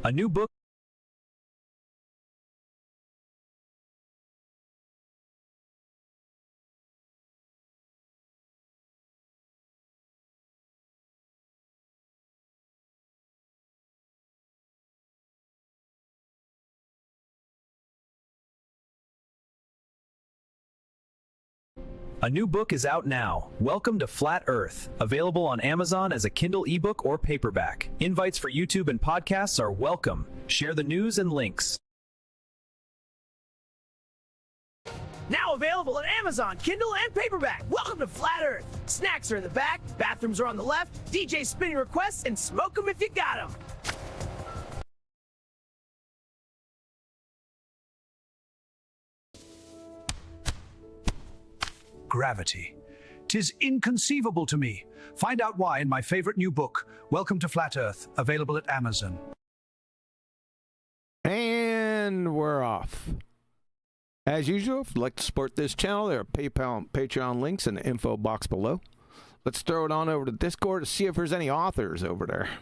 A new book is out now. Welcome to Flat Earth, available on Amazon as a Kindle ebook or paperback. Invites for YouTube and podcasts are welcome. Share the news and links. Now available on Amazon, Kindle, and paperback. Welcome to Flat Earth. Snacks are in the back, bathrooms are on the left, DJ spinning requests, and smoke them if you got them. Gravity. 'Tis inconceivable to me. Find out why in my favorite new book, Welcome to Flat Earth, available at Amazon. And we're off. As usual, if you'd like to support this channel, there are PayPal and Patreon links in the info box below. Let's throw it on over to Discord to see if there's any authors over there. Are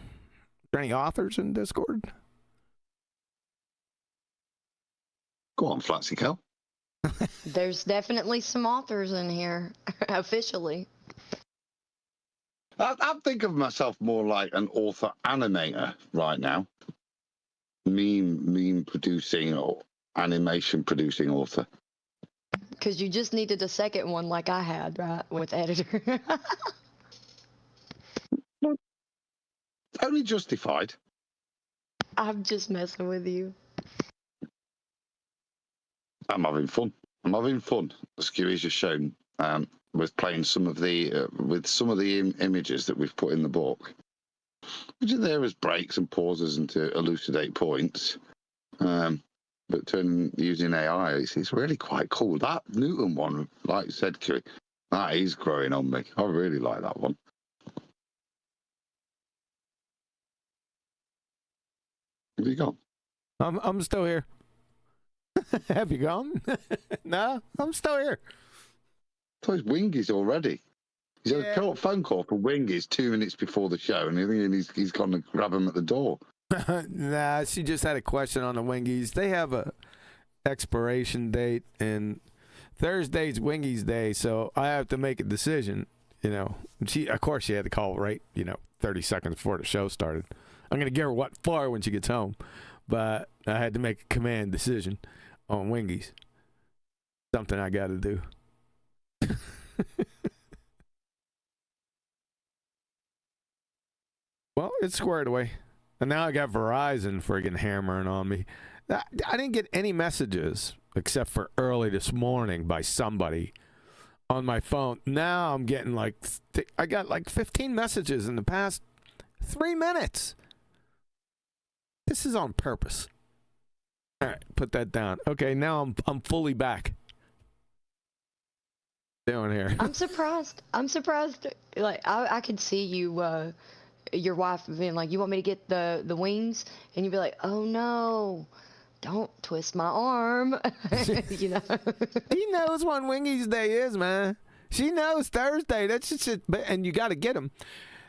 there any authors in Discord? Go on, Flatsy Cal. There's definitely some authors in here, officially. I think of myself more like an author animator right now. Meme producing or animation producing author. Because you just needed a second one like I had, right, with editor. Only justified. I'm just messing with you. I'm having fun. As Q's just shown, with playing some of the images that we've put in the book, which are there as breaks and pauses and to elucidate points. But using AI, it's really quite cool. That Newton one, like you said, Q, that is growing on me. I really like that one. Have you gone? I'm still here. Have you gone? No, I'm still here. So it's Wingies already. He's had a phone call for Wingies 2 minutes before the show, and he's gone to grab him at the door. Nah, she just had a question on the Wingies. They have a expiration date, and Thursday's Wingies Day, so I have to make a decision. You know, of course, she had to call right, 30 seconds before the show started. I'm gonna give her what for when she gets home, but I had to make a command decision on Wingies. Something I got to do. Well, it's squared away. And now I got Verizon friggin' hammering on me. I didn't get any messages except for early this morning by somebody on my phone. Now I'm getting I got 15 messages in the past 3 minutes. This is on purpose. All right, put that down. Okay, now I'm fully back. Doing here. I'm surprised. Like I could see you, your wife being like, "You want me to get the wings?" And you'd be like, "Oh no, don't twist my arm." He knows when Wingies Day is, man. She knows Thursday. That's just it. And you got to get them.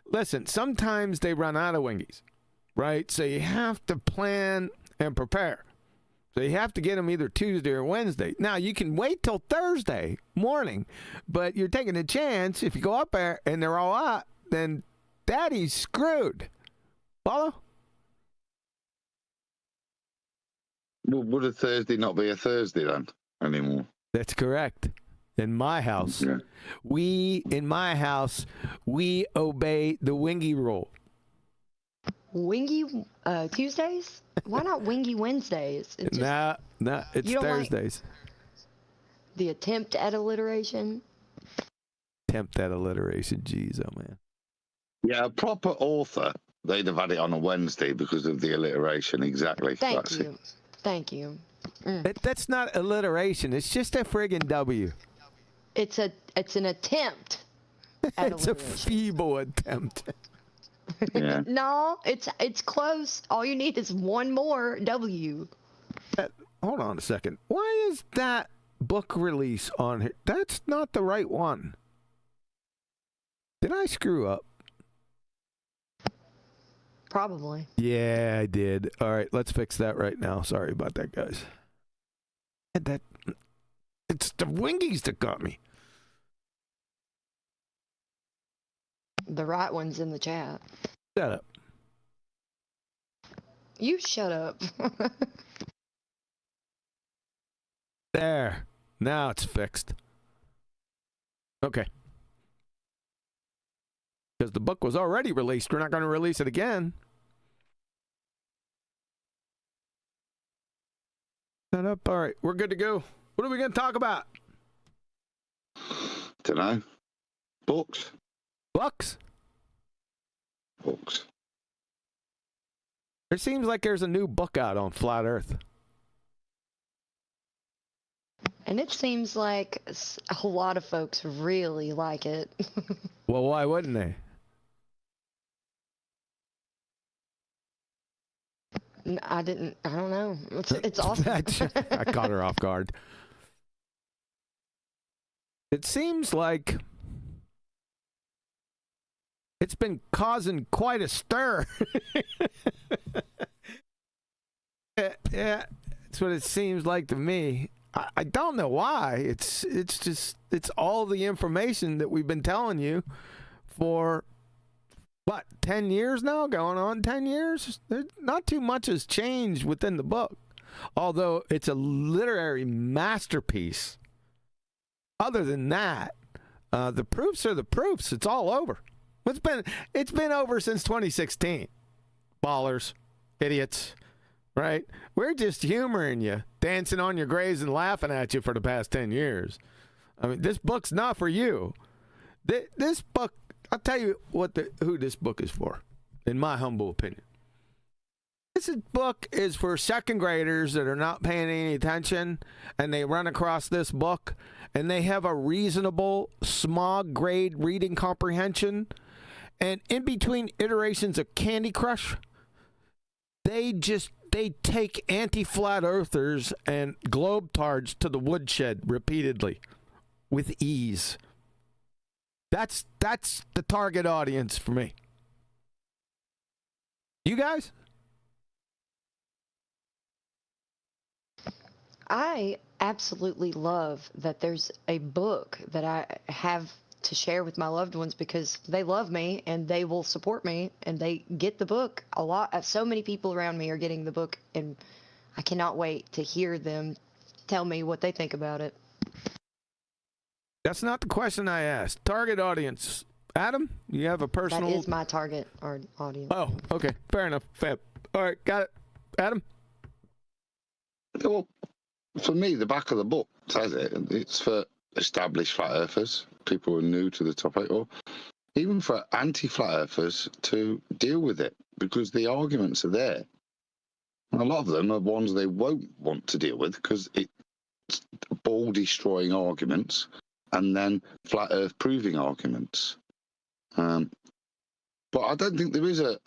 Listen, sometimes they run out of Wingies, right? So you have to plan and prepare. So you have to get them either Tuesday or Wednesday. Now, you can wait till Thursday morning, but you're taking a chance. If you go up there and they're all out, then Daddy's screwed. Follow? Well, would a Thursday not be a Thursday then anymore? That's correct. In my house, we obey the Wingy rule. Wingy Tuesdays? Why not Wingy Wednesdays? It's Thursdays. The attempt at alliteration. Jeez, oh man. Yeah, a proper author, they'd have had it on a Wednesday because of the alliteration. Exactly. Thank you. That's not alliteration. It's just a friggin' W. It's an attempt at It's a feeble attempt. Yeah. No, it's close. All you need is one more W. Hold on a second. Why is that book release on here? That's not the right one. Did I screw up? Probably. Yeah, I did. All right, let's fix that right now. Sorry about that, guys. And it's the wingies that got me. The right one's in the chat. Shut up. You shut up. There. Now it's fixed. Okay. Because the book was already released. We're not going to release it again. Shut up. All right. We're good to go. What are we going to talk about? Don't know. Books. Books? Books. There seems like there's a new book out on Flat Earth. And it seems like a lot of folks really like it. Well, why wouldn't they? I don't know. It's awesome. I caught her off guard. It seems like it's been causing quite a stir. Yeah, that's what it seems like to me. I don't know why. It's all the information that we've been telling you for, what, 10 years now? Going on 10 years? Not too much has changed within the book, although it's a literary masterpiece. Other than that, the proofs are the proofs. It's all over. It's been over since 2016. Ballers, idiots, right? We're just humoring you, dancing on your graves and laughing at you for the past 10 years. I mean, this book's not for you. This book, I'll tell you who this book is for, in my humble opinion. This book is for second graders that are not paying any attention, and they run across this book, and they have a reasonable smog grade reading comprehension. And in between iterations of Candy Crush, they take anti-flat earthers and globetards to the woodshed repeatedly with ease. That's the target audience for me. You guys? I absolutely love that there's a book that I have to share with my loved ones because they love me and they will support me and they get the book a lot. So many people around me are getting the book, and I cannot wait to hear them tell me what they think about it. That's not the question I asked. Target audience. Adam, you have a personal... That is my target audience. Oh, okay. Fair enough. Fab. All right, got it. Adam? Well, for me, the back of the book says it. It's for established flat earthers, people who are new to the topic, or even for anti-flat earthers to deal with it, because the arguments are there. And a lot of them are ones they won't want to deal with because it's ball-destroying arguments and then flat earth proving arguments. But I don't think there is a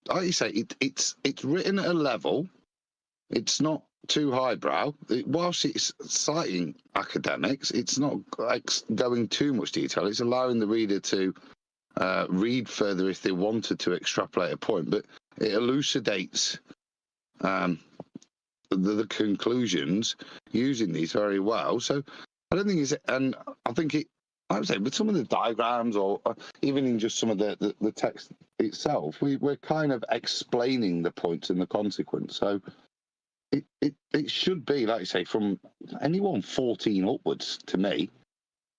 like you say, it's written at a level. It's not too highbrow. Whilst it's citing academics, it's not like going too much detail. It's allowing the reader to read further if they wanted to extrapolate a point, but it elucidates the conclusions using these very well. So I don't think it's, and I think it, I would say with some of the diagrams or even in just some of the text itself, we're kind of explaining the points and the consequence. So it should be, like you say, from anyone 14 upwards to me,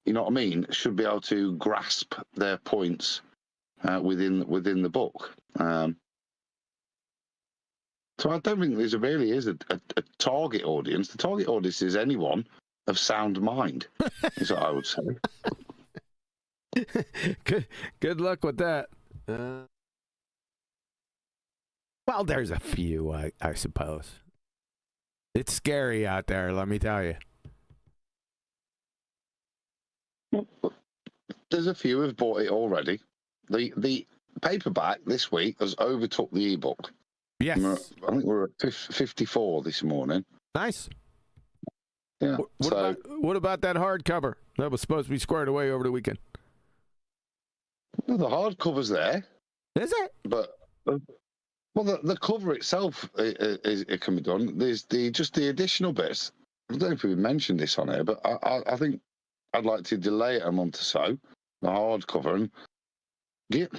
you know what I mean, should be able to grasp their points within the book. So I don't think there really is a target audience. The target audience is anyone of sound mind, is what I would say. Good luck with that. Well, there's a few, I suppose. It's scary out there, let me tell you. There's a few who've bought it already. The paperback this week has overtook the ebook. Yes. I think we're at 54 this morning. Nice. Yeah. What about that hardcover that was supposed to be squared away over the weekend? Well, the hardcover's there. Is it? But Well, the cover itself it can be done. There's just the additional bits. I don't know if we mentioned this on here, but I think I'd like to delay it a month or so, the hardcover, and get.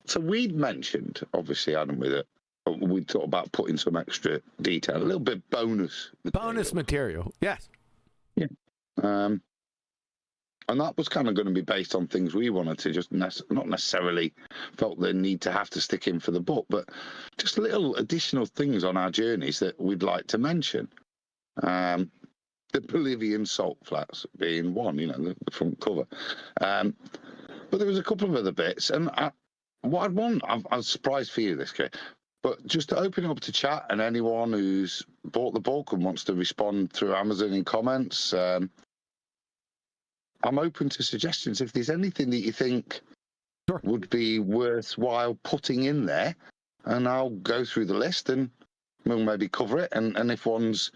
So we'd mentioned, obviously, Adam, with it, we talked about putting some extra detail, a little bit bonus material. Yes. Yeah. And that was kind of going to be based on things we wanted to just not necessarily felt the need to have to stick in for the book, but just little additional things on our journeys that we'd like to mention. The Bolivian salt flats being one, the front cover. But there was a couple of other bits, and what I'd want, I'm surprised for you this, Kate, but just to open up to chat, and anyone who's bought the book and wants to respond through Amazon in comments, I'm open to suggestions. If there's anything that you think would be worthwhile putting in there, and I'll go through the list and we'll maybe cover it. And if one's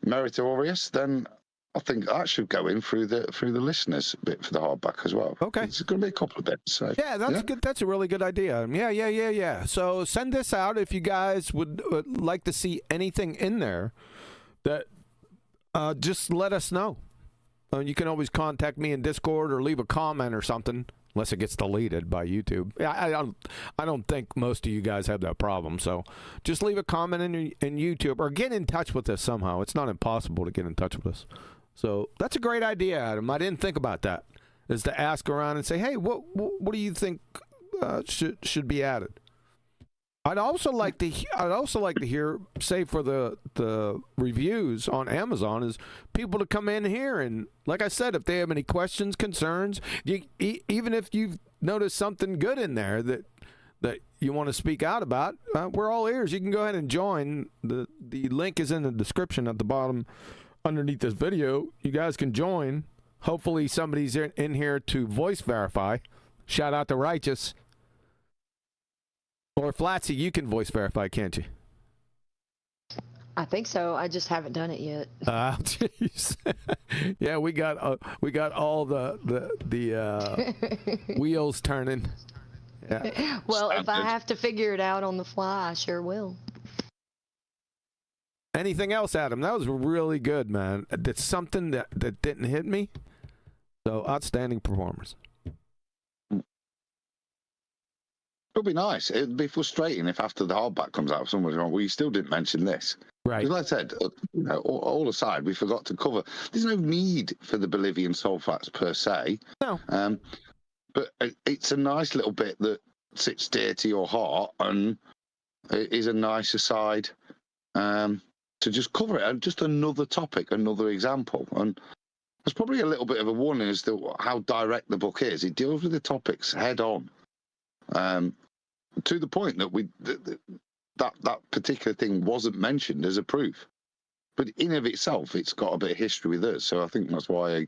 meritorious, then I think that should go in through the listeners bit for the hardback as well. Okay. It's going to be a couple of bits. So, yeah, that's good. That's a really good idea. Yeah. So send this out if you guys would like to see anything in there. That just let us know. You can always contact me in Discord or leave a comment or something, unless it gets deleted by YouTube. I don't think most of you guys have that problem. So just leave a comment in YouTube or get in touch with us somehow. It's not impossible to get in touch with us. So that's a great idea, Adam. I didn't think about that. Is to ask around and say, hey, what do you think should be added? I'd also like to hear, say for the reviews on Amazon, is people to come in here and, like I said, if they have any questions, concerns, even if you've noticed something good in there that you want to speak out about, we're all ears. You can go ahead and join. The link is in the description at the bottom underneath this video. You guys can join. Hopefully somebody's in here to voice verify. Shout out to Righteous. Or Flatsy, you can voice verify, can't you? I think so. I just haven't done it yet. Jeez. Yeah, we got all the wheels turning. Yeah. Well, if I have to figure it out on the fly, I sure will. Anything else, Adam? That was really good, man. That's something that didn't hit me. So, outstanding performers. It'll be nice. It'd be frustrating if after the hardback comes out, someone's going, well, you still didn't mention this. Right. Because like I said, all aside, we forgot to cover. There's no need for the Bolivian sulfates per se. No. But it's a nice little bit that sits dear to your heart and it is a nice aside to just cover it. And just another topic, another example. And there's probably a little bit of a warning as to how direct the book is. It deals with the topics head on. To the point that that particular thing wasn't mentioned as a proof, but in of itself, it's got a bit of history with us. So I think that's why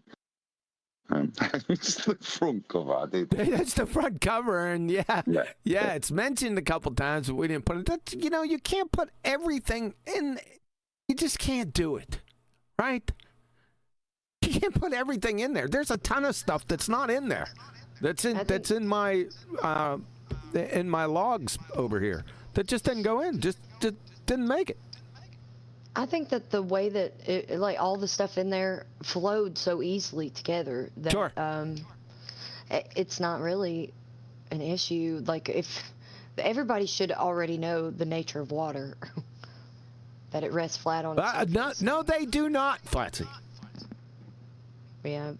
it's the front cover. I did. That's the front cover, and yeah, it's mentioned a couple times, but we didn't put it. You can't put everything in. You just can't do it, right? You can't put everything in there. There's a ton of stuff that's not in there. That's in my logs over here. That just didn't go in. Just didn't make it. I think that the way that like all the stuff in there flowed so easily together that Sure. It's not really an issue. Like if everybody should already know the nature of water, that it rests flat on its surface. No, they do not, Flatsy. Yeah.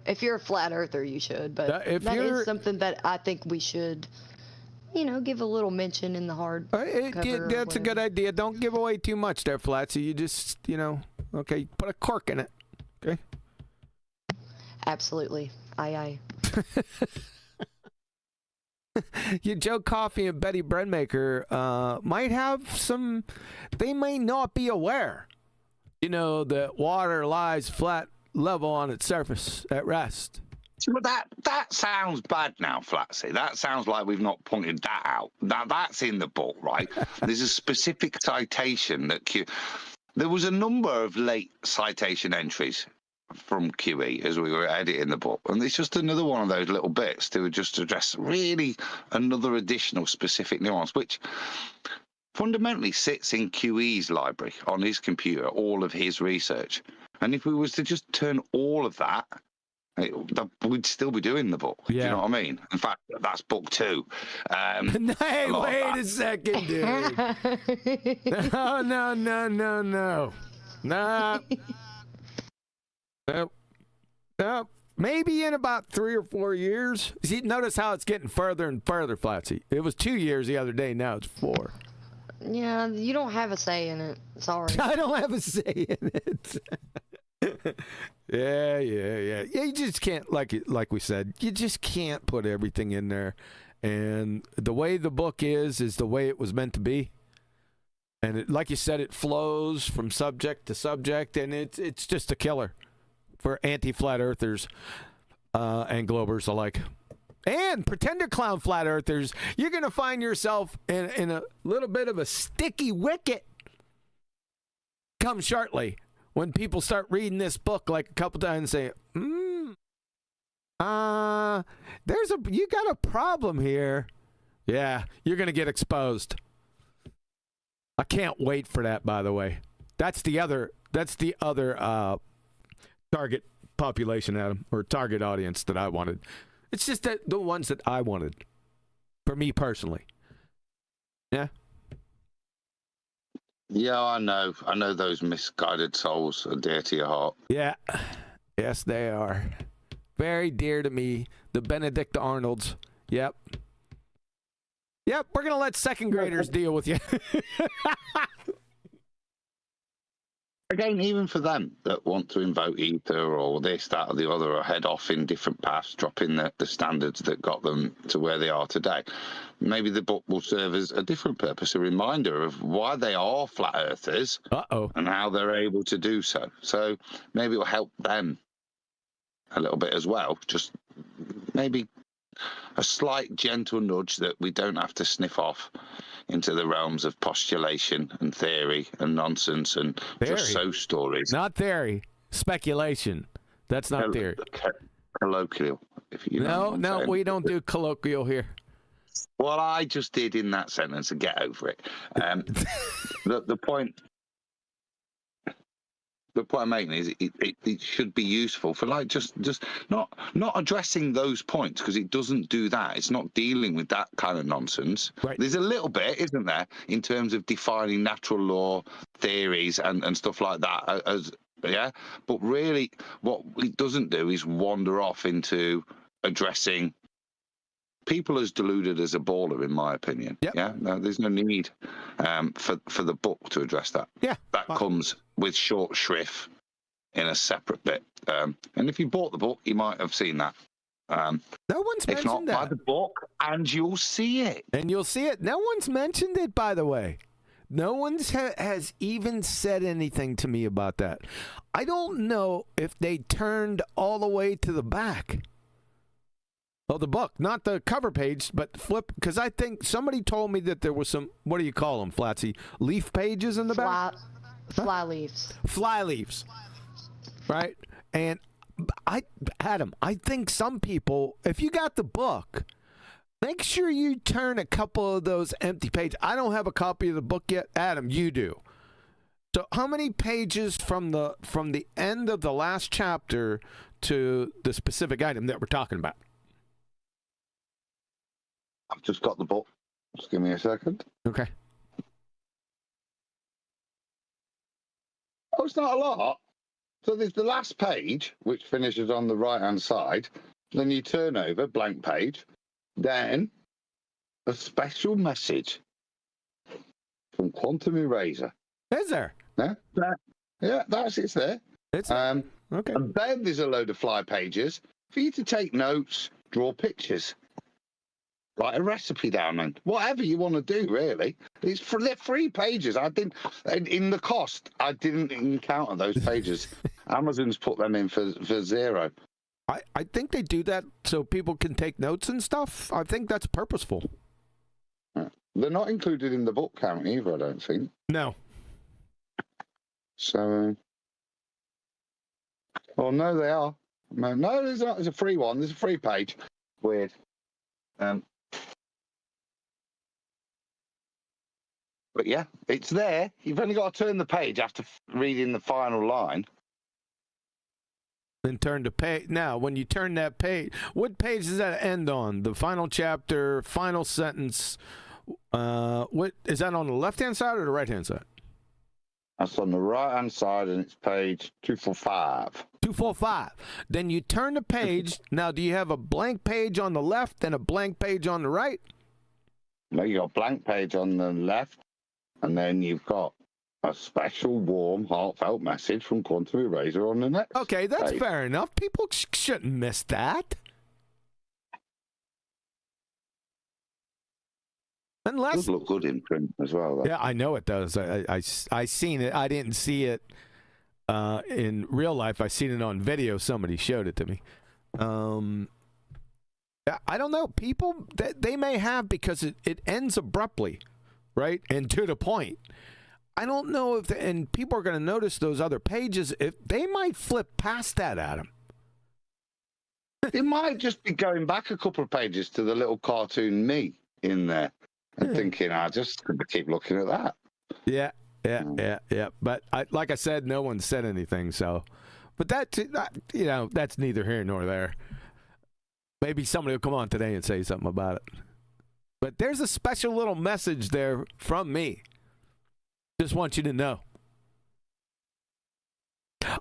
If you're a flat earther, you should, but that is something that I think we should, give a little mention in the hard cover. That's a good idea. Don't give away too much there, Flatsy. You just, okay, put a cork in it, okay? Absolutely. Aye. Joe Coffey and Betty Breadmaker might have some, they may not be aware, that water lies flat level on its surface at rest. But that sounds bad now, Flatsy. That sounds like we've not pointed that out. That's in the book, right? There's a specific citation there was a number of late citation entries from QE as we were editing the book, and it's just another one of those little bits to just address really another additional specific nuance, which fundamentally sits in QE's library on his computer, all of his research. And if we was to just turn all of that, we'd still be doing the book. Yeah. Do you know what I mean? In fact, that's book 2. Hey, wait a second, dude. No, no, no, no, no. Nah. Nope. Nope. Maybe in about 3 or 4 years. See, notice how it's getting further and further, Flatsy. It was 2 years the other day. Now it's 4. Yeah, you don't have a say in it. Sorry. I don't have a say in it. Yeah. You just can't, like we said, you just can't put everything in there. And the way the book is the way it was meant to be. And it, like you said, it flows from subject to subject, and it's just a killer for anti-flat earthers and globers alike. And pretender clown flat earthers, you're going to find yourself in a little bit of a sticky wicket come shortly when people start reading this book like a couple times and say, you got a problem here. Yeah, you're going to get exposed. I can't wait for that, by the way. That's the other target population, Adam, or target audience that I wanted. It's just that the ones that I wanted, for me personally. Yeah. Yeah, I know. I know those misguided souls are dear to your heart. Yeah. Yes, they are. Very dear to me. The Benedict Arnolds. Yep. Yep, we're going to let second graders deal with you. Again, even for them that want to invoke ether or this, that, or the other, or head off in different paths, dropping the standards that got them to where they are today, maybe the book will serve as a different purpose, a reminder of why they are flat earthers and how they're able to do so. So maybe it will help them a little bit as well. Just maybe a slight gentle nudge that we don't have to sniff off into the realms of postulation and theory and nonsense and just so stories. Not theory, speculation. That's not theory. Colloquial. If you know no, we don't do colloquial here. Well, I just did in that sentence, and get over it. The point I'm making is it should be useful for like just not addressing those points, because it doesn't do that. It's not dealing with that kind of nonsense. Right. There's a little bit, isn't there, in terms of defining natural law theories and stuff like that. But really, what it doesn't do is wander off into addressing people as deluded as a baller, in my opinion. Yep. Yeah, no, there's no need for the book to address that. Yeah, that comes with short shrift in a separate bit. And if you bought the book, you might have seen that. No one's mentioned if not, that. buy the book and you'll see it. And you'll see it. No one's mentioned it, by the way. No one has even said anything to me about that. I don't know if they turned all the way to the back. Oh, the book, not the cover page, but flip, because I think somebody told me that there was some, what do you call them, Flatsy? Leaf pages in the back? Fly leaves. Fly leaves. Right? And Adam, I think some people, if you got the book, make sure you turn a couple of those empty pages. I don't have a copy of the book yet. Adam, you do. So how many pages from the end of the last chapter to the specific item that we're talking about? I've just got the book. Just give me a second. Okay. Oh, it's not a lot. So there's the last page, which finishes on the right-hand side. Then you turn over, blank page. Then a special message from Quantum Eraser. Is there? Yeah, it's there. It's okay. And then there's a load of fly pages for you to take notes, draw pictures, write a recipe down, and whatever you want to do, really. It's for they're 3 pages. I didn't in the cost. I didn't encounter those pages. Amazon's put them in for 0. I think they do that so people can take notes and stuff. I think that's purposeful. They're not included in the book count either, I don't think. No. So Oh, no, they are. No, there's not. There's a free one. There's a free page. Weird. But yeah, it's there. You've only got to turn the page after reading the final line. Then turn to page. Now, when you turn that page, what page does that end on? The final chapter, final sentence. What is that on the left-hand side or the right-hand side? That's on the right-hand side, and it's page 245. 245. Then you turn the page. Now, do you have a blank page on the left and a blank page on the right? No, you got a blank page on the left, and then you've got a special, warm, heartfelt message from Quantum Eraser on the next. Okay, that's page. fair enough. People shouldn't miss that. It Unless does look good in print as well, though. yeah, I know it does. I seen it. I didn't see it in real life. I seen it on video. Somebody showed it to me. I don't know. People they may have because it ends abruptly, right, and to the point. I don't know if and people are going to notice those other pages. If they might flip past that, Adam. It might just be going back a couple of pages to the little cartoon me in there. And thinking, I just could keep looking at that. Yeah. But like I said, no one said anything. So, but that that's neither here nor there. Maybe somebody will come on today and say something about it. But there's a special little message there from me. Just want you to know.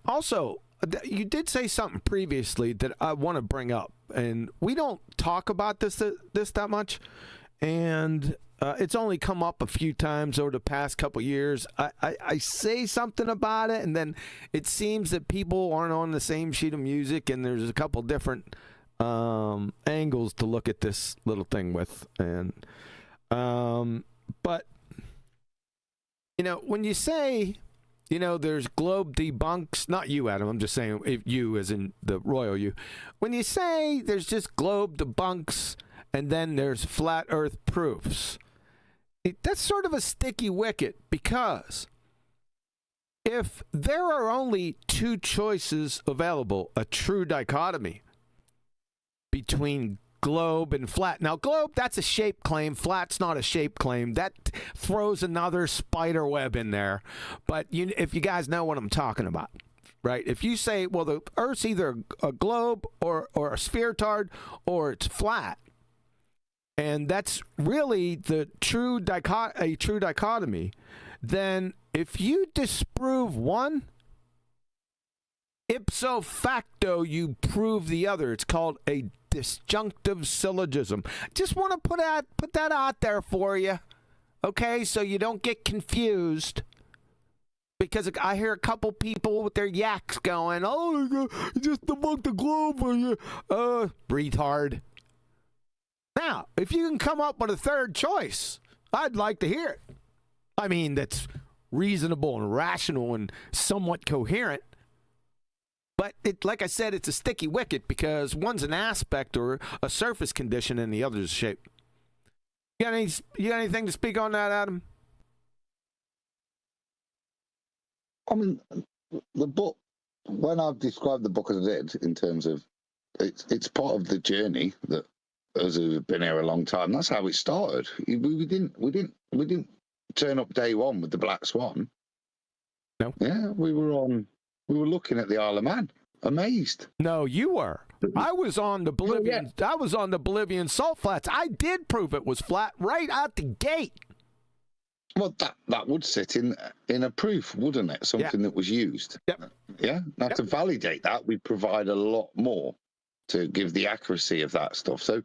Also, you did say something previously that I want to bring up, and we don't talk about this that much. And it's only come up a few times over the past couple years. I say something about it, and then it seems that people aren't on the same sheet of music, and there's a couple different angles to look at this little thing with. And but when you say, there's globe debunks, not you, Adam, I'm just saying if you as in the royal you. When you say there's just globe debunks, and then there's flat earth proofs. That's sort of a sticky wicket because if there are only two choices available, a true dichotomy between globe and flat. Now, globe, that's a shape claim. Flat's not a shape claim. That throws another spider web in there. But if you guys know what I'm talking about, right? If you say, well, the Earth's either a globe or a spheroid or it's flat, and that's really the true dichotomy, then if you disprove one, ipso facto you prove the other. It's called a disjunctive syllogism. Just want to put that out there for you, okay, so you don't get confused. Because I hear a couple people with their yaks going, oh, just debunk the globe, retard. Now, if you can come up with a third choice, I'd like to hear it. I mean, that's reasonable and rational and somewhat coherent. But like I said, it's a sticky wicket because one's an aspect or a surface condition and the other's a shape. You got anything to speak on that, Adam? I mean, the book, when I've described the book as I did, in terms of it's part of the journey that those who have been here a long time, that's how it started. We didn't turn up day one with the Black Swan. No. Yeah, we were looking at the Isle of Man, amazed. No, you were. I was on the Bolivian. Yeah. I was on the Bolivian salt flats. I did prove it was flat right out the gate. Well, that would sit in a proof, wouldn't it? Something that was used. Yep. Yeah. Now to validate that, we provide a lot more to give the accuracy of that stuff. So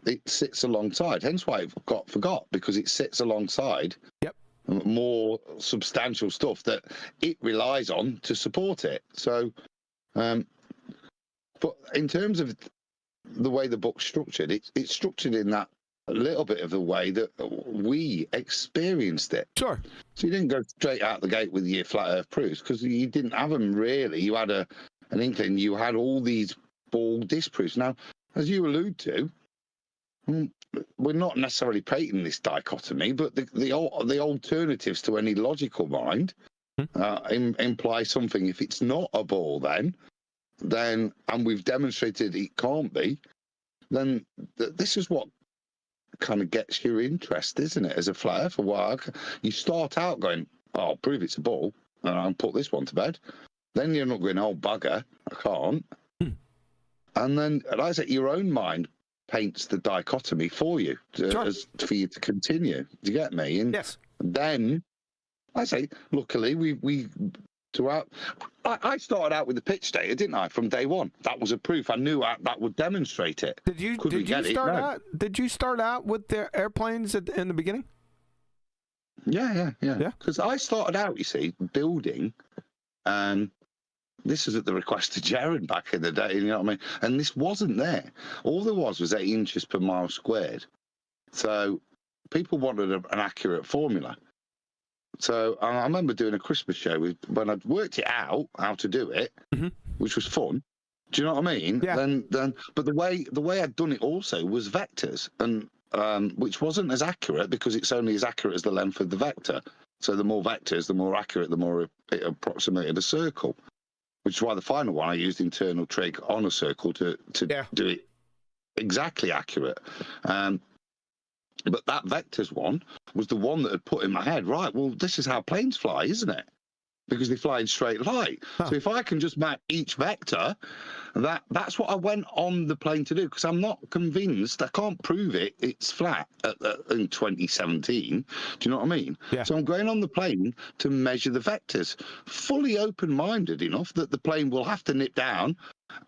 it sits alongside. Hence why it got forgot, because it sits alongside more substantial stuff that it relies on to support it. So, but in terms of the way the book's structured, it's structured in that a little bit of the way that we experienced it. Sure. So you didn't go straight out the gate with your flat earth proofs because you didn't have them really. You had an inkling. You had all these ball disproofs. Now, as you allude to, we're not necessarily painting this dichotomy, but the alternatives to any logical mind imply something. If it's not a ball, then then, and we've demonstrated it can't be, then this is what kind of gets your interest, isn't it? As a flat earther, you start out going, "Oh, I'll prove it's a ball, and I'll put this one to bed." Then you're not going, "Oh, bugger, I can't." And then, like I say, your own mind paints the dichotomy for you, for you to continue. Do you get me? And yes. then, I say, luckily, we throughout. I started out with the pitch data, didn't I? From day one, that was a proof. I knew that would demonstrate it. Did you start out with the airplanes in the beginning? Yeah. Because I started out, you see, building, and this is at the request of Jared back in the day, you know what I mean? And this wasn't there. All there was 8 inches per mile squared. So people wanted an accurate formula. So I remember doing a Christmas show when I'd worked it out, how to do it, which was fun. Do you know what I mean? Yeah. But the way I'd done it also was vectors, and which wasn't as accurate because it's only as accurate as the length of the vector. So the more vectors, the more accurate, the more it approximated a circle. Which is why the final one I used internal trig on a circle to do it exactly accurate. But that vectors one was the one that had put in my head, right, well, this is how planes fly, isn't it? Because they fly in straight line. Huh. So if I can just map each vector, that's what I went on the plane to do, because I'm not convinced, I can't prove it's flat in 2017. Do you know what I mean? Yeah. So I'm going on the plane to measure the vectors, fully open-minded enough that the plane will have to nip down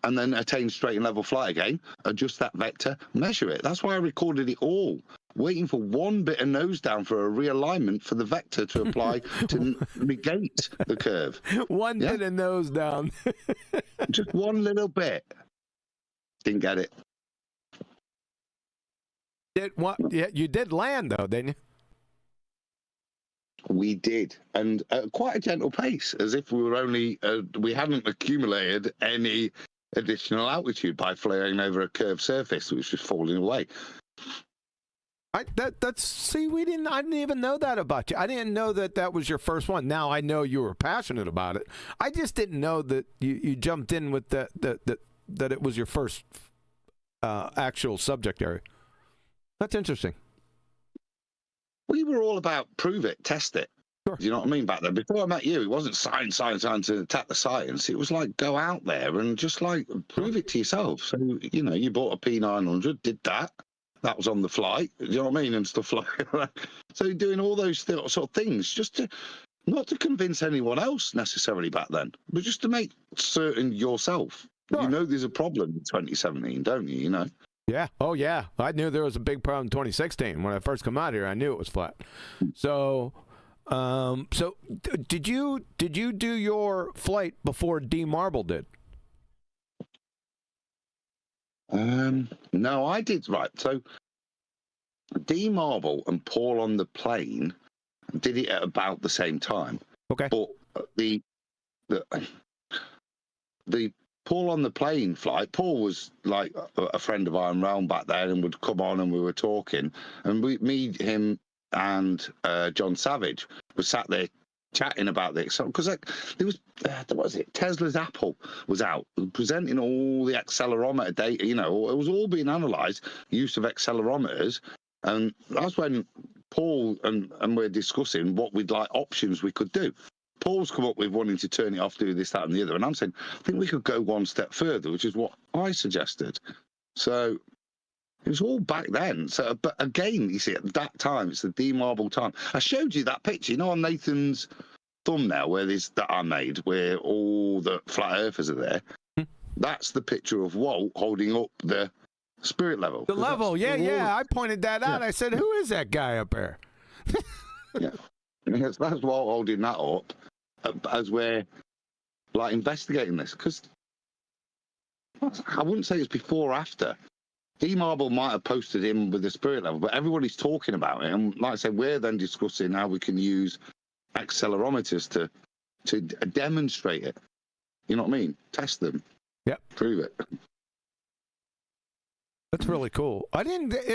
and then attain straight and level flight again, adjust that vector, measure it. That's why I recorded it all, waiting for one bit of nose down for a realignment for the vector to apply to negate the curve. One bit of nose down. Just one little bit. Didn't get it. Yeah, you did land, though, didn't you? We did, and at quite a gentle pace, as if we were only we hadn't accumulated any additional altitude by flying over a curved surface, which was falling away. I didn't even know that about you. I didn't know that was your first one. Now I know you were passionate about it. I just didn't know that you jumped in with that it was your first actual subject area. That's interesting. We were all about prove it, test it. Sure. Do you know what I mean? Back then, before I met you, it wasn't science to attack the science. It was like, go out there and just like prove it to yourself. So, you know, you bought a P900, did that. That was on the flight, you know what I mean? And stuff like that. So doing all those sort of things, just to, not to convince anyone else necessarily back then, but just to make certain yourself. Sure. You know there's a problem in 2017, don't you? You know? Yeah. Oh, yeah. I knew there was a big problem in 2016. When I first come out here, I knew it was flat. So, did you do your flight before D. Marble did? No, I did. Right. So, D. Marble and Paul on the plane did it at about the same time. Okay. But the Paul on the plane flight, Paul was like a friend of ours around back then and would come on and we were talking. And me, him, and John Savage were sat there chatting about this. Because there was, what was it? Tesla's Apple was out presenting all the accelerometer data. You know, it was all being analysed, use of accelerometers. And that's when Paul and we're discussing what we'd like options we could do. Paul's come up with wanting to turn it off, do this, that, and the other. And I'm saying, I think we could go one step further, which is what I suggested. So it was all back then. So, but again, you see, at that time, it's the D. Marble time. I showed you that picture, you know, on Nathan's thumbnail that I made, where all the flat earthers are there. That's the picture of Walt holding up the spirit level. The level, yeah. I pointed that out. I said, who is that guy up there? Yeah. That's Walt holding that up as we're like investigating this, because I wouldn't say it's before or after. D. Marble might have posted him with the spirit level, but everybody's talking about it. And like I said, we're then discussing how we can use accelerometers to demonstrate it. You know what I mean? Test them. Yep. Prove it. That's really cool. I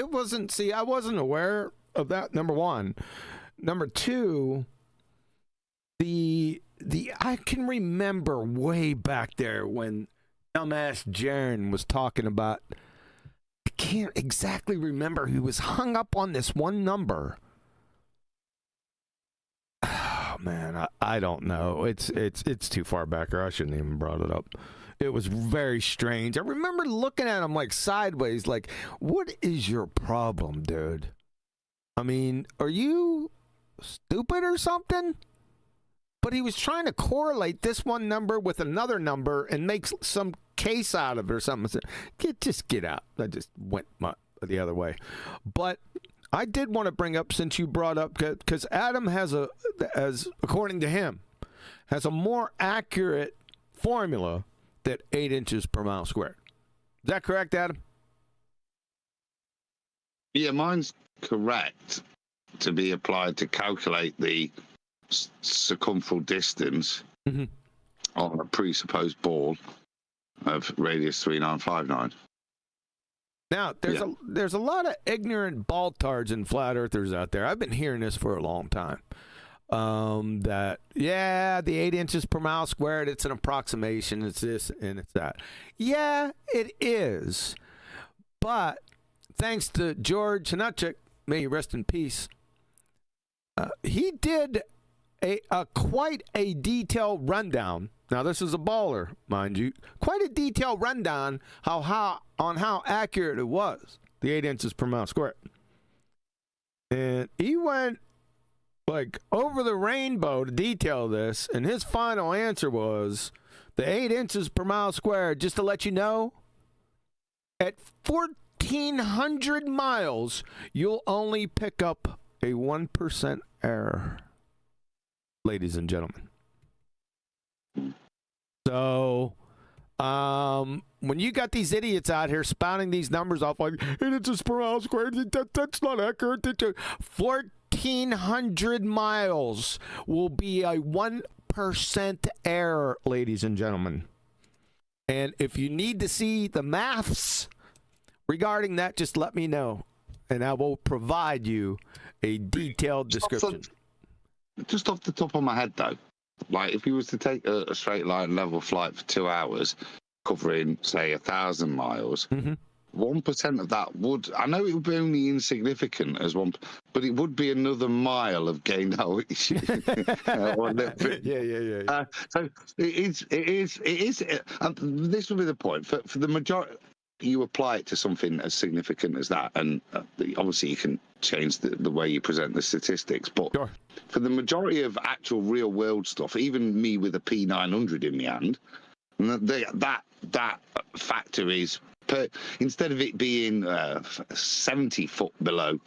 wasn't aware of that, number one. Number two, I can remember way back there when dumbass Jaren was talking about. I can't exactly remember. He was hung up on this one number. Oh man, I don't know. It's too far back, or I shouldn't even brought it up. It was very strange. I remember looking at him like sideways, like, what is your problem, dude? I mean, are you stupid or something? But he was trying to correlate this one number with another number and make some case out of it or something. Just get out. I just went the other way. But I did want to bring up, since you brought up, because Adam has according to him, has a more accurate formula than 8 inches per mile squared. Is that correct, Adam? Yeah, mine's correct to be applied to calculate the circumferential distance on a presupposed ball of radius 3959. Now, there's a lot of ignorant baltards and flat earthers out there. I've been hearing this for a long time. That, the 8 inches per mile squared, it's an approximation, it's this and it's that. Yeah, it is. But thanks to George Hanachik, may he rest in peace, he did quite a detailed rundown. Now, this is a baller, mind you. Quite a detailed rundown on how accurate it was, the 8 inches per mile squared. And he went like over the rainbow to detail this, and his final answer was the 8 inches per mile squared, just to let you know, at 1,400 miles, you'll only pick up a 1% error, ladies and gentlemen. So, when you got these idiots out here spouting these numbers off like 8 inches per mile squared, that's not accurate. 1,400 miles will be a 1% error, ladies and gentlemen. And if you need to see the maths regarding that, just let me know, and I will provide you a detailed description. Just off the top of my head, though, like if you was to take a straight line level flight for 2 hours, covering say 1,000 miles, 1% of that would, I know it would be only insignificant as one, but it would be another mile of gained altitude. Yeah. So it is. This would be the point for the majority. You apply it to something as significant as that, and obviously you can change the way you present the statistics. But for the majority of actual real world stuff, even me with a P900 in my hand, that factor is instead of it being 70 foot below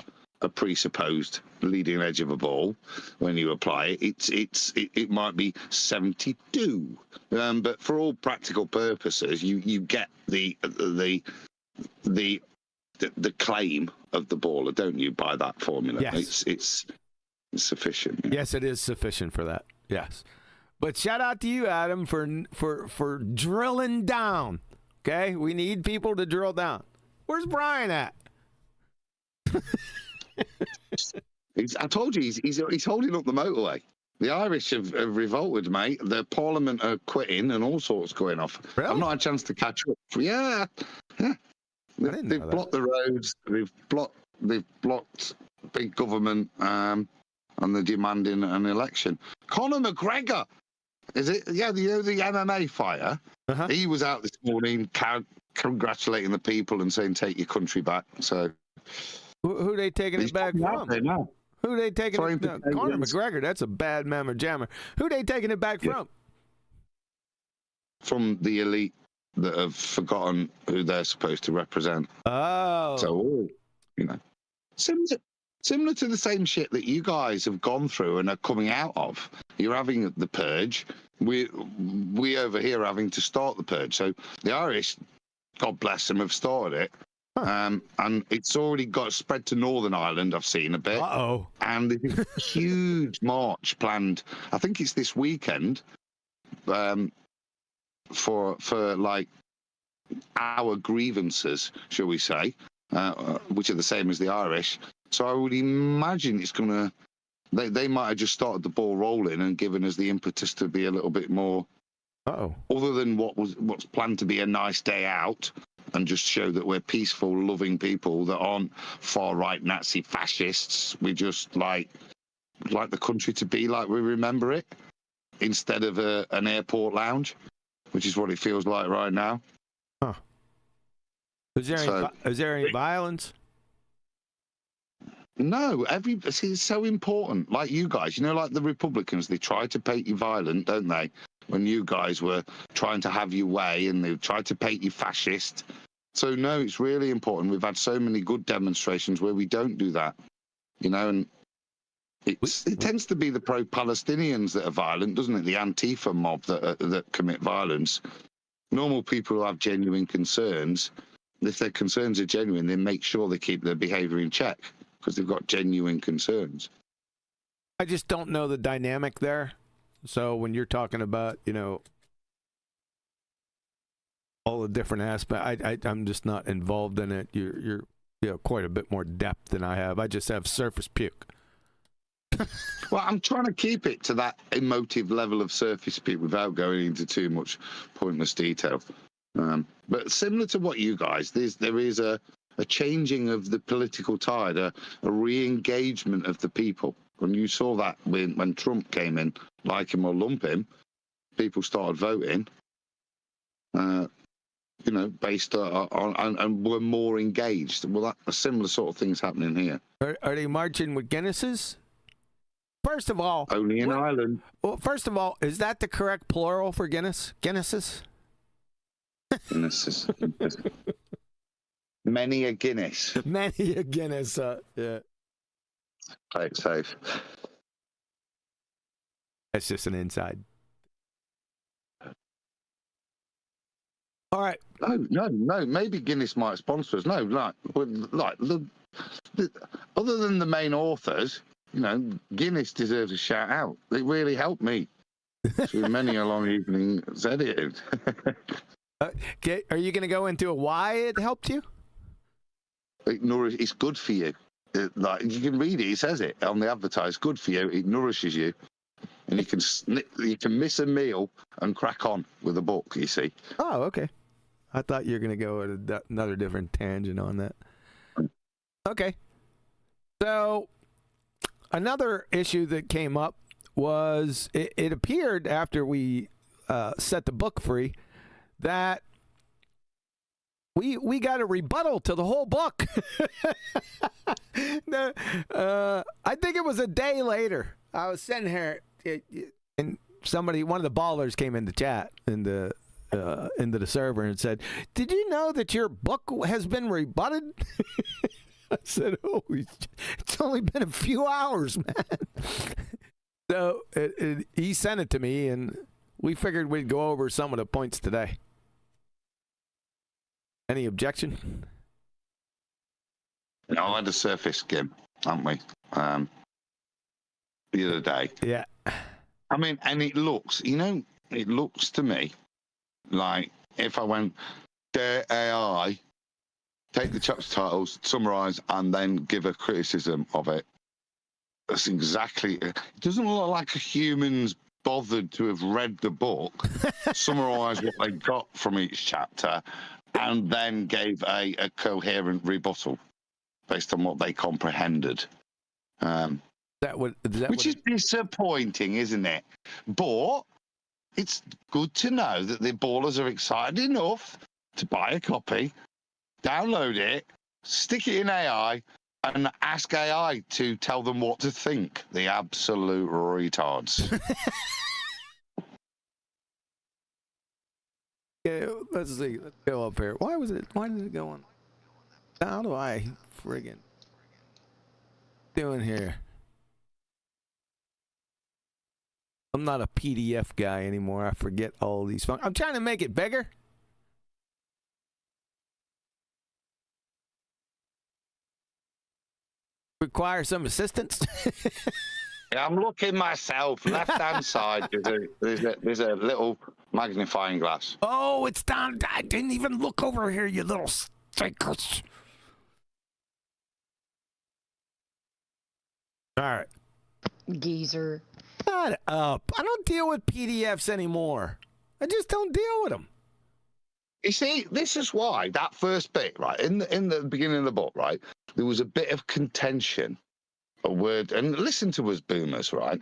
a presupposed leading edge of a ball, when you apply it, it might be 72. But for all practical purposes, you get the claim of the baller, don't you, by that formula? Yes. It's sufficient. Yeah. Yes, it is sufficient for that. Yes. But shout out to you, Adam, for drilling down. Okay? We need people to drill down. Where's Brian at? I told you he's holding up the motorway. The Irish have revolted, mate. The Parliament are quitting and all sorts going off. Really? I've not had a chance to catch up. Yeah. They've blocked the roads. They've blocked big government, and they're demanding an election. Conor McGregor, is it? Yeah, the MMA fighter. He was out this morning congratulating the people and saying, "Take your country back." So, who are they taking it back from? Who are they taking it back? Conor McGregor, that's a bad mamma jammer. Who are they taking it back from? From the elite that have forgotten who they're supposed to represent. Oh. So, similar to the same shit that you guys have gone through and are coming out of. You're having the purge. We over here are having to start the purge. So the Irish, God bless them, have started it. And it's already got spread to Northern Ireland, I've seen a bit. Uh-oh. And there's a huge march planned. I think it's this weekend for like our grievances, shall we say, which are the same as the Irish. So I would imagine it's going to... They might have just started the ball rolling and given us the impetus to be a little bit more Oh. Other than what's planned to be a nice day out, and just show that we're peaceful, loving people that aren't far-right Nazi fascists. We just like the country to be like we remember it, instead of an airport lounge, which is what it feels like right now. Huh. Is there any violence? No, it's so important. Like you guys, like the Republicans, they try to paint you violent, don't they? When you guys were trying to have your way, and they tried to paint you fascist. So no, it's really important. We've had so many good demonstrations where we don't do that, and it tends to be the pro-Palestinians that are violent, doesn't it? The Antifa mob that commit violence. Normal people who have genuine concerns, if their concerns are genuine, they make sure they keep their behaviour in check because they've got genuine concerns. I just don't know the dynamic there. So when you're talking about, all the different aspects, I'm just not involved in it. You're quite a bit more depth than I have. I just have surface puke. Well, I'm trying to keep it to that emotive level of surface puke without going into too much pointless detail. But similar to what you guys, there is a changing of the political tide, a re-engagement of the people. When you saw that when Trump came in, like him or lump him, people started voting. Based on and were more engaged. Well, a similar sort of thing's happening here. Are they marching with Guinnesses? First of all, only in Ireland. Well, first of all, is that the correct plural for Guinness? Guinnesses? Guinnesses. Many a Guinness. Many a Guinness. Yeah. Play it safe. That's just an inside. All right. No. Maybe Guinness might sponsor us. No, other than the main authors, Guinness deserves a shout out. It really helped me through many a long evening edited. Are you going to go into why it helped you? It's good for you. You can read it. It says it on the advertise. Good for you. It nourishes you. And you can miss a meal and crack on with a book, you see. Oh, okay. I thought you were going to go at another different tangent on that. Okay. So another issue that came up was it appeared after we set the book free that we got a rebuttal to the whole book. I think it was a day later. I was sitting here, and one of the ballers came in the chat into the server and said, "Did you know that your book has been rebutted?" I said, "Oh, it's only been a few hours, man." So he sent it to me, and we figured we'd go over some of the points today. Any objection? No, I had a surface skim, haven't we? The other day. Yeah. I mean, and it looks to me like if I went, Dare AI, take the chapter titles, summarize, and then give a criticism of it. That's exactly. It doesn't look like a human's bothered to have read the book, summarized what they got from each chapter, and then gave a coherent rebuttal based on what they comprehended. Which is disappointing, isn't it? But it's good to know that the ballers are excited enough to buy a copy, download it, stick it in AI, and ask AI to tell them what to think. The absolute retards. Yeah, let's see. Let's go up here. Why did it go on? How do I friggin' doing here? I'm not a PDF guy anymore. I forget all these functions. I'm trying to make it bigger. Require some assistance. Yeah, I'm looking myself. Left-hand side, there's a little magnifying glass. Oh, it's down. I didn't even look over here, you little stinkers. All right. Geezer. Shut up. I don't deal with PDFs anymore. I just don't deal with them. You see, this is why that first bit, right, in the beginning of the book, right, there was a bit of contention, a word, and listen to us boomers, right?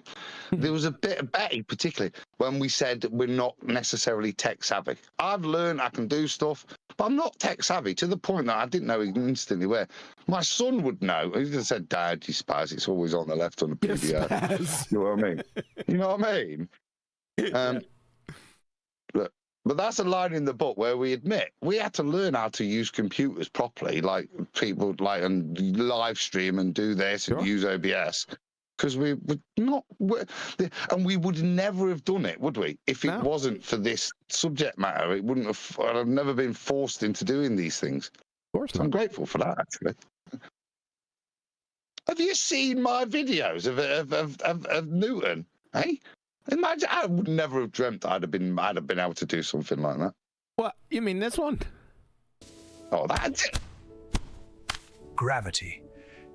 There was a bit of Betty, particularly, when we said we're not necessarily tech savvy. I've learned I can do stuff, but I'm not tech savvy to the point that I didn't know instantly where. My son would know. He just said, Dad, you spaz, it's always on the left on the PDF. You know what I mean? You know what I mean? Look. But that's a line in the book where we admit we had to learn how to use computers properly, like people like and live stream and do this and use OBS, because we would not, and we would never have done it, would we? If it wasn't for this subject matter, it wouldn't have. I'd have never been forced into doing these things. Of course, so I'm grateful for that. Actually, have you seen my videos of Newton? Hey. Imagine, I would never have dreamt I'd have been able to do something like that. What? You mean this one? Oh, that's it. Gravity.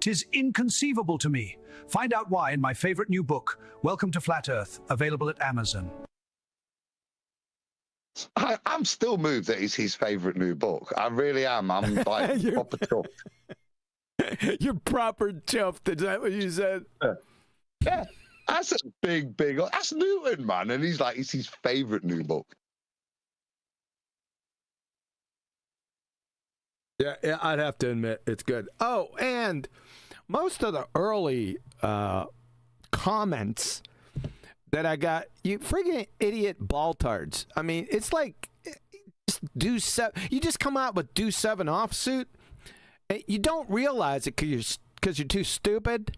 'Tis inconceivable to me. Find out why in my favorite new book, Welcome to Flat Earth, available at Amazon. I'm still moved that it's his favorite new book. I really am. I'm like proper chuffed. You're proper chuffed. Is that what you said? Yeah. That's a big. That's Newton, man, and he's like, it's his favorite new book. Yeah, I'd have to admit it's good. Oh, and most of the early comments that I got, you friggin' idiot baltards. I mean, it's like you just come out with do 7 offsuit. You don't realize it because you're too stupid,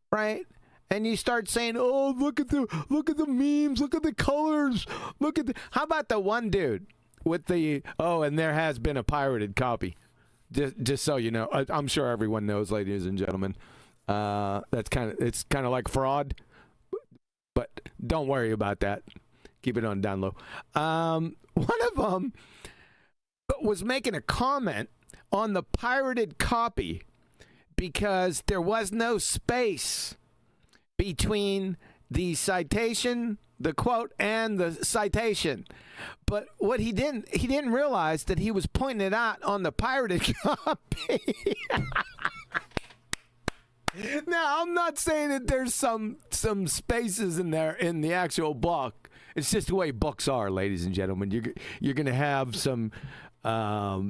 right? And you start saying, "Oh, look at the memes, look at the colors, look at the." How about the one dude with the and there has been a pirated copy. Just so you know, I'm sure everyone knows, ladies and gentlemen. It's kind of like fraud, but don't worry about that. Keep it on down low. One of them was making a comment on the pirated copy because there was no space between the citation, the quote, and the citation. But what he didn't realize that he was pointing it out on the pirated copy. Now, I'm not saying that there's some spaces in there in the actual book. It's just the way books are, ladies and gentlemen. You're going to have some how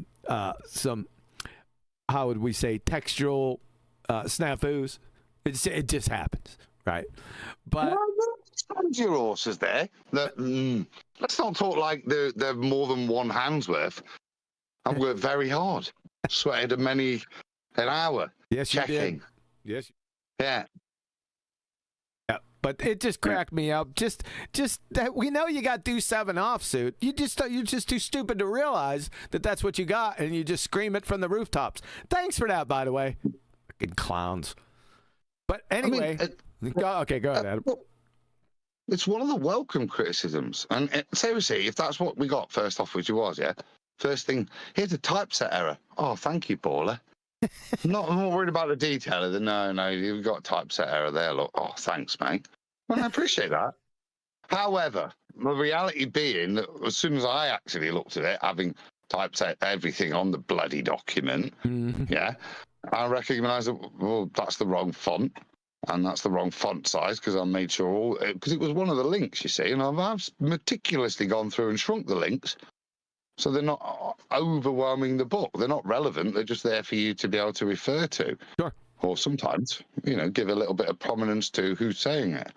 would we say, textual snafus. It just happens. Right, but stand your horses there. Let's not talk like they're more than one hand's worth. I've worked very hard, sweated an hour. Yes, checking. You did. Yes. Yeah. Yeah, but it just cracked me up. Just that we know you got do 7 offsuit. You're just too stupid to realize that that's what you got, and you just scream it from the rooftops. Thanks for that, by the way. Fucking clowns. But anyway. Okay, go ahead, Adam. It's one of the welcome criticisms. And seriously, if that's what we got first off, which it was, yeah? First thing, here's a typeset error. Oh, thank you, Paula. I'm not worried about the detail of the no, you've got typeset error there. Look, oh, thanks, mate. Well, I appreciate that. However, the reality being that as soon as I actually looked at it, having typeset everything on the bloody document, yeah, I recognised that, well, that's the wrong font. And that's the wrong font size because I made sure because it was one of the links, you see, and I've meticulously gone through and shrunk the links so they're not overwhelming the book. They're not relevant. They're just there for you to be able to refer to. Sure. Or sometimes, give a little bit of prominence to who's saying it.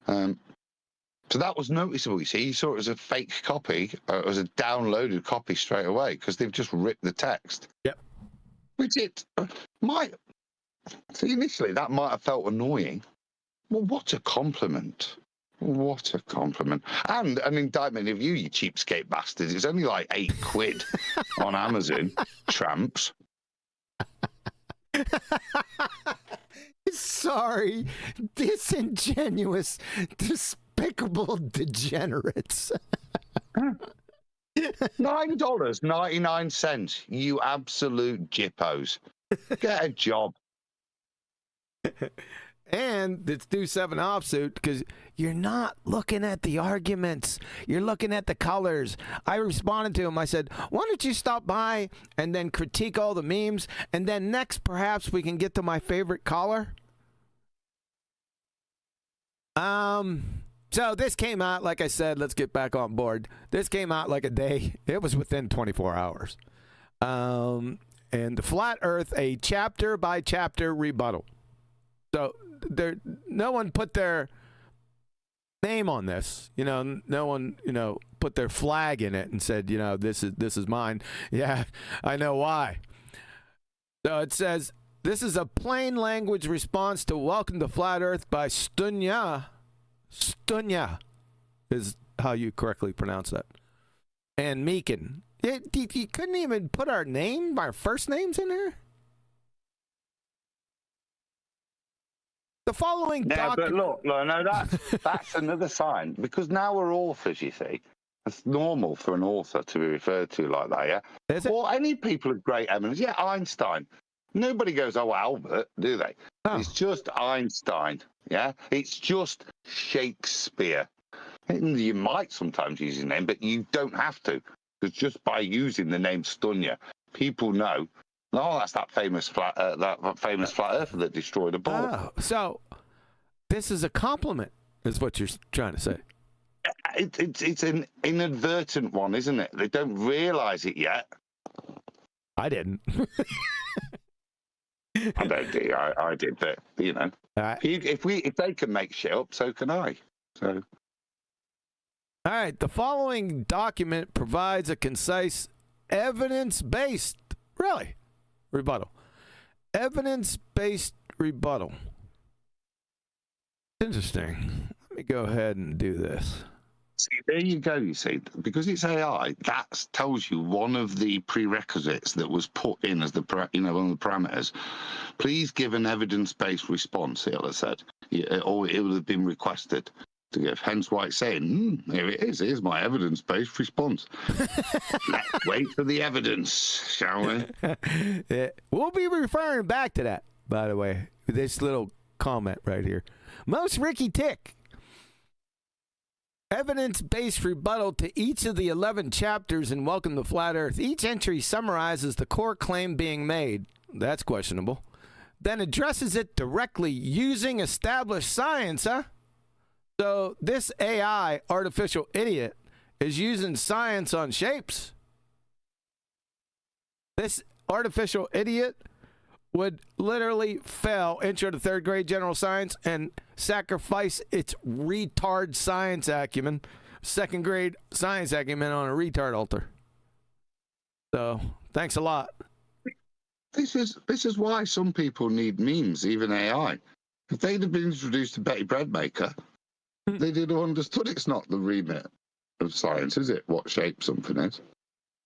So that was noticeable, you see. You saw it as a fake copy, as a downloaded copy straight away because they've just ripped the text. Yep. Which it might... See, initially, that might have felt annoying. Well, what a compliment. What a compliment. And an indictment of you cheapskate bastards. It's only like £8 on Amazon. Tramps. Sorry. Disingenuous, despicable degenerates. $9.99, you absolute jippos. Get a job. And it's do 7 offsuit because you're not looking at the arguments. You're looking at the colors. I responded to him. I said, why don't you stop by and then critique all the memes? And then next, perhaps we can get to my favorite caller. So this came out, like I said, let's get back on board. This came out like a day. It was within 24 hours. And the Flat Earth, a chapter by chapter rebuttal. So no one put their name on this. No one, put their flag in it and said, this is mine. Yeah, I know why. So it says, this is a plain language response to Welcome to Flat Earth by Stunya. Stunya is how you correctly pronounce that. And Meekin. You couldn't even put our first names in here? The following but look, no, that's another sign. Because now we're authors, you see. It's normal for an author to be referred to like that, yeah? Is it? Or any people of great eminence. Yeah, Einstein. Nobody goes, oh, Albert, do they? Oh. It's just Einstein, yeah? It's just Shakespeare. You might sometimes use his name, but you don't have to. Because just by using the name Stunya, people know, oh, that's that famous flat earther that destroyed a ball. Oh, so this is a compliment, is what you're trying to say. It's an inadvertent one, isn't it? They don't realise it yet. I didn't. I did, but if they can make shit up, so can I. So, all right. The following document provides a concise, evidence-based, rebuttal. Evidence-based rebuttal. Interesting. Let me go ahead and do this. See, there you go, you see. Because it's AI, that tells you one of the prerequisites that was put in as one of the parameters. Please give an evidence-based response, it'll have said. Or it would have been requested to give. Hence why it's saying, here it is. Here's my evidence-based response. Let's wait for the evidence, shall we? Yeah. We'll be referring back to that, by the way. This little comment right here. Most Ricky Tick. Evidence-based rebuttal to each of the 11 chapters in Welcome to Flat Earth. Each entry summarizes the core claim being made. That's questionable. Then addresses it directly using established science, huh? So this AI, artificial idiot, is using science on shapes. This artificial idiot would literally fail intro to third grade general science and sacrifice its retard science acumen, second grade science acumen on a retard altar. So, thanks a lot. This is why some people need memes, even AI. If they'd have been introduced to Betty Breadmaker, they'd have understood it's not the remit of science, is it? What shape something is.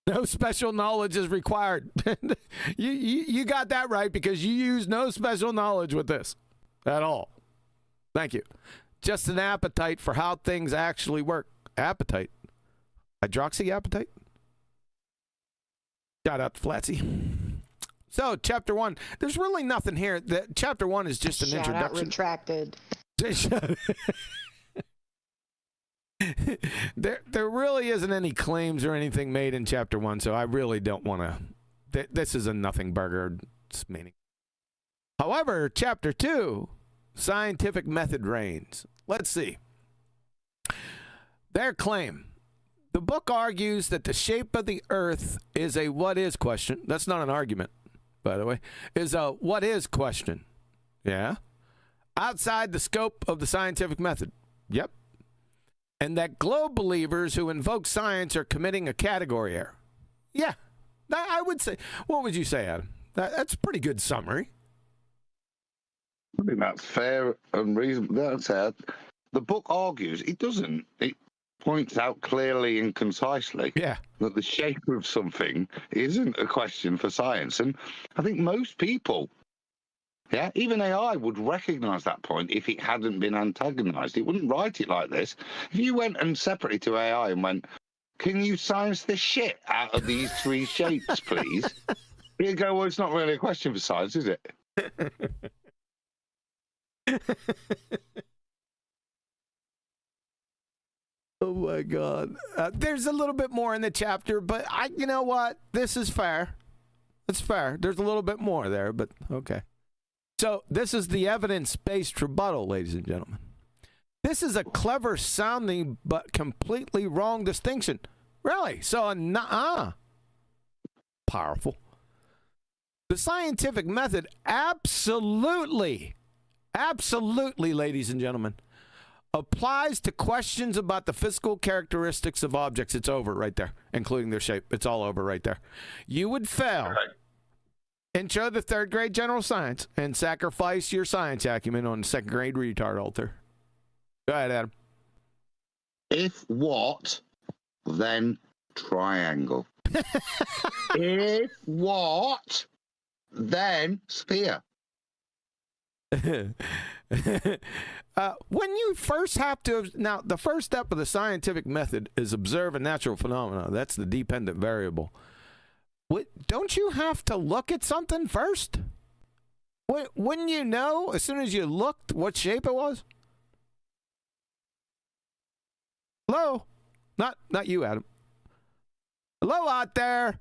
No special knowledge is required. You got that right because you use no special knowledge with this at all. Thank you. Just an appetite for how things actually work. Appetite. Hydroxyapatite? Shout out to Flatsy. So, chapter 1. There's really nothing here. Chapter 1 is just an introduction. Shout out retracted. There really isn't any claims or anything made in chapter 1, so I really don't want to. This is a nothing burger. It's meaning. However, chapter 2, scientific method reigns. Let's see. Their claim. The book argues that the shape of the Earth is a what is question. That's not an argument, by the way. Is a what is question. Yeah. Outside the scope of the scientific method. Yep. And that globe believers who invoke science are committing a category error. Yeah, I would say. What would you say, Adam? That's a pretty good summary. I think that's fair and reasonable. That's it. The book argues, it doesn't. It points out clearly and concisely that the shape of something isn't a question for science. And I think most people, even AI would recognize that point if it hadn't been antagonized. It wouldn't write it like this. If you went and separately to AI and went, can you science the shit out of these 3 shapes, please? You'd go, well, it's not really a question for science, is it? Oh my God. There's a little bit more in the chapter, but you know what? This is fair. It's fair. There's a little bit more there, but okay. So this is the evidence-based rebuttal, ladies and gentlemen. This is a clever sounding but completely wrong distinction. Really? So powerful. The scientific method absolutely, ladies and gentlemen, applies to questions about the physical characteristics of objects. It's over right there, including their shape. It's all over right there. You would fail intro to third grade general science and sacrifice your science acumen on the second grade retard altar. Go ahead, Adam. If what, then triangle. If what, then sphere. When you first have to, now the first step of the scientific method is observe a natural phenomena. That's the dependent variable. Don't you have to look at something first? Wouldn't you know as soon as you looked what shape it was? Hello? Not you, Adam. Hello out there.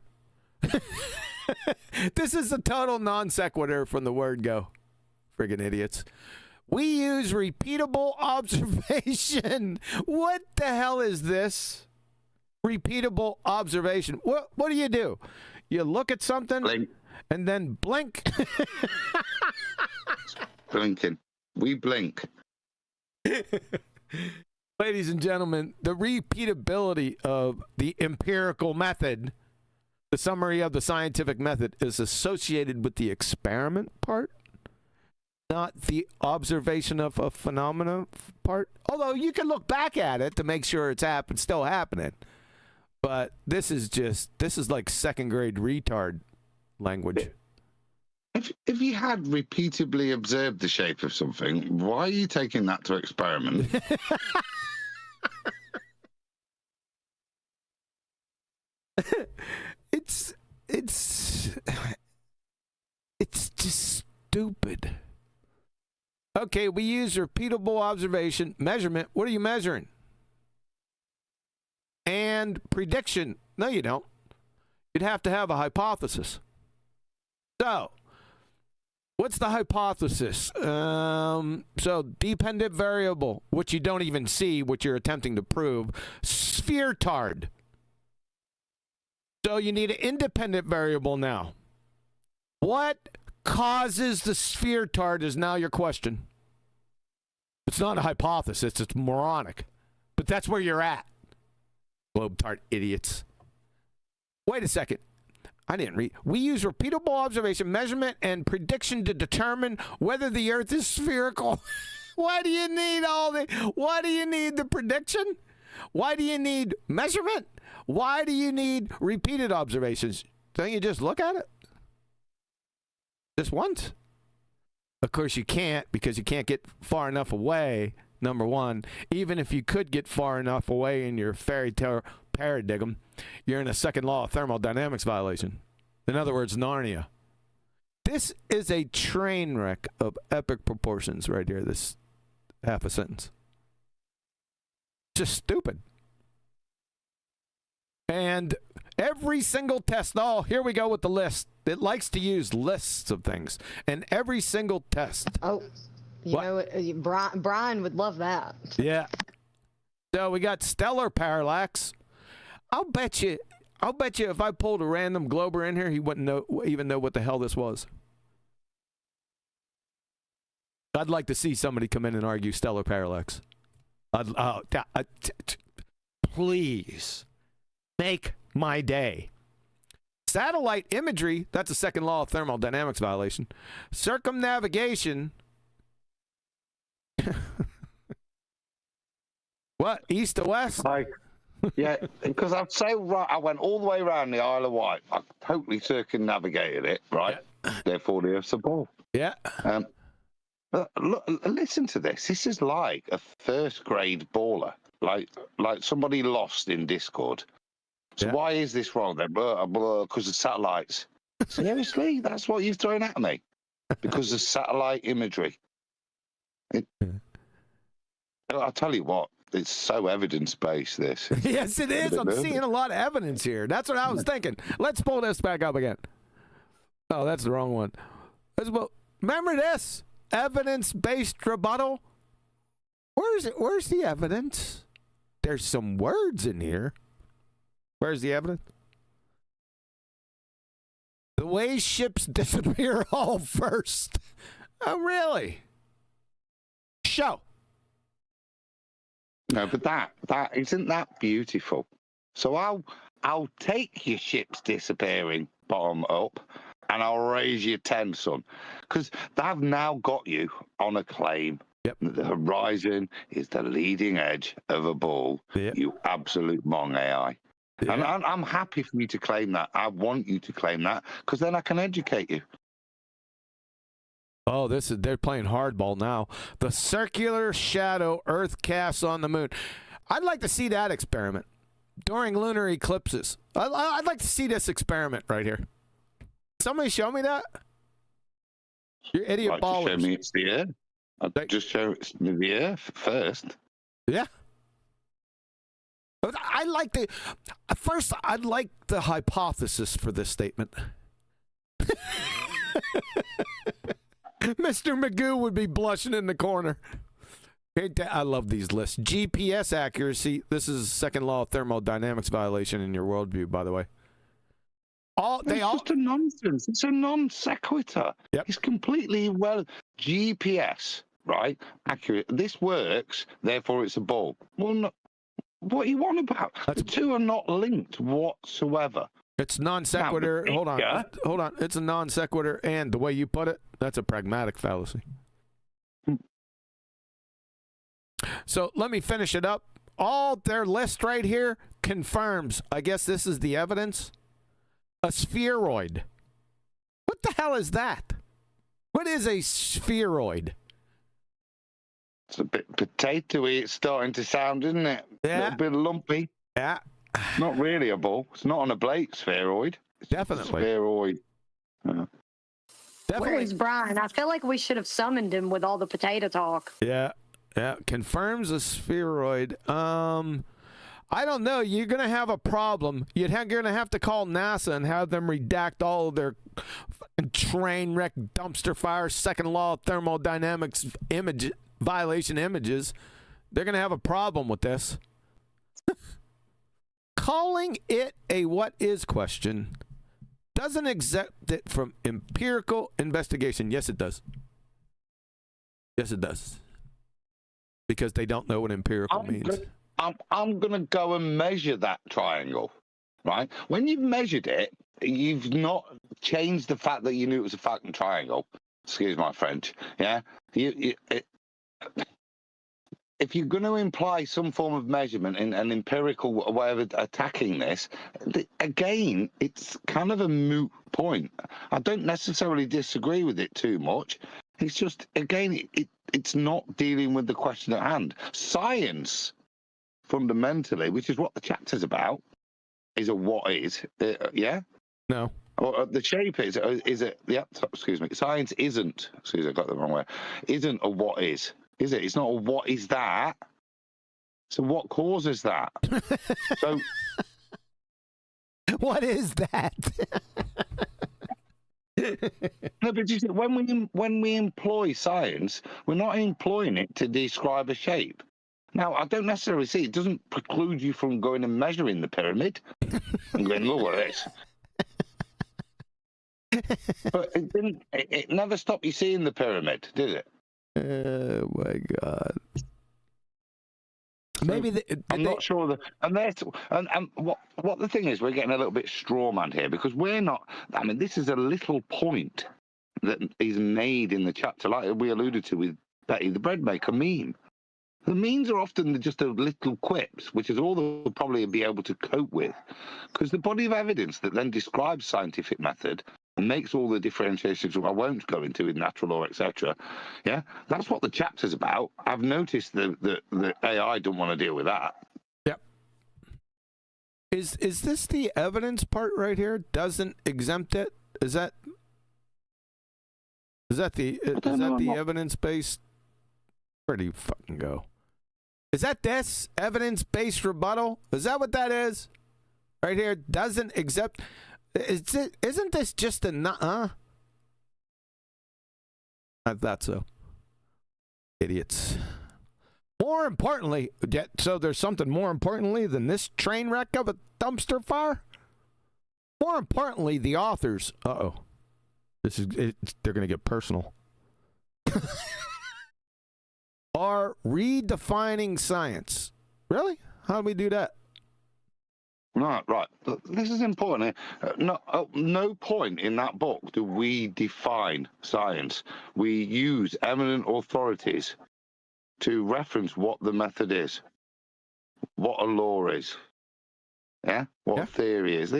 This is a total non sequitur from the word go. Friggin' idiots. We use repeatable observation. What the hell is this? Repeatable observation. What do? You look at something Blink. and then blink. Blinking. We blink. Ladies and gentlemen, the repeatability of the empirical method, the summary of the scientific method, is associated with the experiment part, not the observation of a phenomena part. Although you can look back at it to make sure it's still happening. But this is like second grade retard language. If you had repeatedly observed the shape of something, why are you taking that to experiment? It's just stupid. Okay, we use repeatable observation measurement. What are you measuring? And prediction. No, you don't. You'd have to have a hypothesis. So, what's the hypothesis? So, dependent variable, which you don't even see, what you're attempting to prove. Sphere-tard. So, you need an independent variable now. What causes the sphere-tard is now your question. It's not a hypothesis. It's moronic. But that's where you're at. Globe-tard idiots. Wait a second. I didn't read. We use repeatable observation, measurement, and prediction to determine whether the Earth is spherical. Why do you need why do you need the prediction? Why do you need measurement? Why do you need repeated observations? Don't you just look at it? Just once. Of course you can't, because you can't get far enough away, number one. Even if you could get far enough away in your fairy tale paradigm, you're in a second law of thermodynamics violation. In other words, Narnia. This is a train wreck of epic proportions right here, this half a sentence. Just stupid. And every single test, here we go with the list. It likes to use lists of things. And every single test. Oh, you know, Brian would love that. Yeah. So we got stellar parallax. I'll bet you if I pulled a random glober in here, he wouldn't even know what the hell this was. I'd like to see somebody come in and argue stellar parallax. Please make my day. Satellite imagery, that's a second law of thermodynamics violation. Circumnavigation. What? East to west? Yeah, because I went all the way around the Isle of Wight. I totally circumnavigated it, right? Yeah. Therefore, the Earth's a ball. Yeah. Look, listen to this. This is like a first grade baller, like somebody lost in Discord. So why is this wrong then? Because of satellites. Seriously? That's what you've thrown at me? Because of satellite imagery. I'll tell you what, it's so evidence-based, this. Yes, it is. I'm seeing a lot of evidence here. That's what I was thinking. Let's pull this back up again. Oh, that's the wrong one. Remember this? Evidence-based rebuttal? Where's it? Where's the evidence? There's some words in here. Where's the evidence? The way ships disappear all first. Oh, really? Show. No, but that isn't that beautiful. So I'll take your ships disappearing bottom up, and I'll raise you 10, son, because they've now got you on a claim. Yep. That the horizon is the leading edge of a ball. Yep. You absolute mong AI. Yep. And I'm happy for you to claim that. I want you to claim that, because then I can educate you. Oh, they're playing hardball now. The circular shadow Earth casts on the moon. I'd like to see that experiment during lunar eclipses. I'd like to see this experiment right here. Somebody show me that. You idiot ballers. Show me it's the Earth. I'll just show it's the Earth first. Yeah. But I'd like the hypothesis for this statement. Mr. Magoo would be blushing in the corner. I love these lists. GPS accuracy. This is second law of thermodynamics violation in your worldview, by the way. Just a nonsense. It's a non sequitur. Yep. It's completely GPS, right? Accurate. This works, therefore it's a ball. Well, no, what are you on about? The two are not linked whatsoever. It's non sequitur. Hold on. It's a non sequitur, and the way you put it, that's a pragmatic fallacy. So let me finish it up. All their list right here confirms. I guess this is the evidence. A spheroid. What the hell is that? What is a spheroid? It's a bit potatoey. It's starting to sound, isn't it? Yeah. A little bit lumpy. Yeah. Not really a ball. It's not on a Blake spheroid. It's Definitely. a spheroid. Definitely. Where is Brian? I feel like we should have summoned him with all the potato talk. Yeah. Confirms a spheroid. I don't know. You're going to have a problem. You're going to have to call NASA and have them redact all of their train wreck, dumpster fire, second law of thermodynamics violation images. They're going to have a problem with this. Calling it a what is question doesn't exempt it from empirical investigation. Yes, it does. Yes, it does. Because they don't know what empirical means. I'm going to go and measure that triangle, right? When you've measured it, you've not changed the fact that you knew it was a fucking triangle. Excuse my French. Yeah? If you're going to imply some form of measurement in an empirical way of attacking this, again, it's kind of a moot point. I don't necessarily disagree with it too much. It's just, again, it's not dealing with the question at hand. Science, fundamentally, which is what the chapter's about, is a what is. Yeah? No. Or the shape is it? Yeah, excuse me. Science isn't, excuse me, I got the wrong way, isn't a what is it? It's not a what is that. So what causes that? So what is that? No, but you see, when we employ science, we're not employing it to describe a shape. Now, I don't necessarily see it doesn't preclude you from going and measuring the pyramid and going, look at this. But it never stopped you seeing the pyramid, did it? Oh my God. Maybe I'm not sure that, and what the thing is, we're getting a little bit strawman here because we're not. I mean, this is a little point that is made in the chapter, like we alluded to with Betty the bread maker meme. The memes are often just a little quips, which is all they'll probably be able to cope with, because the body of evidence that then describes scientific method and makes all the differentiations I won't go into with natural law, etc. Yeah, that's what the chapter's about. I've noticed that the AI don't want to deal with that. Yep. Is this the evidence part right here? Doesn't exempt it? Is that the evidence based? Where do you fucking go? Is that this? Evidence-based rebuttal? Is that what that is? Right here, doesn't accept... Isn't this just a nuh-uh? I thought so. Idiots. More importantly, so there's something more importantly than this train wreck of a dumpster fire? More importantly, the authors... Uh-oh. They're going to get personal. Are redefining science. Really? How do we do that? Right. This is important. No point in that book do we define science. We use eminent authorities to reference what the method is, what a law is, what a theory is.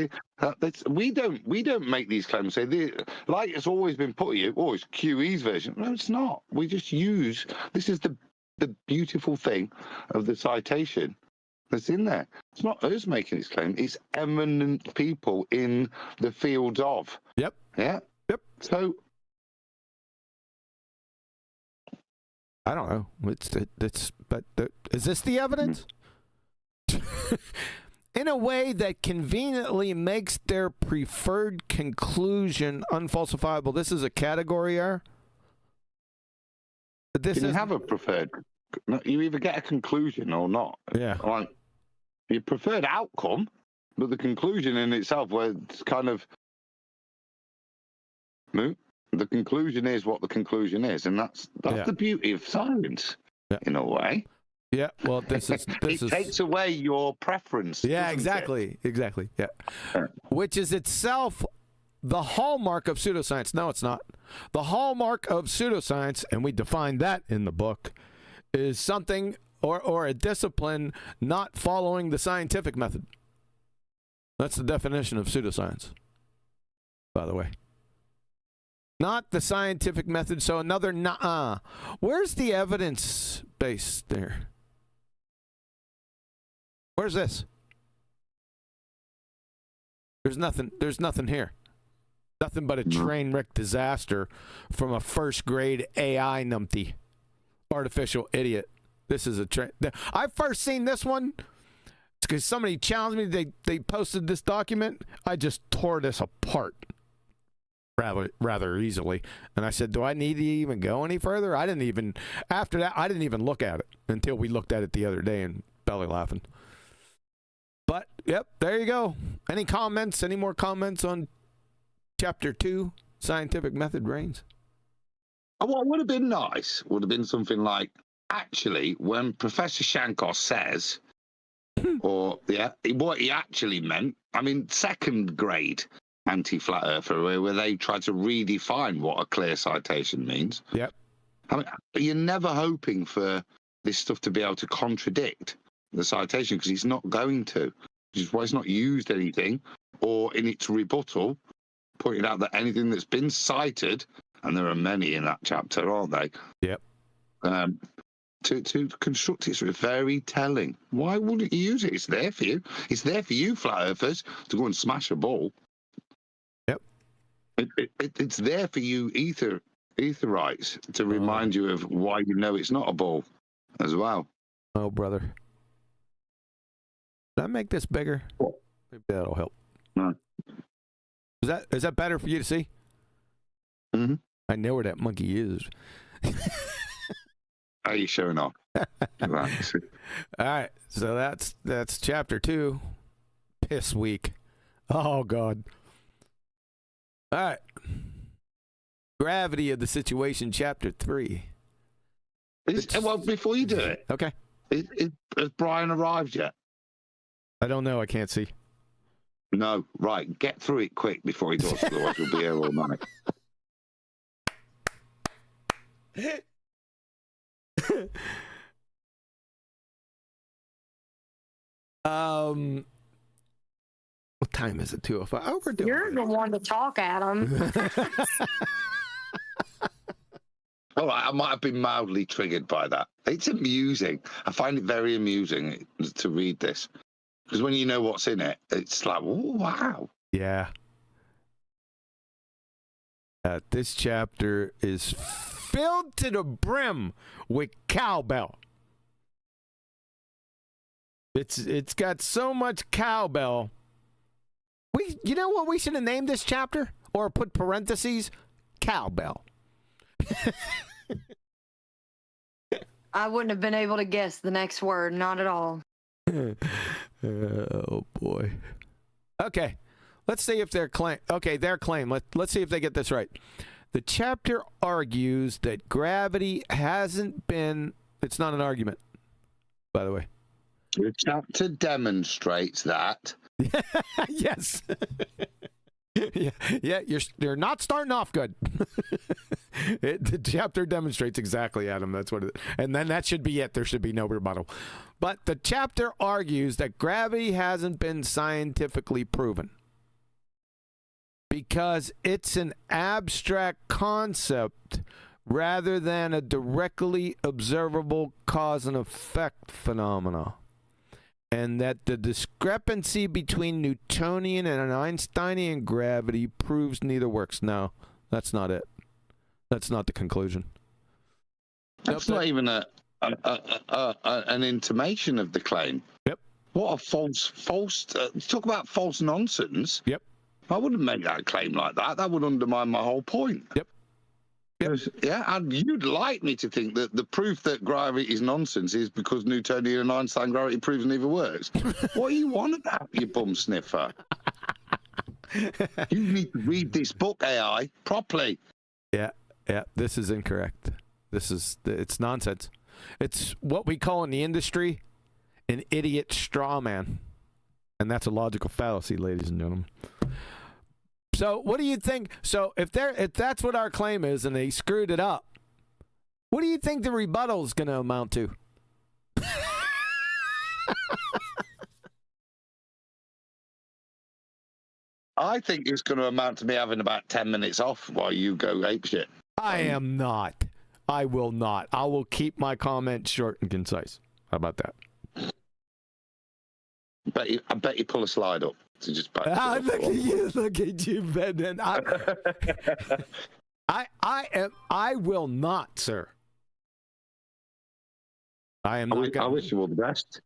We don't make these claims. Say like it's always been put to you. Oh, it's QE's version. No, it's not. We just use. This is the beautiful thing of the citation that's in there. It's not us making this claim. It's eminent people in the field of. Yep. Yeah. Yep. So I don't know. Is this the evidence? In a way that conveniently makes their preferred conclusion unfalsifiable. This is a category error. This you have a preferred. You either get a conclusion or not. Yeah. Like your preferred outcome, but the conclusion in itself, where it's kind of moot. The conclusion is what the conclusion is, and that's the beauty of science, in a way. Yeah. Well, this takes away your preference. Yeah. Exactly. Yeah. Which is itself the hallmark of pseudoscience. No, it's not. The hallmark of pseudoscience, and we define that in the book, is something or a discipline not following the scientific method. That's the definition of pseudoscience, by the way. Not the scientific method, so another nuh-uh. Where's the evidence base there? Where's this? There's nothing here. Nothing but a train wreck disaster from a first grade AI numpty. Artificial idiot. This is a train. I first seen this one because somebody challenged me. They posted this document. I just tore this apart rather easily. And I said, do I need to even go any further? After that, I didn't even look at it until we looked at it the other day and belly laughing. But, yep, there you go. Any comments? Any more comments on Chapter 2, Scientific Method Reigns? What would have been nice would have been something like, actually, when Professor Shankar says, or what he actually meant, I mean, second grade anti-flat earther, where they try to redefine what a clear citation means. Yep. I mean, you're never hoping for this stuff to be able to contradict the citation, because it's not going to. Which is why it's not used anything, or in its rebuttal, pointed out that anything that's been cited, and there are many in that chapter, aren't they? Yep. To construct it's very telling. Why wouldn't you use it? It's there for you. It's there for you, flat earthers, to go and smash a ball. Yep. It's there for you, etherites, to remind you of why you know it's not a ball, as well. Oh, brother. Did I make this bigger? What? Maybe that'll help. No. Is that better for you to see? Mm-hmm. I know where that monkey is. Are you showing off? All right, so that's chapter 2. Piss week. Oh God. All right. Gravity of the situation, chapter 3. Well, before you do it, okay. Has Brian arrived yet? I don't know. I can't see. No, right. Get through it quick before he does, otherwise we'll be here all night. What time is it? 2:05. Oh, we're doing. You're the one to talk, Adam. All right, I might have been mildly triggered by that. It's amusing. I find it very amusing to read this. Because when you know what's in it, it's like, oh, wow. Yeah. This chapter is filled to the brim with cowbell. It's got so much cowbell. You know what we should have named this chapter? Or put parentheses? Cowbell. I wouldn't have been able to guess the next word, not at all. Oh boy. Okay. Let's see if their claim. Okay, their claim. Let's see if they get this right. The chapter argues that gravity hasn't been. It's not an argument, by the way. The chapter demonstrates that. Yes. yeah. You're not starting off good. The chapter demonstrates exactly, Adam. That's what it is. And then that should be it. There should be no rebuttal. But the chapter argues that gravity hasn't been scientifically proven because it's an abstract concept rather than a directly observable cause and effect phenomena. And that the discrepancy between Newtonian and Einsteinian gravity proves neither works. No, that's not it. That's not the conclusion. That's not even an intimation of the claim. Yep. What a false. Talk about false nonsense. Yep. I wouldn't make that claim like that. That would undermine my whole point. Yep. Yeah, and you'd like me to think that the proof that gravity is nonsense is because Newtonian and Einstein gravity proves neither works. What are you on about, you bum sniffer? You need to read this book, AI, properly. Yeah, this is incorrect. It's nonsense. It's what we call in the industry an idiot straw man. And that's a logical fallacy, ladies and gentlemen. So what do you think? So if that's what our claim is and they screwed it up, what do you think the rebuttal is going to amount to? I think it's going to amount to me having about 10 minutes off while you go apeshit. I am not. I will not. I will keep my comments short and concise. How about that? I bet you pull a slide up to just back. Look at you, Ben. I will not, sir. I am not. I wish you all the best.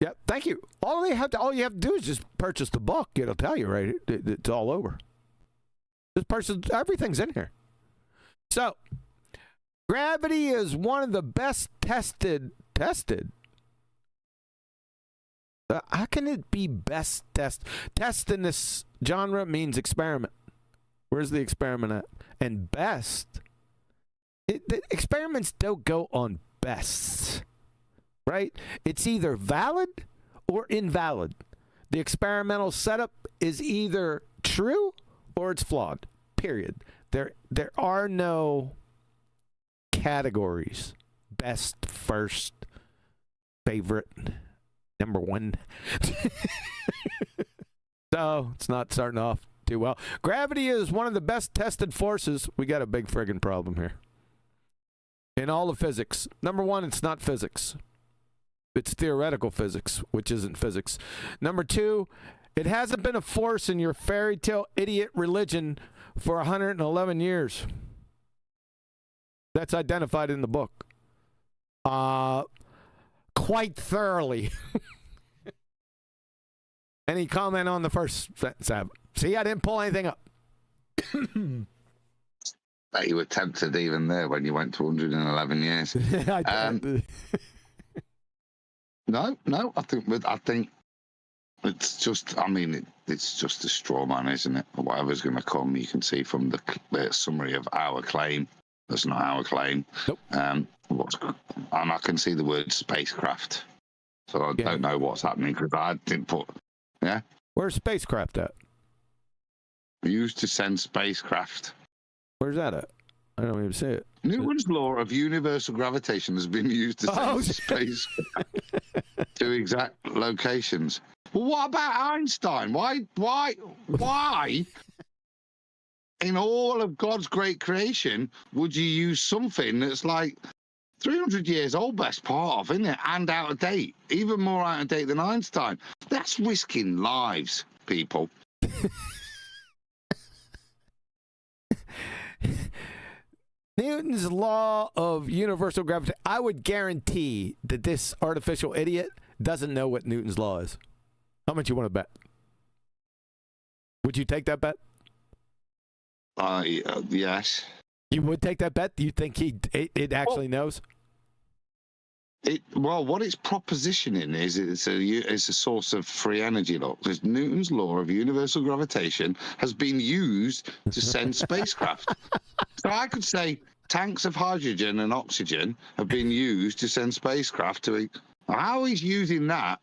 Yeah, thank you. All you have to do is just purchase the book. It'll tell you, right? It's all over. Just purchase. Everything's in here. So, gravity is one of the best tested. How can it be best test? Test in this genre means experiment. Where's the experiment at? And best. The experiments don't go on bests. Right? It's either valid or invalid. The experimental setup is either true or it's flawed. Period. There are no categories. Best, first, favorite, number one. So it's not starting off too well. Gravity is one of the best tested forces. We got a big friggin' problem here. In all of physics. Number one, it's not physics. It's theoretical physics, which isn't physics. Number two, it hasn't been a force in your fairy tale idiot religion for 111 years. That's identified in the book. Quite thoroughly. Any comment on the first sentence? See, I didn't pull anything up. That you were tempted even there when you went to 111 years. No. I think it's just. I mean, it's just a straw man, isn't it? Whatever's going to come, you can see from the summary of our claim. That's not our claim. Nope. And I can see the word spacecraft, so I don't know what's happening because I didn't put. Yeah. Where's spacecraft at? Used to send spacecraft. Where's that at? I don't even see it. Newton's law of universal gravitation has been used to send spacecraft to exact locations. Well, what about Einstein? Why in all of God's great creation would you use something that's like 300 years old, best part of, isn't it? And out of date. Even more out of date than Einstein. That's risking lives, people. Newton's law of universal gravity. I would guarantee that this artificial idiot doesn't know what Newton's law is. How much you want to bet? Would you take that bet? Yes. You would take that bet? Do you think it actually knows? Well, what it's propositioning is it's a source of free energy law. Because Newton's law of universal gravitation has been used to send spacecraft. So I could say tanks of hydrogen and oxygen have been used to send spacecraft to. How he's using that?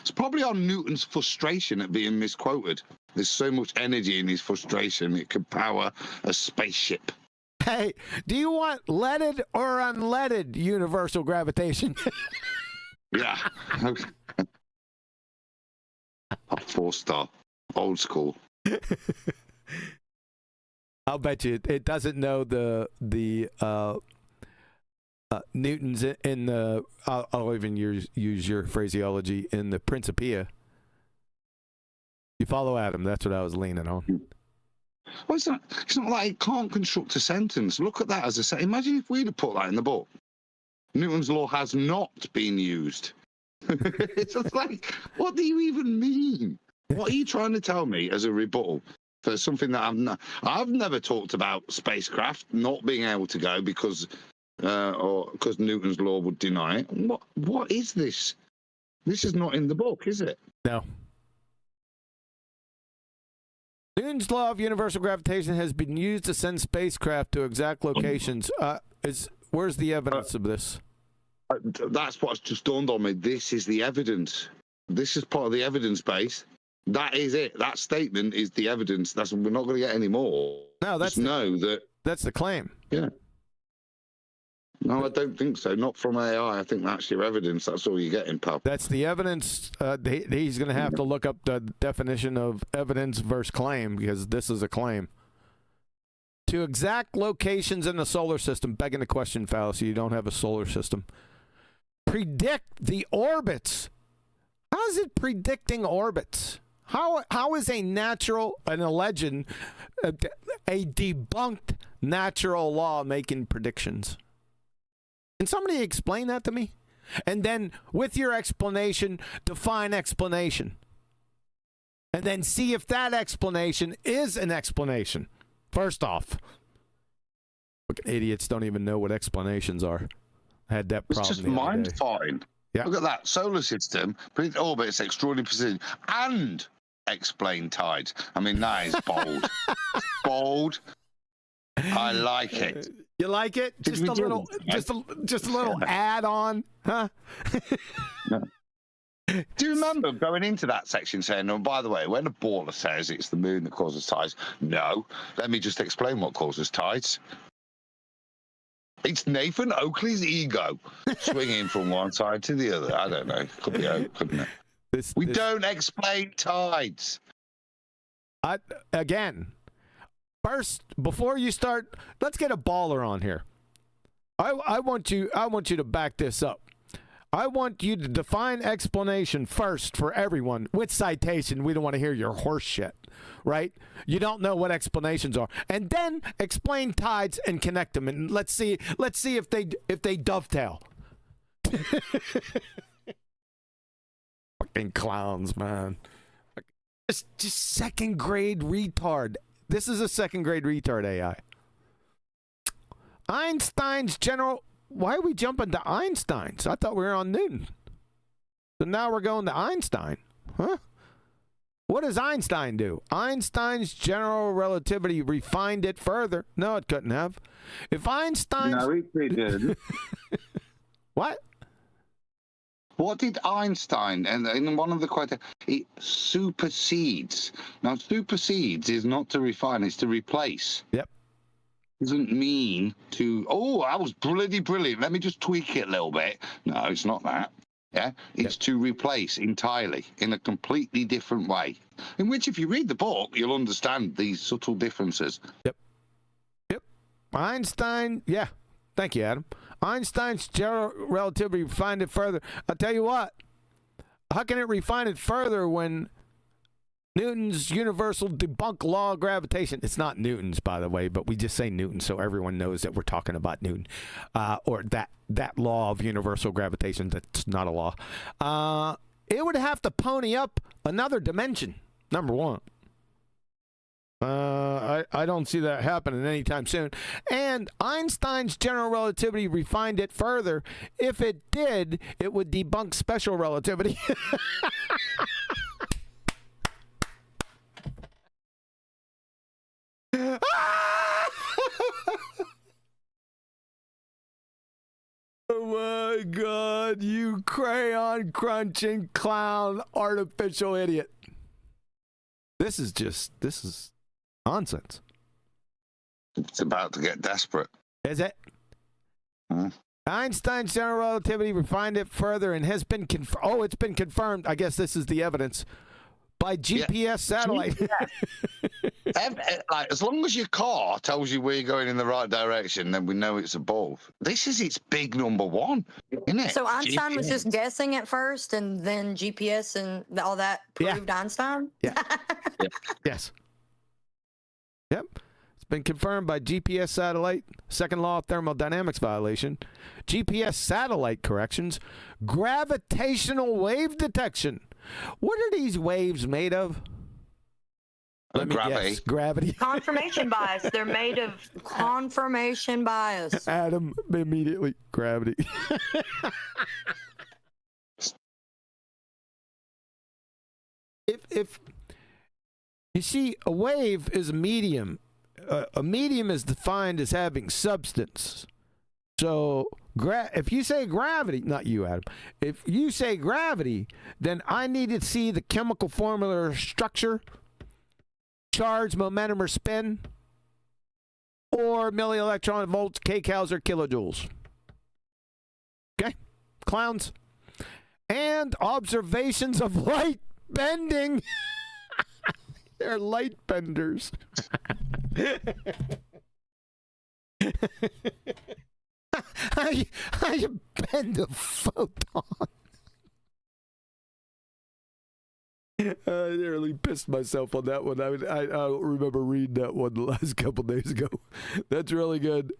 It's probably on Newton's frustration at being misquoted. There's so much energy in his frustration it could power a spaceship. Hey, do you want leaded or unleaded universal gravitation? Yeah. Okay. 4-star. Old school. I'll bet you it doesn't know the Newton's in the. I'll even use your phraseology in the Principia. You follow Adam. That's what I was leaning on. Well, it's not like it can't construct a sentence. Look at that as a sentence. Imagine if we'd have put that in the book. Newton's law has not been used. It's just like, what do you even mean? What are you trying to tell me as a rebuttal for something that I've never talked about spacecraft not being able to go because Newton's law would deny it. What is this? This is not in the book, is it? No. Newton's law of universal gravitation has been used to send spacecraft to exact locations. Where's the evidence of this? That's what's just dawned on me. This is the evidence. This is part of the evidence base. That is it. That statement is the evidence. We're not going to get any more. No, that's the claim. Yeah. No, I don't think so. Not from AI. I think that's your evidence. That's all you're getting, pal. That's the evidence. He's going to have to look up the definition of evidence versus claim because this is a claim. To exact locations in the solar system, begging the question fallacy, you don't have a solar system. Predict the orbits. How is it predicting orbits? How is a alleged, a debunked natural law making predictions? Can somebody explain that to me? And then with your explanation, define explanation. And then see if that explanation is an explanation. First off, fucking idiots don't even know what explanations are. I had that problem. It's just mind-farting. Yeah. Look at that. Solar system, predict orbits, extraordinary precision, and explain tides. I mean, that is bold. Bold. I like it. You like it? Just a little add-on, huh? No. Do you remember going into that section saying, "Oh, by the way, when a baller says it's the moon that causes tides, no, let me just explain what causes tides. It's Nathan Oakley's ego swinging from one side to the other. I don't know. Could be Oak, couldn't it? We don't explain tides. Again, first, before you start, let's get a baller on here. I want you to back this up. I want you to define explanation first for everyone with citation. We don't want to hear your horse shit, right? You don't know what explanations are, and then explain tides and connect them, and let's see if they dovetail. Fucking clowns, man. Just second grade retard. This is a second grade retard AI. Einstein's general. Why are we jumping to Einstein's? I thought we were on Newton. So now we're going to Einstein. Huh? What does Einstein do? Einstein's general relativity refined it further. No, it couldn't have. If Einstein... No, he did. What? What did Einstein, and in one of the quotes, it supersedes. Now, supersedes is not to refine, it's to replace. Yep. Doesn't mean to, that was bloody brilliant. Let me just tweak it a little bit. No, it's not that. Yeah, it's to replace entirely in a completely different way. In which, if you read the book, you'll understand these subtle differences. Yep. Einstein, yeah. Thank you, Adam. Einstein's general relativity refined it further. I'll tell you what. How can it refine it further when Newton's universal debunk law of gravitation. It's not Newton's, by the way, but we just say Newton so everyone knows that we're talking about Newton, or that law of universal gravitation. That's not a law. It would have to pony up another dimension, number one. I don't see that happening anytime soon. And Einstein's general relativity refined it further. If it did, it would debunk special relativity. Oh my God, you crayon crunching clown artificial idiot. This is nonsense. It's about to get desperate. Is it? Einstein's general relativity refined it further and has been it's been confirmed. I guess this is the evidence by GPS satellite. Like, as long as your car tells you where you're going in the right direction, then we know it's above. This is its big number one, isn't it? So Einstein was GPS. just guessing at first, and then GPS and all that proved Einstein? Yeah. Yes. Yep. It's been confirmed by GPS satellite, second law of thermodynamics violation, GPS satellite corrections, gravitational wave detection. What are these waves made of? Let me Gravity. guess. Gravity. Confirmation bias. They're made of confirmation bias. Adam, immediately. Gravity. If you see, a wave is a medium. A medium is defined as having substance. So if you say gravity, not you, Adam, if you say gravity, then I need to see the chemical formula or structure, charge, momentum, or spin, or millielectron volts, kcals, or kilojoules. Okay? Clowns. And observations of light bending. They're light benders. How you bend a photon? I nearly pissed myself on that one. I remember reading that one the last couple days ago. That's really good.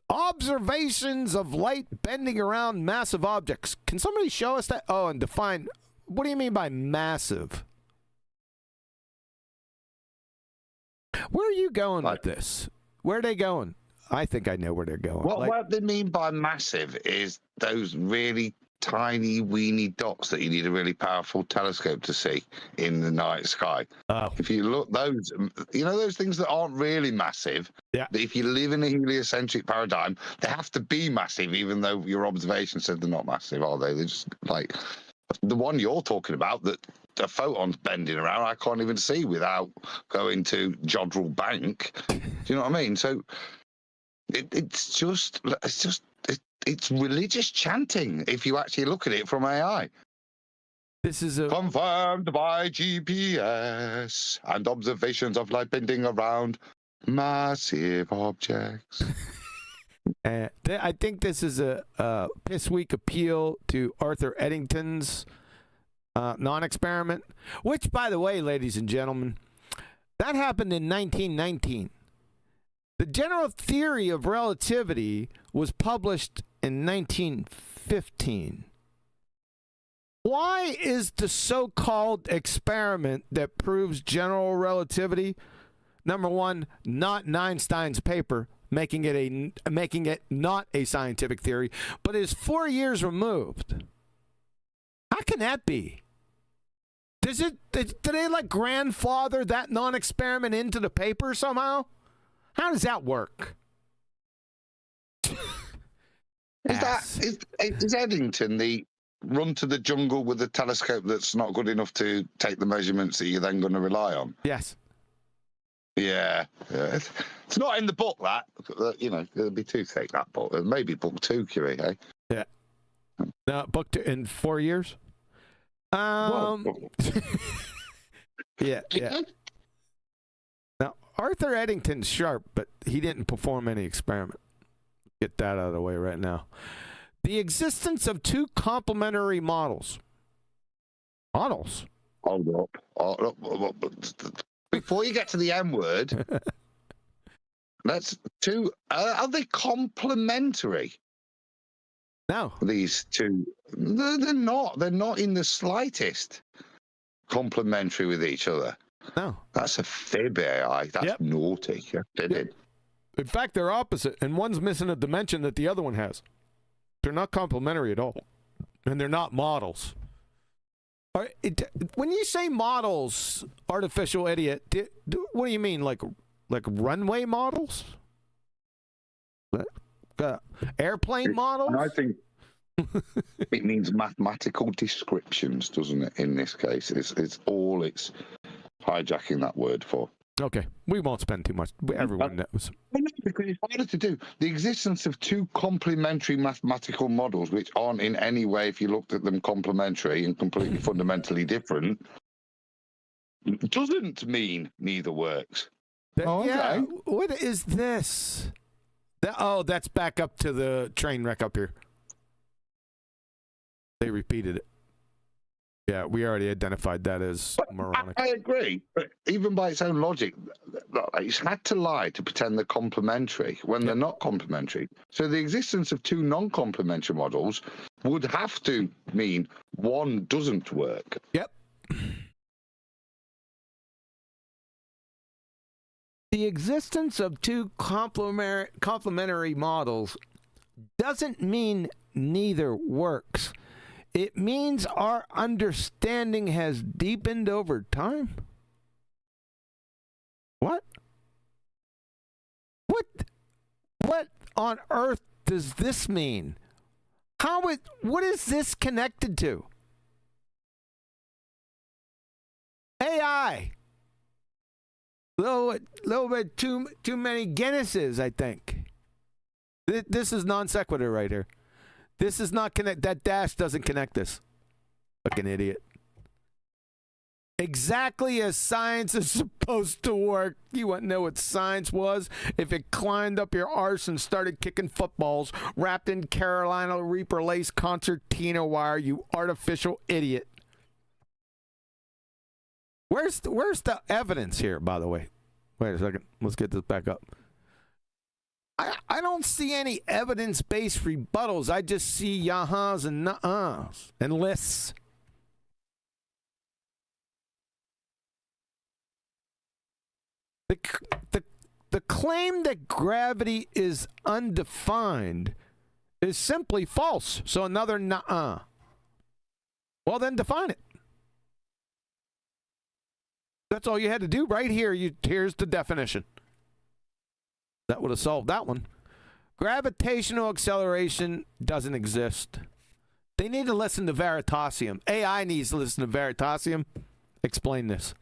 Observations of light bending around massive objects. Can somebody show us that? Oh, and define. What do you mean by massive? Where are you going with this? Where are they going? I think I know where they're going. What they mean by massive is those really tiny, weeny dots that you need a really powerful telescope to see in the night sky. Oh. If you look, those, you know, those things that aren't really massive, yeah. That if you live in a heliocentric paradigm, they have to be massive, even though your observation said they're not massive, are they? They're just like the one you're talking about that a photon's bending around, I can't even see without going to Jodrell Bank. Do you know what I mean? So it's religious chanting if you actually look at it from AI. This is confirmed by GPS and observations of light bending around massive objects. I think this is a piss week appeal to Arthur Eddington's non-experiment, which, by the way, ladies and gentlemen, that happened in 1919. The general theory of relativity was published in 1915. Why is the so-called experiment that proves general relativity, number one, not in Einstein's paper, making it not a scientific theory, but is 4 years removed? How can that be? Did they like grandfather that non-experiment into the paper somehow? How does that work? Is Eddington the run to the jungle with a telescope that's not good enough to take the measurements that you're then going to rely on? Yes. Yeah. It's not in the book, that. You know, it'll be too thick, that book. Maybe book 2, Curie, eh? Yeah. No, book 2 in 4 years? Yeah. Now, Arthur Eddington's sharp, but he didn't perform any experiment. Get that out of the way right now. The existence of two complementary models Hold up. Before you get to the M word, are they complementary? No. These two, they're not. They're not in the slightest complementary with each other. No. That's a fib, AI. That's naughty. Yep. In fact, they're opposite, and one's missing a dimension that the other one has. They're not complementary at all, and they're not models. When you say models, artificial idiot, what do you mean? Like runway models? Airplane models? I think it means mathematical descriptions, doesn't it? In this case, it's hijacking that word for. Okay, we won't spend too much. Everyone knows. Because it's harder to do. The existence of two complementary mathematical models, which aren't in any way, if you looked at them, complementary and completely fundamentally different, doesn't mean neither works. Yeah, what is this? That's back up to the train wreck up here. They repeated it. Yeah, we already identified that as moronic. I agree, but even by its own logic, it's had to lie to pretend they're complementary when they're not complementary. So the existence of two non-complementary models would have to mean one doesn't work. Yep. The existence of two complementary models doesn't mean neither works. It means our understanding has deepened over time. What? What on earth does this mean? What is this connected to? AI. Little bit too many Guinnesses, I think. This is non sequitur right here. This is not connect. That dash doesn't connect this. Fucking idiot. Exactly as science is supposed to work. You wouldn't know what science was if it climbed up your arse and started kicking footballs wrapped in Carolina Reaper lace concertina wire, you artificial idiot. Where's the evidence here, by the way? Wait a second. Let's get this back up. I don't see any evidence-based rebuttals. I just see yahas and nuh-uhs and lists. The claim that gravity is undefined is simply false. So another nuh-uh. Well, then define it. That's all you had to do right here. Here's the definition. That would have solved that one. Gravitational acceleration doesn't exist. They need to listen to Veritasium. AI needs to listen to Veritasium. Explain this.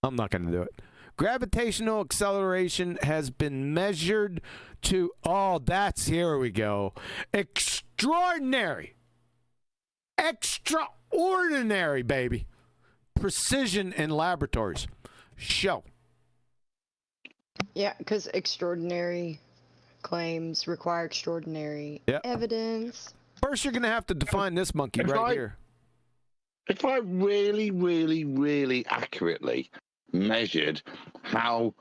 I'm not going to do it. Gravitational acceleration has been measured to, here we go. Extraordinary, baby. Precision in laboratories. Show. Yeah, because extraordinary claims require extraordinary evidence. First, you're going to have to define this monkey here. If I really, really, really accurately measured how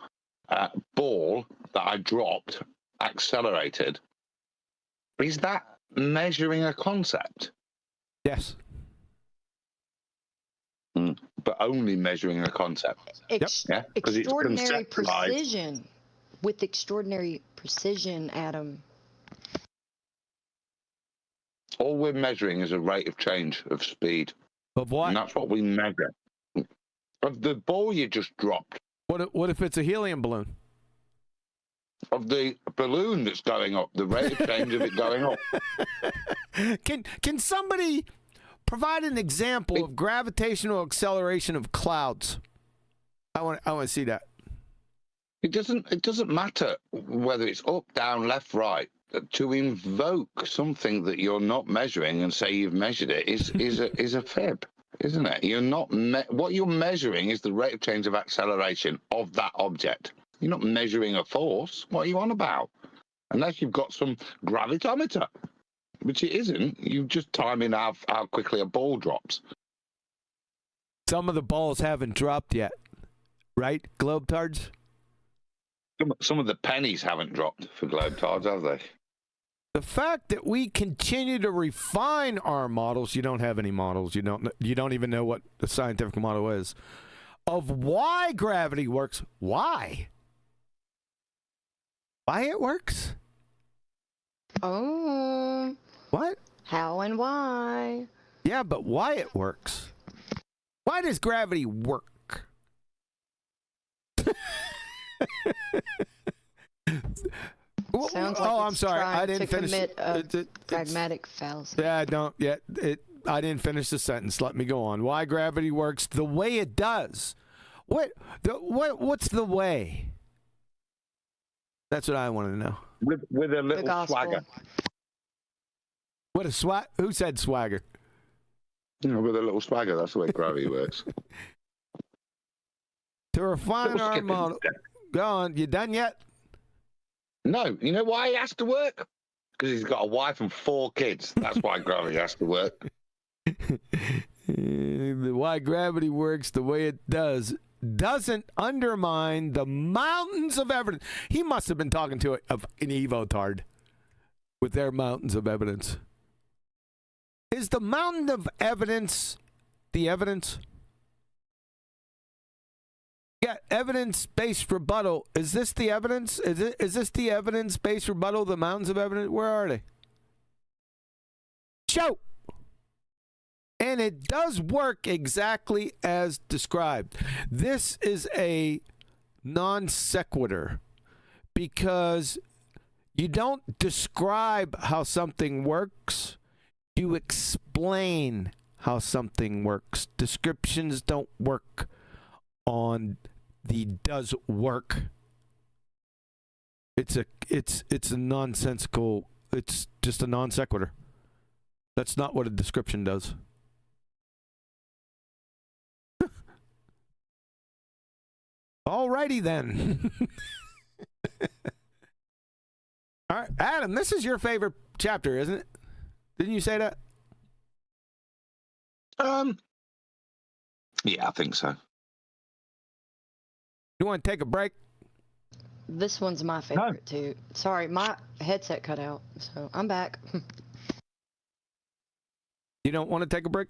ball that I dropped accelerated, is that measuring a concept? Yes. But only measuring a concept. Extraordinary precision. With extraordinary precision, Adam. All we're measuring is a rate of change of speed. Of what? And that's what we measure. Of the ball you just dropped. What if it's a helium balloon? Of the balloon that's going up, the rate of change of it going up. Can somebody provide an example of gravitational acceleration of clouds? I want to see that. It doesn't matter whether it's up, down, left, right. To invoke something that you're not measuring and say you've measured it is a fib, isn't it? You're not what you're measuring is the rate of change of acceleration of that object. You're not measuring a force. What are you on about? Unless you've got some gravitometer, which it isn't. You just time in how quickly a ball drops. some of the balls haven't dropped yet, right, Globetards? Some of the pennies haven't dropped for Globetards, have they? The fact that we continue to refine our models, you don't have any models, you don't even know what the scientific model is, of why gravity works. Why it works? Oh. What? How and why? Yeah, but why it works? Why does gravity work? Sounds like I'm sorry. I didn't finish. Commit a pragmatic fallacy. Yeah, I don't yet. I didn't finish the sentence. Let me go on. Why gravity works the way it does? What's the way? That's what I want to know. With a little swagger. What a swag? Who said swagger? With a little swagger. That's the way gravity works. To refine our model. Go on. You done yet? No. You know why he has to work? Because he's got a wife and 4 kids. That's why gravity has to work. Why gravity works the way it does doesn't undermine the mountains of evidence. He must have been talking to an Evotard with their mountains of evidence. Is the mountain of evidence the evidence? Yeah, evidence-based rebuttal. Is this the evidence? Is this the evidence-based rebuttal, the mountains of evidence? Where are they? Show! And it does work exactly as described. This is a non sequitur because you don't describe how something works. You explain how something works. Descriptions don't work on the does work. It's a nonsensical. It's just a non sequitur. That's not what a description does. Alrighty then. All right, Adam, this is your favorite chapter, isn't it? Didn't you say that? Yeah, I think so. You want to take a break? This one's my favorite too. Sorry, my headset cut out, so I'm back. You don't want to take a break?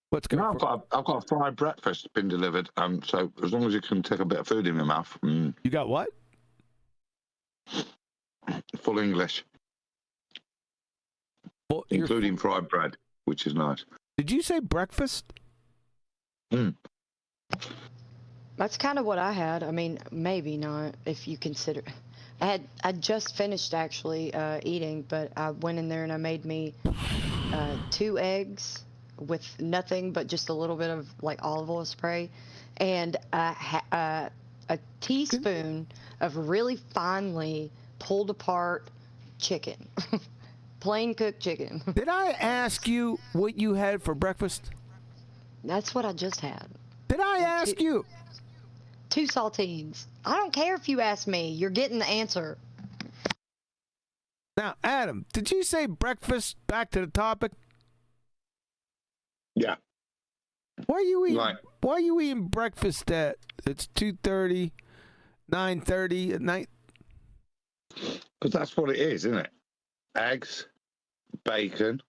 What's good? No, I've got a fried breakfast been delivered. So as long as you can take a bit of food in your mouth. You got what? Full English. Well, including fried bread, which is nice. Did you say breakfast? That's kind of what I had. I mean, maybe not if you consider. I just finished actually eating, but I went in there and I made me 2 eggs with nothing but just a little bit of like olive oil spray and a teaspoon of really finely pulled apart chicken. Plain cooked chicken. Did I ask you what you had for breakfast? That's what I just had. Did I ask you? 2 saltines. I don't care if you ask me. You're getting the answer. Now, Adam, did you say breakfast? Back to the topic. Yeah. Why are you eating? Right. Why are you eating breakfast at? It's 2:30, 9:30 at night. Because that's what it is, isn't it? Eggs, bacon,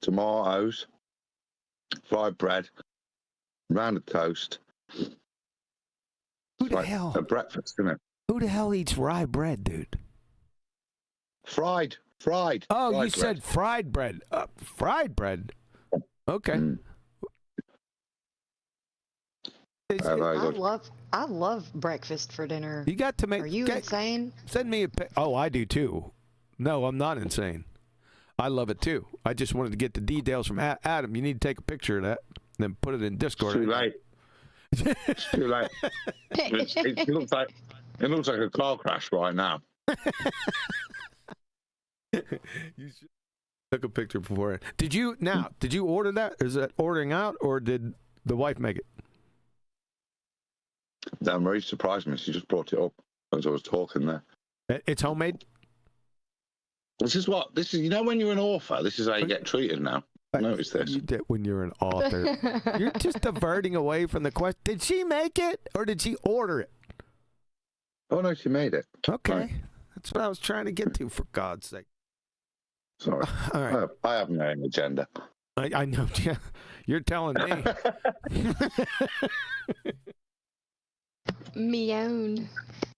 tomatoes, fried bread, round of toast. Who the hell? A breakfast, isn't it? Who the hell eats rye bread, dude? Fried. Oh, fried you bread. said fried bread. Fried bread. Okay. I love breakfast for dinner. You got to make. Are you insane? Send me a. Oh, I do too. No, I'm not insane. I love it too. I just wanted to get the details from Adam. You need to take a picture of that, and then put it in Discord. It's too late. It's too late. It looks like a car crash right now. You should took a picture before it. Did you order that? Is that ordering out, or did the wife make it? That Marie surprised me. She just brought it up as I was talking there. It's homemade? This is, you know, when you're an author, this is how you get treated now. noticed this. You did when you're an author. You're just diverting away from the question. Did she make it or did she order it? Oh, no, she made it. Okay. Right. That's what I was trying to get to, for God's sake. Sorry. All right. I have my own agenda. I know. Yeah, you're telling me. Me own.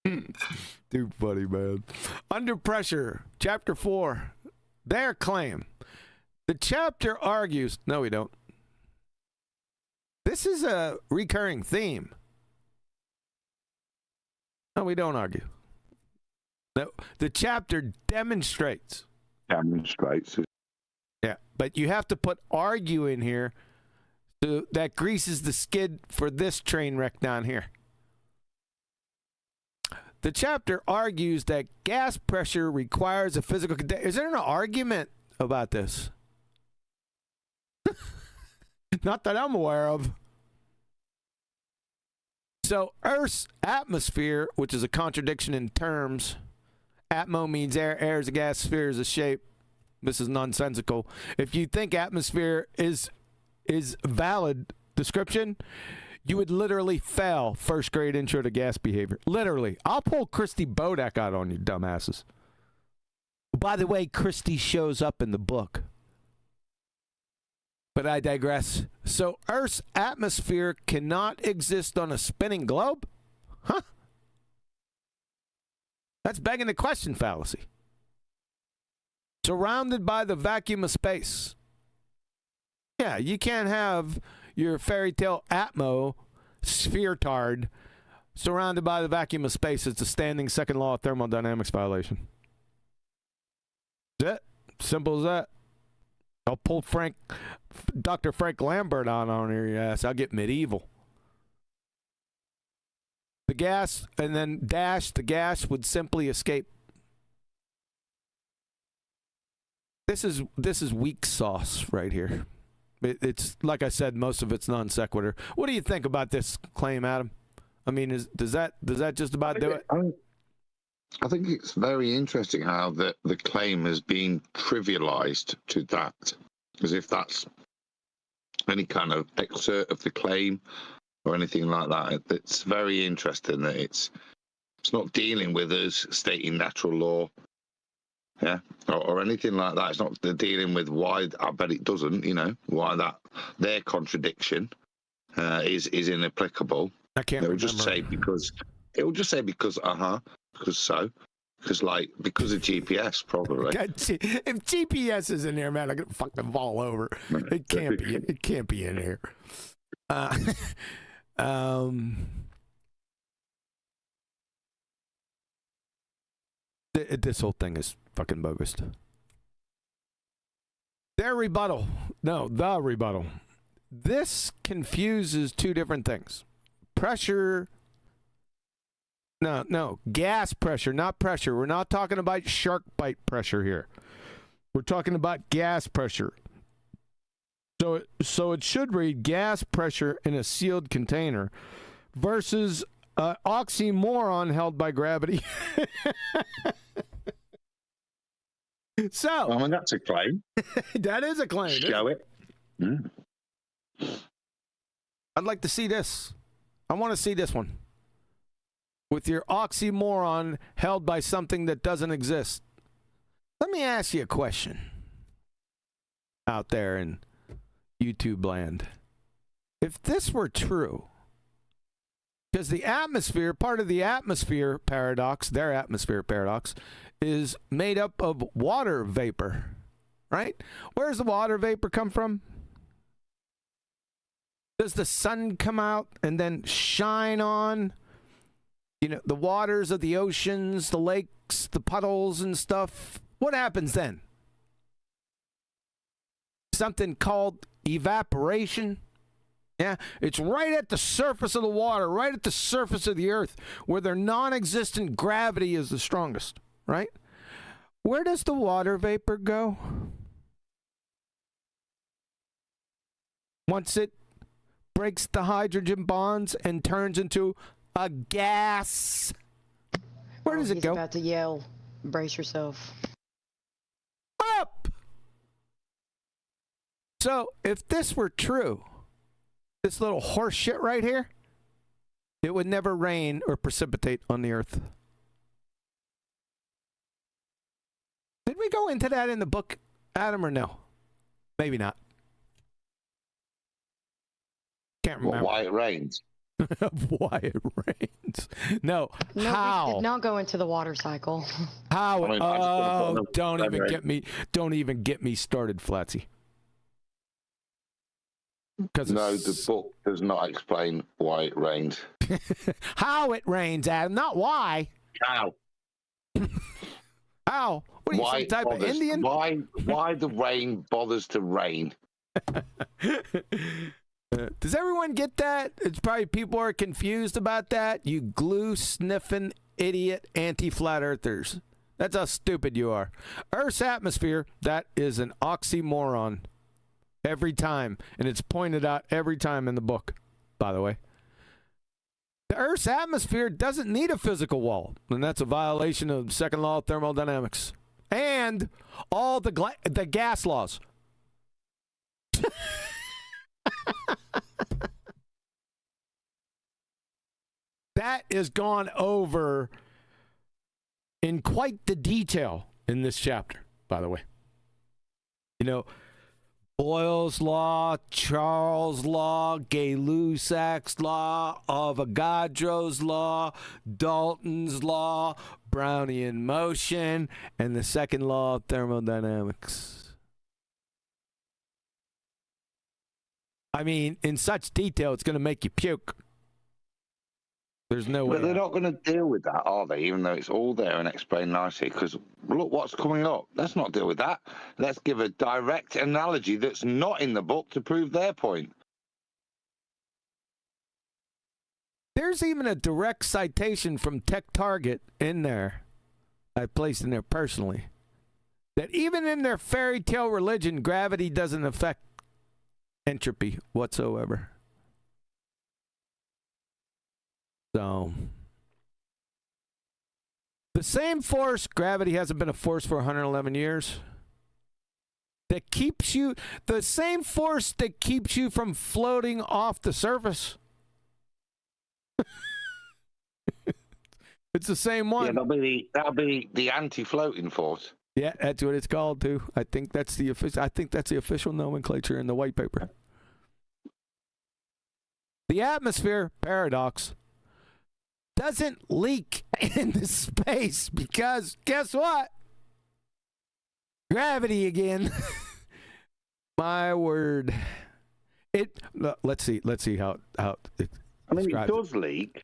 Too funny, man. Under Pressure, Chapter 4. Their claim. The chapter argues... No, we don't. This is a recurring theme. No, we don't argue. No, the chapter demonstrates. Demonstrates. Yeah, but you have to put argue in here. So that greases the skid for this train wreck down here. The chapter argues that gas pressure requires a physical... Is there an argument about this? Not that I'm aware of. So Earth's atmosphere, which is a contradiction in terms, atmo means air, air is a gas, sphere is a shape. This is nonsensical. If you think atmosphere is valid description, you would literally fail first grade intro to gas behavior. Literally. I'll pull Christy Bodak out on you, dumbasses. By the way, Christy shows up in the book. But I digress. So Earth's atmosphere cannot exist on a spinning globe? Huh? That's begging the question fallacy. Surrounded by the vacuum of space. Yeah, you can't have your fairy tale Atmo sphere-tard surrounded by the vacuum of space. It's a standing second law of thermodynamics violation. That's it. Simple as that. I'll pull Dr. Frank Lambert on your ass. I'll get medieval. The gas, and then the gas would simply escape. This is weak sauce right here. It's like I said, most of it's non sequitur. What do you think about this claim, Adam? I mean, does that just about do it? I think it's very interesting how the claim has been trivialized to that, as if that's any kind of excerpt of the claim or anything like that. It's very interesting that it's not dealing with us stating natural law, yeah, or anything like that. It's not dealing with why. I bet it doesn't. Why their contradiction is inapplicable. I can't. It'll just say because of GPS, probably. If GPS is in there, man, I'm gonna fucking fall over. It can't be. It can't be in here. This whole thing is fucking bogus. The rebuttal. This confuses two different things. Pressure. No, gas pressure, not pressure. We're not talking about shark bite pressure here. We're talking about gas pressure. So it should read gas pressure in a sealed container versus oxymoron held by gravity. So, I mean, that's a claim. That is a claim. Show it. Mm. I'd like to see this. I want to see this one. With your oxymoron held by something that doesn't exist. Let me ask you a question out there in YouTube land. If this were true, because the atmosphere, part of the atmosphere paradox, their atmosphere paradox, is made up of water vapor, right? Where does the water vapor come from? Does the sun come out and then shine on the waters of the oceans, the lakes, the puddles and stuff? What happens then? Something called evaporation. Yeah, it's right at the surface of the water, right at the surface of the earth, where their non-existent gravity is the strongest, right? Where does the water vapor go? Once it breaks the hydrogen bonds and turns into a gas. Where does it go? He's about to yell. Brace yourself. Up! So if this were true, this little horse shit right here, it would never rain or precipitate on the earth. Did we go into that in the book, Adam, or no? Maybe not. Can't remember. Why it rains? Why it rains? No. No, How? we did not go into the water cycle. How? I mean, I just wanna put Don't another even right. get me. Don't even get me started, Flatsy. No, the book does not explain why it rains. How it rains, Adam, not why. How? How? What are you, some type of Indian? Why the rain bothers to rain? Does everyone get that? It's probably people are confused about that. You glue sniffing idiot anti-flat earthers. That's how stupid you are. Earth's atmosphere, that is an oxymoron. Every time. And it's pointed out every time in the book, by the way. The Earth's atmosphere doesn't need a physical wall. And that's a violation of the second law of thermodynamics. And all the gas laws. That is gone over in quite the detail in this chapter, by the way. You know, Boyle's law, Charles' law, Gay-Lussac's law, Avogadro's law, Dalton's law, Brownian motion, and the second law of thermodynamics. I mean, in such detail, it's going to make you puke. There's no way. But they're not going to deal with that, are they? Even though it's all there and explained nicely. Because look what's coming up. Let's not deal with that. Let's give a direct analogy that's not in the book to prove their point. There's even a direct citation from Tech Target in there. I placed in there personally. That even in their fairy tale religion, gravity doesn't affect entropy whatsoever. So, the same force, gravity hasn't been a force for 111 years, that keeps you, the same force that keeps you from floating off the surface. It's the same one. Yeah, that'll be the anti-floating force. Yeah, that's what it's called too. I think that's the official nomenclature in the white paper. The atmosphere, paradox, doesn't leak into space because guess what? Gravity again. My word. Let's see how it I mean, it describes does leak,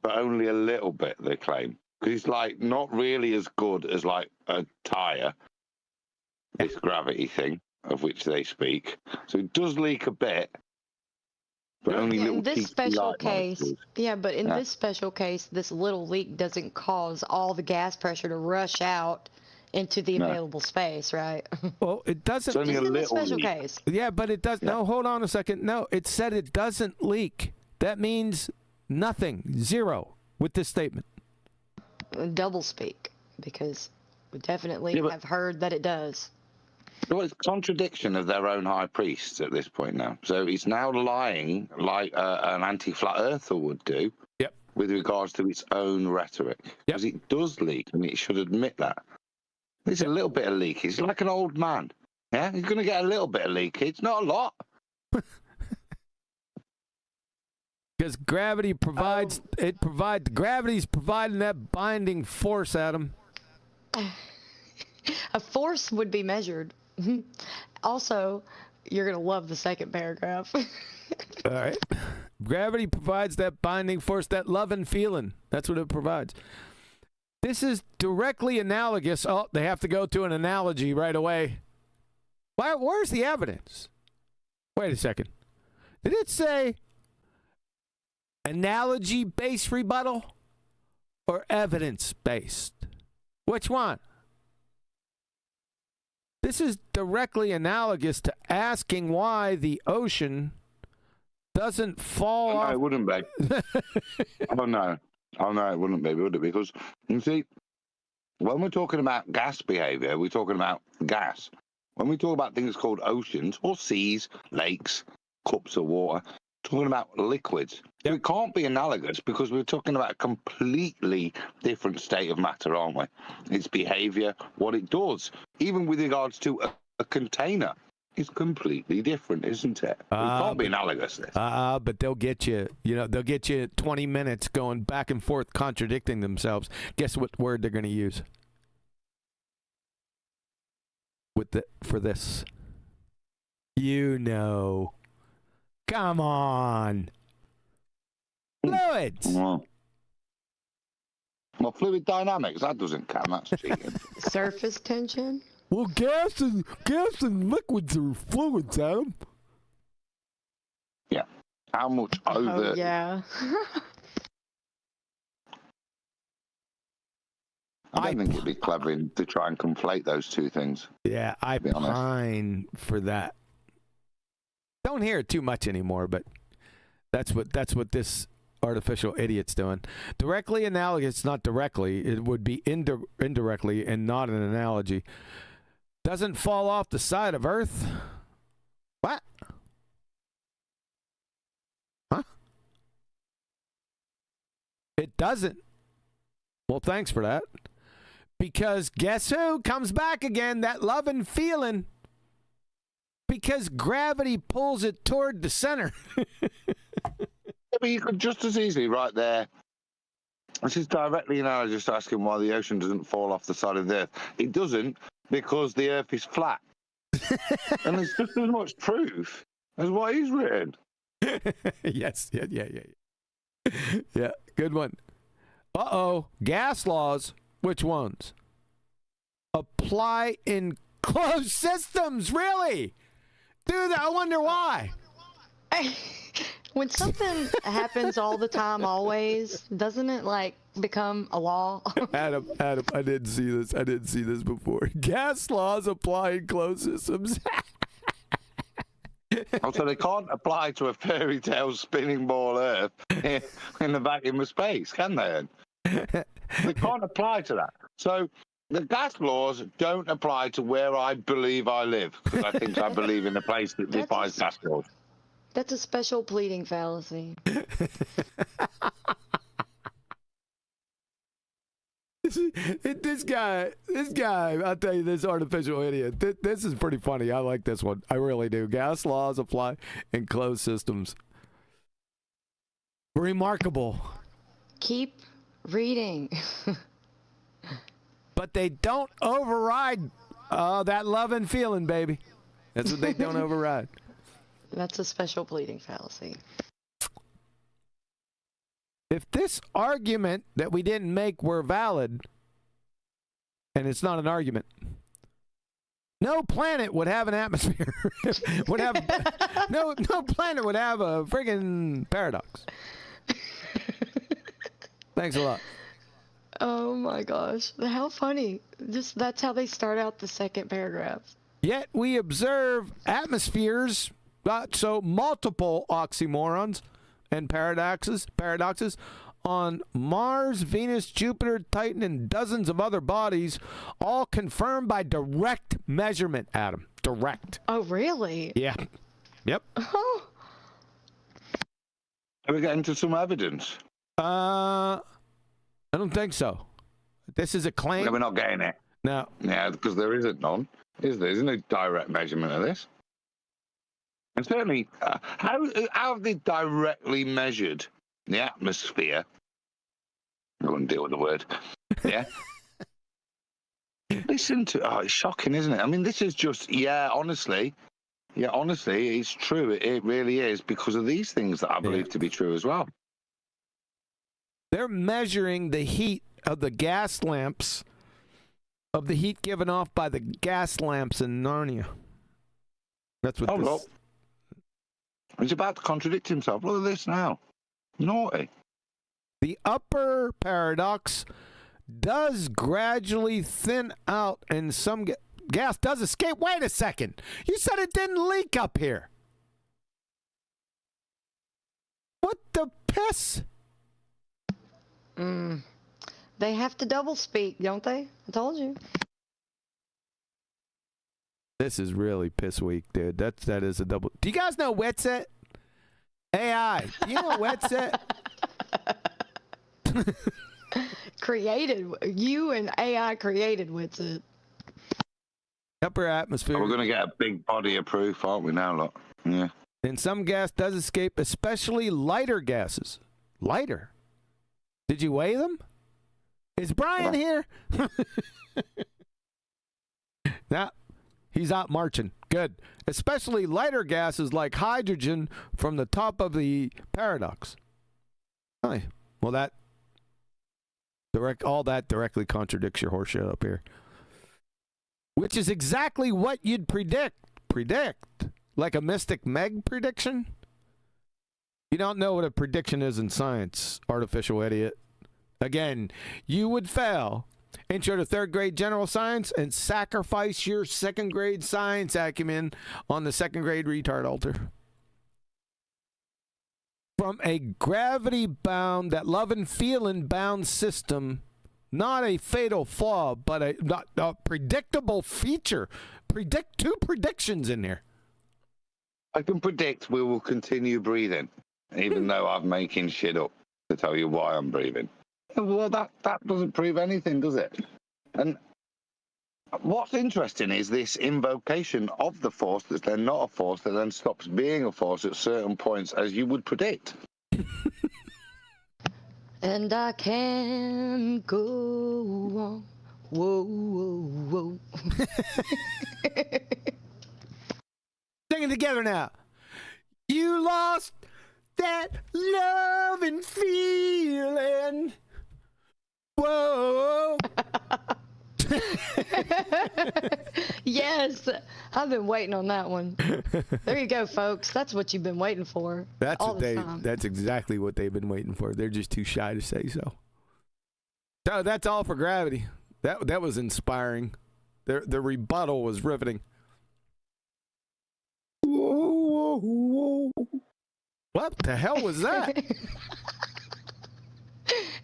but only a little bit, they claim. Because it's like not really as good as like a tire, this gravity thing of which they speak. So it does leak a bit, but only little in this teeny special light case, molecules. but in this special case, this little leak doesn't cause all the gas pressure to rush out into the available space, right? Well, it doesn't. It's only Just a in the little special leak. case. Yeah, but it does. No, hold on a second. No, it said it doesn't leak. That means nothing, zero, with this statement. Double speak, because we definitely Yeah, but- have heard that it does. Well, it's contradiction of their own high priests at this point now. So he's now lying like an anti-flat earther would do. Yep. With regards to its own rhetoric. Because it does leak, and it should admit that. There's a little bit of leakage. He's like an old man. Yeah, he's going to get a little bit of leakage, not a lot. Because gravity provides, gravity's providing that binding force, Adam. A force would be measured. Also, you're going to love the second paragraph. All right. Gravity provides that binding force, that love and feeling. That's what it provides. This is directly analogous. Oh, they have to go to an analogy right away. Where's the evidence? Wait a second. Did it say analogy-based rebuttal or evidence-based? Which one? This is directly analogous to asking why the ocean doesn't fall off. No, it wouldn't be. Oh, no, it wouldn't be, would it? Because, you see, when we're talking about gas behavior, we're talking about gas. When we talk about things called oceans or seas, lakes, cups of water, talking about liquids. Yep. It can't be analogous because we're talking about a completely different state of matter, aren't we? Its behavior, what it does, even with regards to a container, is completely different, isn't it? It can't be analogous, this. But they'll get you, they'll get you 20 minutes going back and forth contradicting themselves. Guess what word they're going to use for this? Come on. Fluids. Well, fluid dynamics, that doesn't count. That's cheating. Surface tension? Well, gas and liquids are fluids, Adam. Yeah. How much over... Oh, yeah. I don't think it'd be clever to try and conflate those two things. Yeah, I pine for that. Don't hear it too much anymore, but that's what this artificial idiot's doing. Directly analogous, not directly. It would be indirectly and not an analogy. Doesn't fall off the side of Earth. What? Huh? It doesn't. Well, thanks for that. Because guess who comes back again? That loving feeling. Because gravity pulls it toward the center. But you could just as easily, right there. This is directly analogous to asking why the ocean doesn't fall off the side of the Earth. It doesn't because the Earth is flat. And there's just as much proof as what he's written. Yes. Yeah, good one. Uh-oh. Gas laws. Which ones? Apply in closed systems. Really? Dude, I wonder why. When something happens all the time, always, doesn't it like become a law? Adam, I didn't see this before. Gas laws apply in closed systems. So they can't apply to a fairy tale spinning ball Earth in the vacuum of space, can they? They can't apply to that. So the gas laws don't apply to where I believe I live, because I think I believe in a place that defies gas laws. That's a special pleading fallacy. This guy, I'll tell you, this artificial idiot, this is pretty funny. I like this one. I really do. Gas laws apply in closed systems. Remarkable. Keep reading. But they don't override that love and feeling, baby. That's what they don't override. That's a special pleading fallacy. If this argument that we didn't make were valid, and it's not an argument, no planet would have an atmosphere. would have no planet would have a friggin' paradox. Thanks a lot. Oh my gosh. How funny. That's how they start out the second paragraph. Yet we observe atmospheres, so multiple oxymorons and paradoxes on Mars, Venus, Jupiter, Titan, and dozens of other bodies, all confirmed by direct measurement, Adam. Direct. Oh, really? Yeah. Yep. Oh. Are we getting to some evidence? I don't think so. This is a claim. No, we're not getting it. No. Yeah, because there isn't none. Is there? Isn't a direct measurement of this? And certainly, how have they directly measured the atmosphere? I wouldn't deal with the word. Yeah. Listen to, it's shocking, isn't it? I mean, this is just, honestly, it's true. It really is because of these things that I believe to be true as well. They're measuring the heat of the gas lamps, of the heat given off by the gas lamps in Narnia. That's what Look. He's about to contradict himself. Look at this now. Naughty. The upper paradox does gradually thin out and some gas does escape. Wait a second. You said it didn't leak up here. What the piss? They have to double speak, don't they? I told you. This is really piss weak, dude. That is a double. Do you guys know Wetset? AI. Do you know Wetset? Created. You and AI created Witsit. Upper atmosphere. We're going to get a big body of proof, aren't we now, look? Yeah. And some gas does escape, especially lighter gases. Lighter. Did you weigh them? Is Brian here? Nah, he's out marching. Good. Especially lighter gases like hydrogen from the top of the paradox. Well, all that directly contradicts your horseshit up here. Which is exactly what you'd predict. Like a Mystic Meg prediction? You don't know what a prediction is in science, artificial idiot. Again, you would fail intro to third grade general science and sacrifice your second grade science acumen on the second grade retard altar. From a gravity-bound, that love and feeling-bound system, not a fatal flaw, but a predictable feature. Two predictions in there. I can predict we will continue breathing, even though I'm making shit up to tell you why I'm breathing. Well, that doesn't prove anything, does it? And what's interesting is this invocation of the force that's then not a force, that then stops being a force at certain points, as you would predict. And I can go on. Whoa, whoa, whoa. Sing it together now. You lost that love and feeling. Whoa. Yes, I've been waiting on that one. There you go, folks. That's what you've been waiting for. That's exactly what they've been waiting for. They're just too shy to say so. So that's all for gravity. That was inspiring. The rebuttal was riveting. Whoa, whoa, whoa. What the hell was that?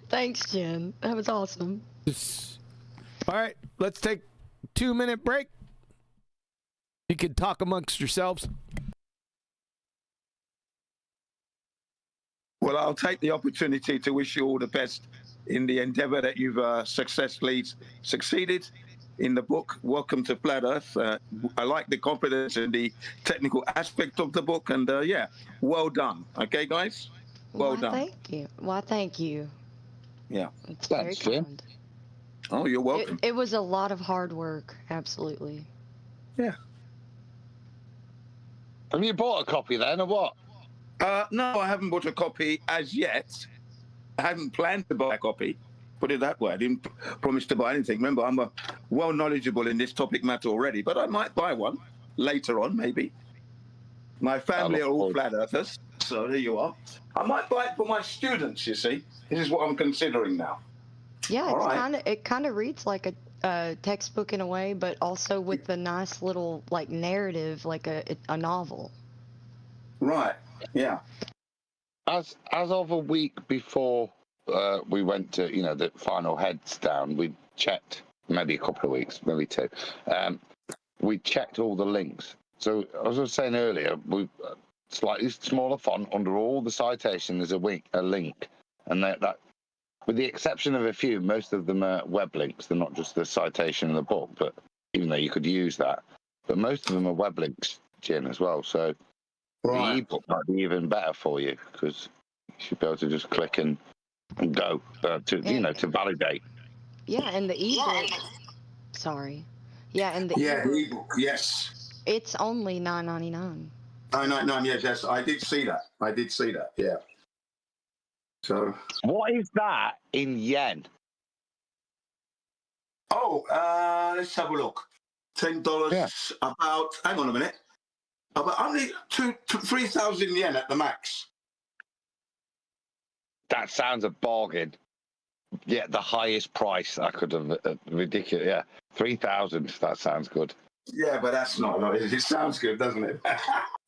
Thanks, Jen. That was awesome. All right, let's take a 2-minute break. You can talk amongst yourselves. Well, I'll take the opportunity to wish you all the best in the endeavor that you've successfully succeeded in the book. Welcome to Flat Earth. I like the confidence and the technical aspect of the book, and yeah, well done. Okay, guys? Well done. Thank you. Well, thank you. Yeah. It's very kind. Oh, you're welcome. It was a lot of hard work, absolutely. Yeah. Have you bought a copy then, or what? No, I haven't bought a copy as yet. I hadn't planned to buy a copy. Put it that way. I didn't promise to buy anything. Remember, I'm well knowledgeable in this topic matter already, but I might buy one later on, maybe. My family are all flat earthers, so there you are. I might buy it for my students, you see. This is what I'm considering now. Yeah, it kind of reads like a textbook in a way, but also with the nice little like narrative, like a novel. Right. Yeah. As of a week before we went to the final heads down, we checked, maybe a couple of weeks, maybe 2. We checked all the links. So as I was saying earlier, we slightly smaller font under all the citation. There's a link, and that. With the exception of a few, most of them are web links. They're not just the citation in the book, but even though you could use that. But most of them are web links, Jen, as well. So the ebook might be even better for you, because you should be able to just click and go to validate. Yeah, and the ebook. Sorry. Yeah, and the ebook. Yes. It's only $9.99. $9.99. Yes, I did see that. Yeah. So, what is that in yen? Oh, let's have a look. $10. Yeah. About. Hang on a minute. About only 3,000 yen at the max. That sounds a bargain. Yeah, the highest price I could have. Ridiculous. Yeah, 3,000. That sounds good. Yeah, but that's not. It sounds good, doesn't it?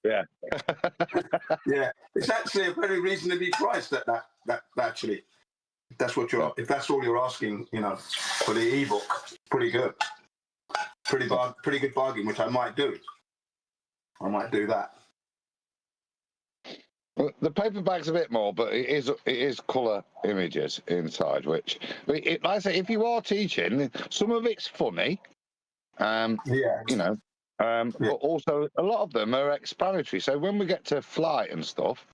Yeah. Yeah, it's actually a very reasonably priced. That actually, if that's all you're asking, for the ebook, pretty good. pretty good bargain, which I might do. I might do that. Well, the paperback's a bit more, but it is colour images inside, which, like I say, if you are teaching, some of it's funny, you know, but also a lot of them are explanatory. So when we get to flight and stuff,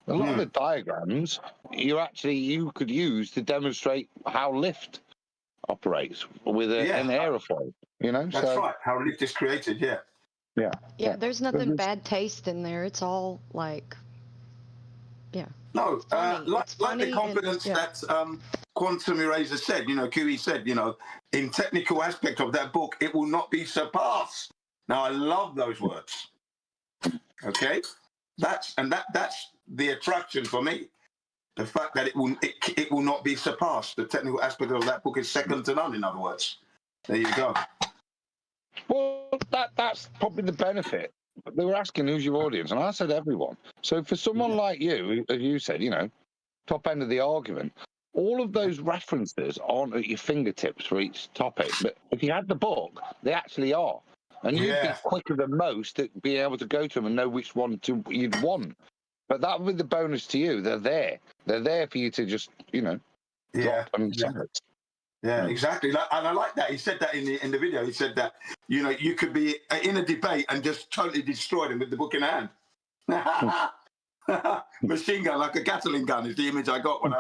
a lot of the diagrams you could use to demonstrate how lift operates with an aerofoil. You know, that's right. How lift is created. Yeah. There's nothing bad taste in there. It's all like. Yeah. No, like the and, confidence that Quantum Eraser said, you know, QE said, you know, in technical aspect of that book, it will not be surpassed. Now, I love those words. Okay? That's the attraction for me. The fact that it will not be surpassed. The technical aspect of that book is second to none, in other words. There you go. Well, that's probably the benefit. They were asking who's your audience, and I said everyone. So for someone like you, as you said, you know, top end of the argument, all of those references aren't at your fingertips for each topic. But if you had the book, they actually are. And you'd be quicker than most at being able to go to them and know which one you'd want. But that would be the bonus to you. They're there. They're there for you to just, you know, drop and sell it. Yeah, exactly. And I like that. He said that in the video. He said that, you know, you could be in a debate and just totally destroy them with the book in hand. Machine gun, like a Gatling gun, is the image I got when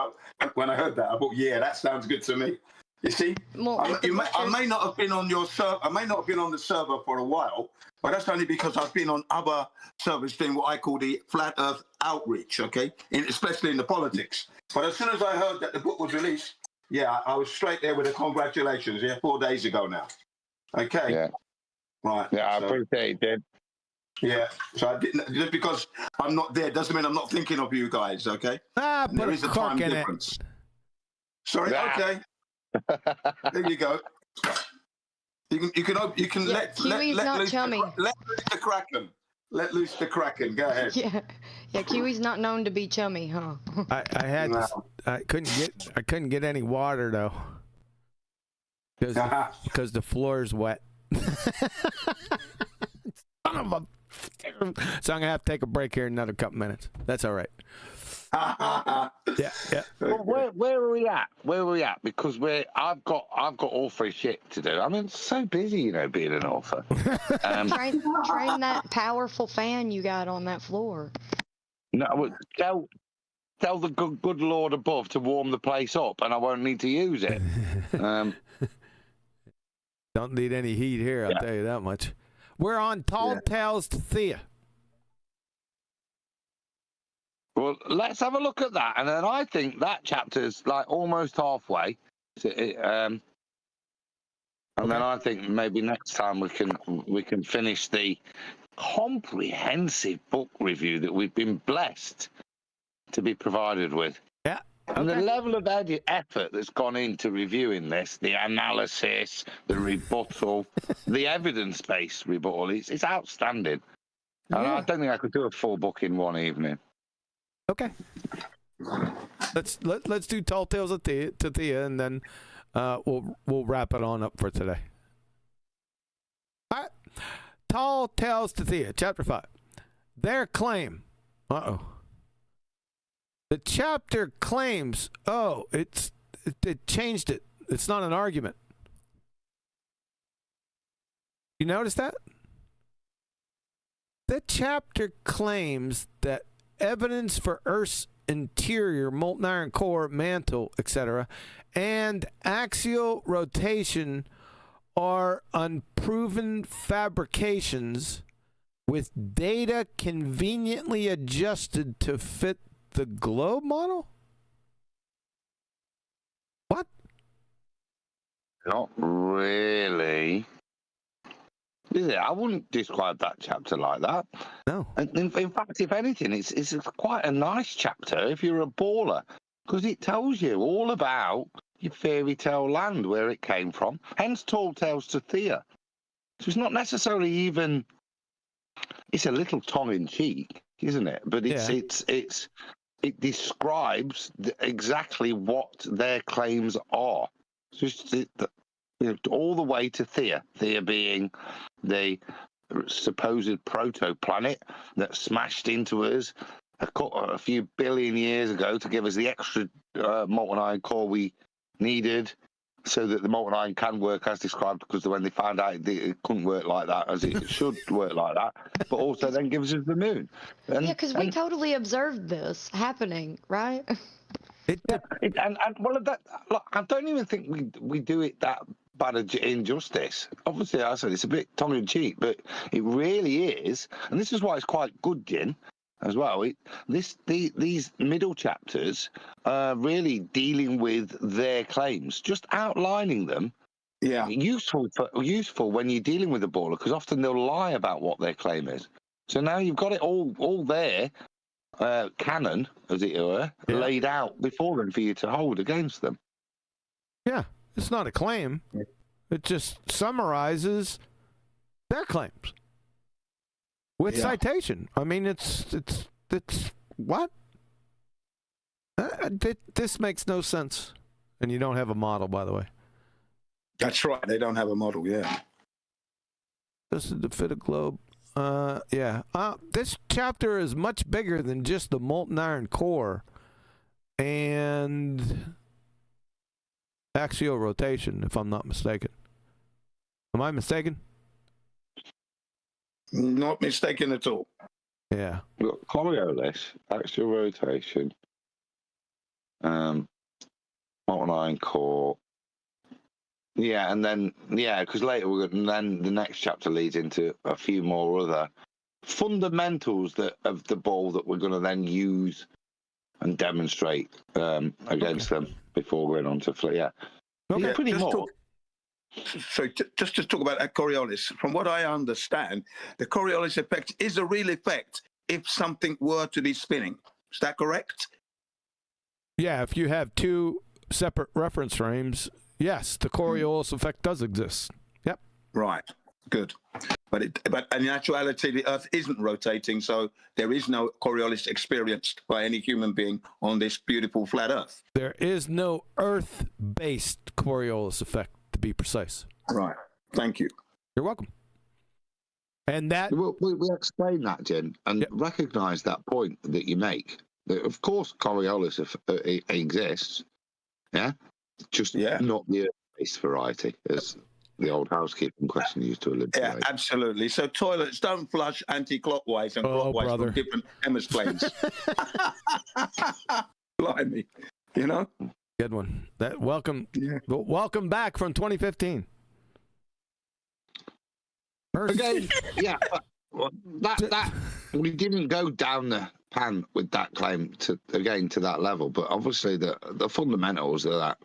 I heard that. I thought, yeah, that sounds good to me. You see, I may not have been on your server. I may not have been on the server for a while, but that's only because I've been on other servers doing what I call the flat Earth outreach. Okay, especially in the politics. But as soon as I heard that the book was released. Yeah, I was straight there with the congratulations. 4 days ago now. Okay. Yeah. Right. Yeah, I appreciate it. Yeah. So I didn't, just because I'm not there doesn't mean I'm not thinking of you guys. Okay. There is a time difference. Sorry. Okay. There you go. You can let loose the Kraken. Let loose the Kraken. Go ahead. Yeah. Kiwi's not known to be chummy, huh? I couldn't get any water though, because the floor's wet. Son of a. So I'm gonna have to take a break here in another couple minutes. That's all right. Yeah. Well, where are we at? Because I've got awful shit to do. I mean, it's so busy, you know, being an author. Train that powerful fan you got on that floor. No, tell the good Lord above to warm the place up, and I won't need to use it. Don't need any heat here, I'll tell you that much. We're on Tall Tales to Thea. Well, let's have a look at that, and then I think that chapter's like almost halfway. And then I think maybe next time we can finish the comprehensive book review that we've been blessed to be provided with. Yeah. Okay. And the level of effort that's gone into reviewing this, the analysis, the rebuttal, the evidence-based rebuttal, it's outstanding. And I don't think I could do a full book in one evening. Okay. Let's do Tall Tales to Thea, and then we'll wrap it on up for today. All right. Tall Tales to Thea, Chapter 5. Their claim. The chapter claims, it changed it. It's not an argument. You notice that? The chapter claims that evidence for Earth's interior, molten iron core, mantle, etc., and axial rotation are unproven fabrications with data conveniently adjusted to fit the globe model? What? Not really. Is it? I wouldn't describe that chapter like that. No. In fact, if anything, it's quite a nice chapter if you're a baller, because it tells you all about your fairy tale land, where it came from. Hence, Tall Tales to Thea. So it's not necessarily even. It's a little tongue-in-cheek, isn't it? But it describes exactly what their claims are. So all the way to Thea. Thea being the supposed proto-planet that smashed into us a few billion years ago to give us the extra molten iron core we needed, so that the molten iron can work as described, because when they found out it couldn't work like that, as it should work like that, but also then gives us the moon. Yeah, because we totally observed this happening, right? And well, that, look, I don't even think we do it that bad injustice. Obviously, I said it's a bit tongue in cheek, but it really is, and this is why it's quite good, Jin, as well. These middle chapters are really dealing with their claims, just outlining them. Yeah, useful when you're dealing with a baller, because often they'll lie about what their claim is. So now you've got it all there. Canon, as it were, laid out before them for you to hold against them. Yeah, it's not a claim. It just summarizes their claims with citation. I mean, it's what? This makes no sense. And you don't have a model, by the way. That's right. They don't have a model. Yeah. This is the fit of globe. This chapter is much bigger than just the molten iron core and axial rotation, if I'm not mistaken. Am I mistaken? Not mistaken at all. Yeah. We've got Coriolis, axial rotation, molten iron core. Yeah, and then because later then the next chapter leads into a few more other fundamentals of the ball that we're going to then use and demonstrate against them before going on to Flit. Yeah, okay. Pretty much. Just to talk about that Coriolis, from what I understand, the Coriolis effect is a real effect if something were to be spinning. Is that correct? Yeah, if you have two separate reference frames. Yes, the Coriolis effect does exist. Yep. Right. Good. But in actuality, the Earth isn't rotating, so there is no Coriolis experienced by any human being on this beautiful flat Earth. There is no Earth-based Coriolis effect, to be precise. Right. Thank you. You're welcome. And that we explain that, Jen, and recognise that point that you make. That of course, Coriolis exists. Yeah. Just not the Earth-based variety, as the old housekeeping question used to eliminate. Yeah, absolutely. So toilets don't flush anti-clockwise and clockwise from different hemispheres. Blimey, you know? Good one. Welcome back from 2015. Again, that we didn't go down the pan with that claim to that level, but obviously the fundamentals of that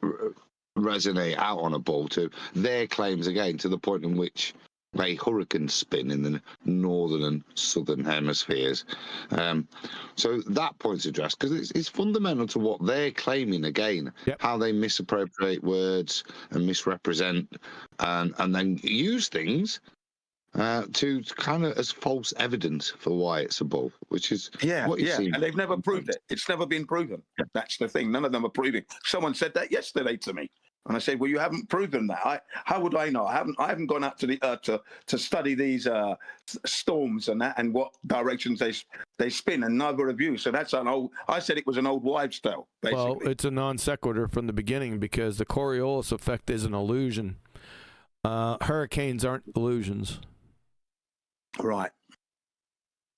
resonate out on a ball to their claims again, to the point in which a hurricane spin in the northern and southern hemispheres. So that point's addressed because it's fundamental to what they're claiming again, how they misappropriate words and misrepresent and then use things to kind of as false evidence for why it's a ball, which is what you see. And they've never proved it. It's never been proven. That's the thing. None of them are proving. Someone said that yesterday to me, and I said, "Well, you haven't proven that. How would I know? I haven't gone out to the Earth to study these storms and that and what directions they spin, and neither have you. So that's an old. I said it was an old wives' tale. Basically. Well, it's a non sequitur from the beginning because the Coriolis effect is an illusion. Hurricanes aren't illusions. Right.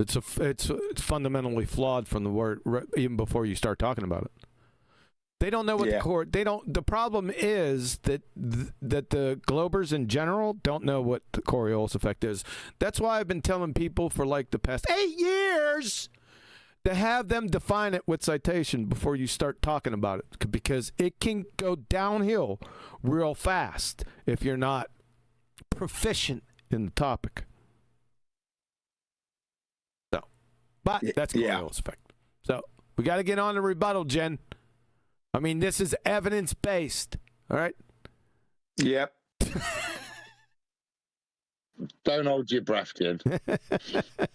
It's fundamentally flawed from the word even before you start talking about it. They don't know what the problem is that the Globers in general don't know what the Coriolis effect is. That's why I've been telling people for like the past 8 years to have them define it with citation before you start talking about it, because it can go downhill real fast if you're not proficient in the topic. But that's Coriolis effect. So we got to get on the rebuttal, Jen. I mean, this is evidence-based, all right? Yep. Don't hold your breath, Jen.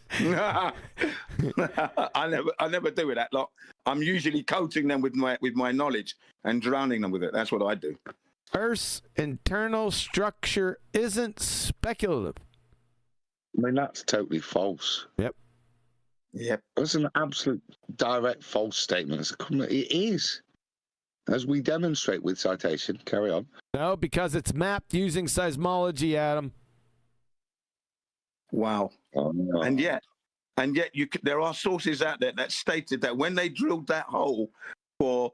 I never do that lot. I'm usually coating them with my knowledge and drowning them with it. That's what I do. Earth's internal structure isn't speculative. I mean, that's totally false. Yep. That's an absolute direct false statement. It is. As we demonstrate with citation. Carry on. No, because it's mapped using seismology, Adam. Wow. Oh, no. And yet there are sources out there that stated that when they drilled that hole for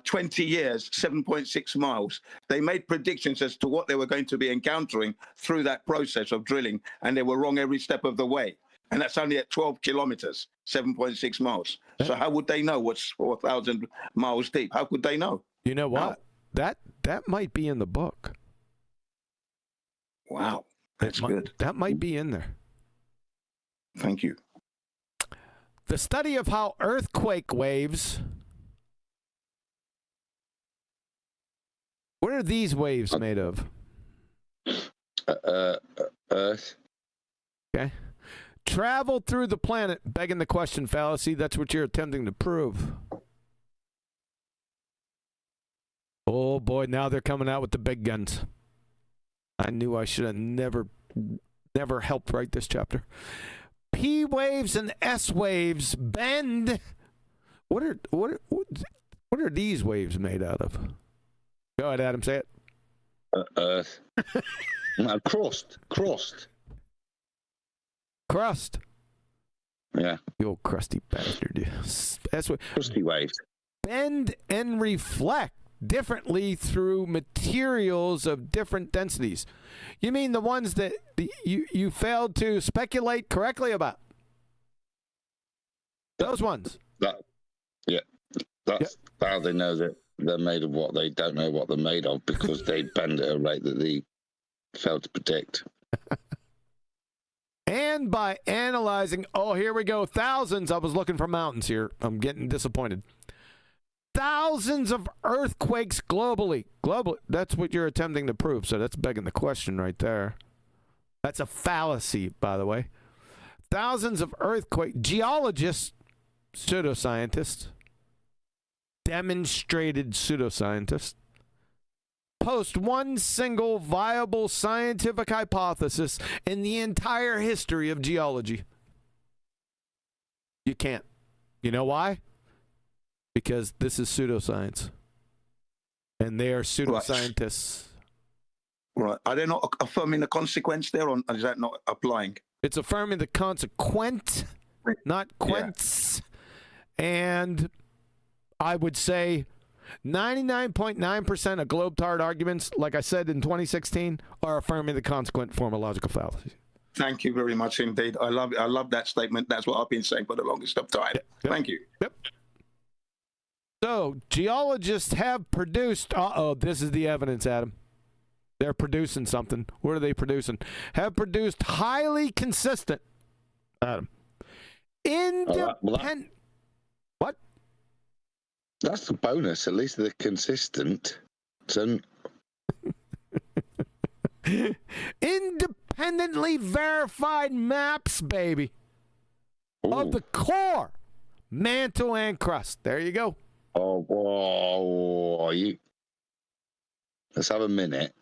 20 years, 7.6 miles, they made predictions as to what they were going to be encountering through that process of drilling, and they were wrong every step of the way. And that's only at 12 kilometers, 7.6 miles. So how would they know what's 4,000 miles deep? How could they know? You know what? That might be in the book. Wow. That's good. That might be in there. Thank you. The study of how earthquake waves. What are these waves made of? Earth. Okay. Travel through the planet, begging the question fallacy. That's what you're attempting to prove. Oh boy, now they're coming out with the big guns. I knew I should have never helped write this chapter. P waves and S waves bend. What are these waves made out of? Go ahead, Adam, say it. Earth. No, crust. Crust. Yeah. You old crusty bastard. That's what. Crusty waves. Bend and reflect differently through materials of different densities. You mean the ones that you failed to speculate correctly about? Those ones. That's how they know that they're made of what they don't know what they're made of, because they bend at a rate that they failed to predict. And by analyzing, here we go, thousands. I was looking for mountains here. I'm getting disappointed. Thousands of earthquakes globally. That's what you're attempting to prove. So that's begging the question right there. That's a fallacy, by the way. Thousands of earthquakes. Geologists, pseudoscientists, demonstrated pseudoscientists, post one single viable scientific hypothesis in the entire history of geology. You can't. You know why? Because this is pseudoscience. And they are pseudoscientists. Right. Are they not affirming the consequence there, or is that not applying? It's affirming the consequent, not quents. Yeah. And I would say 99.9% of globetard arguments, like I said in 2016, are affirming the consequent form of logical fallacy. Thank you very much indeed. I love that statement. That's what I've been saying for the longest of time. Yep. Thank you. Yep. So, geologists have produced... this is the evidence, Adam. They're producing something. What are they producing? Have produced highly consistent... Adam. Independent... What? That's the bonus. At least they're consistent. Independently verified maps, baby. Ooh. Of the core, mantle, and crust. There you go. Let's have a minute.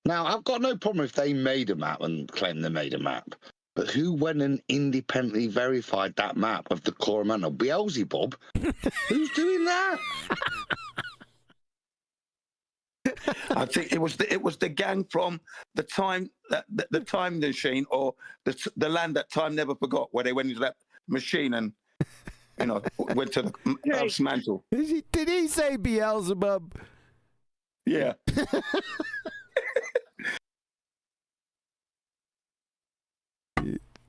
Now, I've got no problem if they made a map and claim they made a map. But who went and independently verified that map of the core and mantle? Beelzebub? Who's doing that? I think it was the gang from the time machine, or the land that time never forgot, where they went into that machine and went to the Earth's mantle. Did he say Beelzebub? Yeah.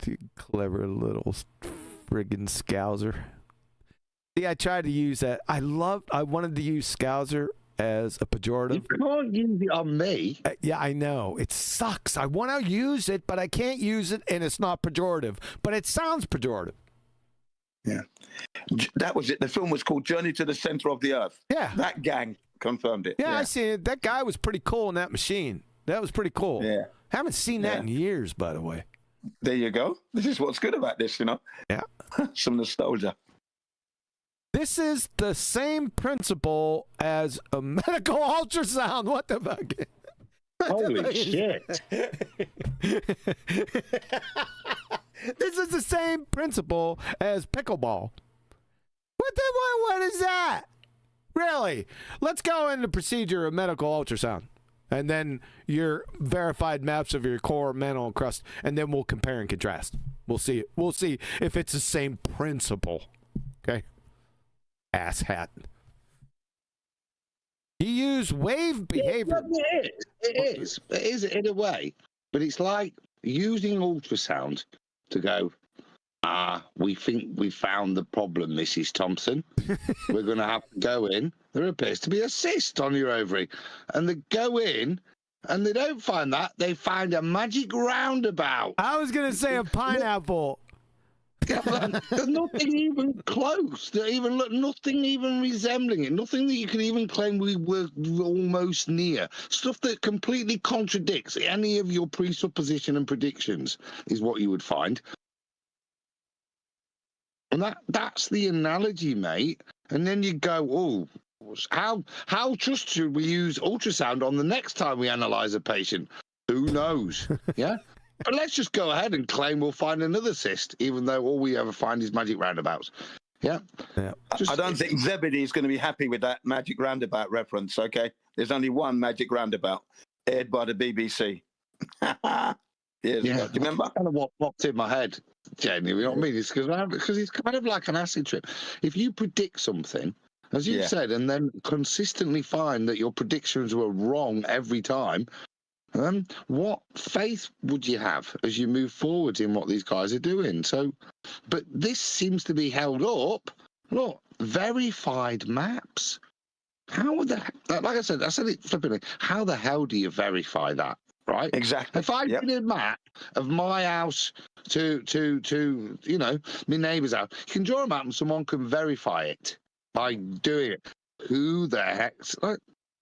You clever little friggin' scouser. See, I tried to use that. I wanted to use scouser as a pejorative. You can't use it on me. Yeah, I know. It sucks. I want to use it, but I can't use it, and it's not pejorative. But it sounds pejorative. Yeah. That was it. The film was called Journey to the Center of the Earth. Yeah. That gang confirmed it. Yeah, I see it. That guy was pretty cool in that machine. That was pretty cool. Yeah. Haven't seen that in years, by the way. There you go. This is what's good about this, Yeah. Some nostalgia. This is the same principle as a medical ultrasound. What the fuck? Holy shit. This is the same principle as pickleball. What is that? Really? Let's go into procedure of medical ultrasound. And then your verified maps of your core, mantle, and crust. And then we'll compare and contrast. We'll see if it's the same principle. Okay? Asshat. You use wave behavior. It is in a way. But it's like using ultrasound to go, we think we found the problem, Mrs. Thompson. We're going to have to go in. There appears to be a cyst on your ovary. And they go in, and they don't find that. They find a magic roundabout. I was going to say a pineapple. There's nothing even close. Nothing even resembling it. Nothing that you could even claim we were almost near. Stuff that completely contradicts any of your presupposition and predictions is what you would find. And that's the analogy, mate. And then you go, how just should we use ultrasound on the next time we analyze a patient? Who knows? Yeah? But let's just go ahead and claim we'll find another cyst, even though all we ever find is magic roundabouts. Yeah? I don't think Zebedee is going to be happy with that magic roundabout reference, okay? There's only one magic roundabout, aired by the BBC. Years ago. Do you remember? That's kind of what popped in my head, Jamie. You know what I mean? It's because it's kind of like an acid trip. If you predict something, as you said, and then consistently find that your predictions were wrong every time, what faith would you have as you move forward in what these guys are doing? So, but this seems to be held up. Look, verified maps. How like I said it flippantly. How the hell do you verify that? Right? Exactly. If I did a map of my house to my neighbour's house, you can draw a map and someone can verify it by doing it. Who the heck's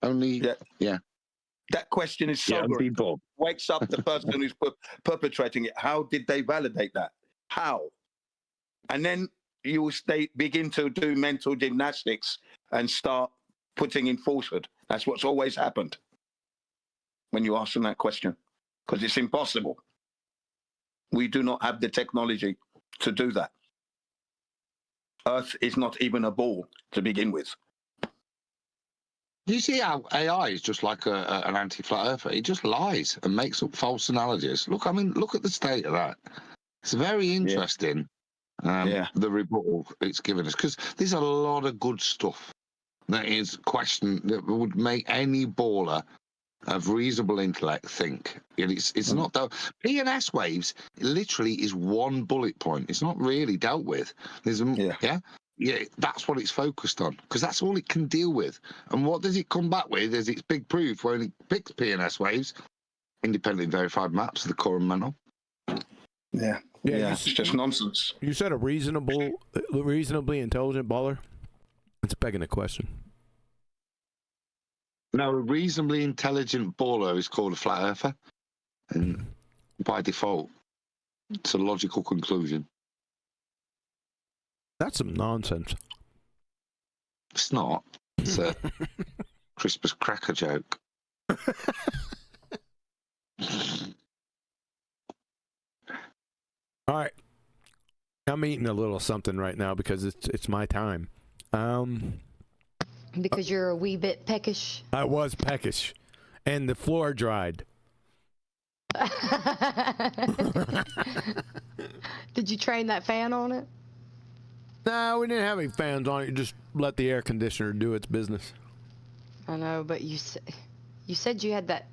only? Yeah. That question is sobering. Wakes up the person who's perpetrating it. How did they validate that? How? And then you will begin to do mental gymnastics and start putting in falsehood. That's what's always happened when you ask them that question, because it's impossible. We do not have the technology to do that. Earth is not even a ball to begin with. Do you see how AI is just like an anti-flat earther? He just lies and makes up false analogies. Look at the state of that. It's very interesting, the rebuttal it's given us, because there's a lot of good stuff that is questioned that would make any baller of reasonable intellect think. It's not though. P&S waves literally is one bullet point. It's not really dealt with. There's that's what it's focused on, because that's all it can deal with. And what does it come back with as its big proof when it picks P&S waves? Independently verified maps of the core and mantle. Yeah, it's just nonsense. You said a reasonably intelligent baller? It's begging the question. No, a reasonably intelligent baller is called a flat earther, and by default, it's a logical conclusion. That's some nonsense. It's not. It's a Christmas cracker joke. All right. I'm eating a little something right now because it's my time. Because you're a wee bit peckish. I was peckish, and the floor dried. Did you train that fan on it? No, we didn't have any fans on it. You just let the air conditioner do its business. I know, but you said you had that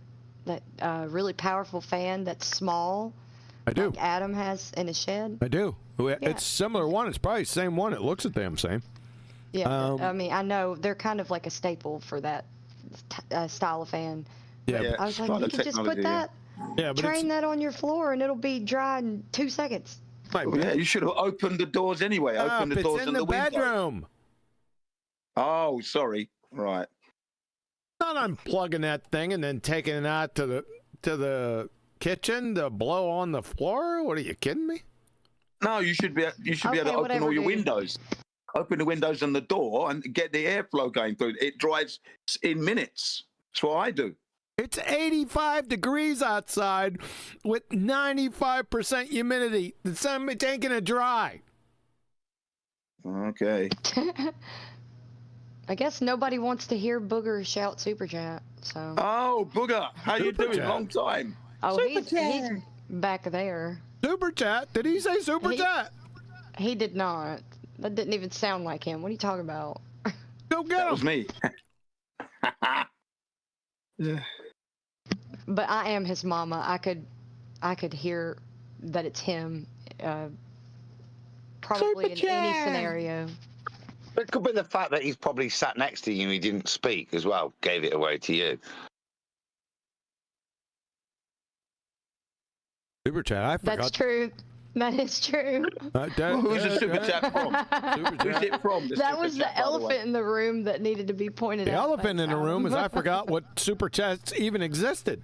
really powerful fan that's small. I do. Like Adam has in his shed. I do. It's similar one. It's probably the same one. It looks the damn same. Yeah, I mean, I know they're kind of like a staple for that style of fan. Yeah, I was like, you can just put that, train that on your floor, and it'll be dry in 2 seconds. Yeah, you should have opened the doors anyway. Open the doors and the bedroom. Oh, sorry. Right. Not unplugging that thing and then taking it out to the kitchen to blow on the floor. What, are you kidding me? No, you should be able to open all your windows. open the windows and the door and get the airflow going through. It dries in minutes. That's what I do. It's 85 degrees outside with 95% humidity. The sun ain't gonna dry. Okay. I guess nobody wants to hear Booger shout super chat. So. Oh, Booger, how you Super doing? chat. Long time. Oh, he's back there. Super chat? Did he say super chat? He did not. That didn't even sound like him. What are you talking about? Go get That him. was me. Yeah. But I am his mama. I could hear that it's him. Probably in any scenario. But it could be the fact that he's probably sat next to you and he didn't speak as well, gave it away to you. Super chat. I forgot. That's true. That is true. Who's the super chat from? Who's it from? That was the elephant in the room that needed to be pointed The out. elephant in the room is I forgot what super chats even existed.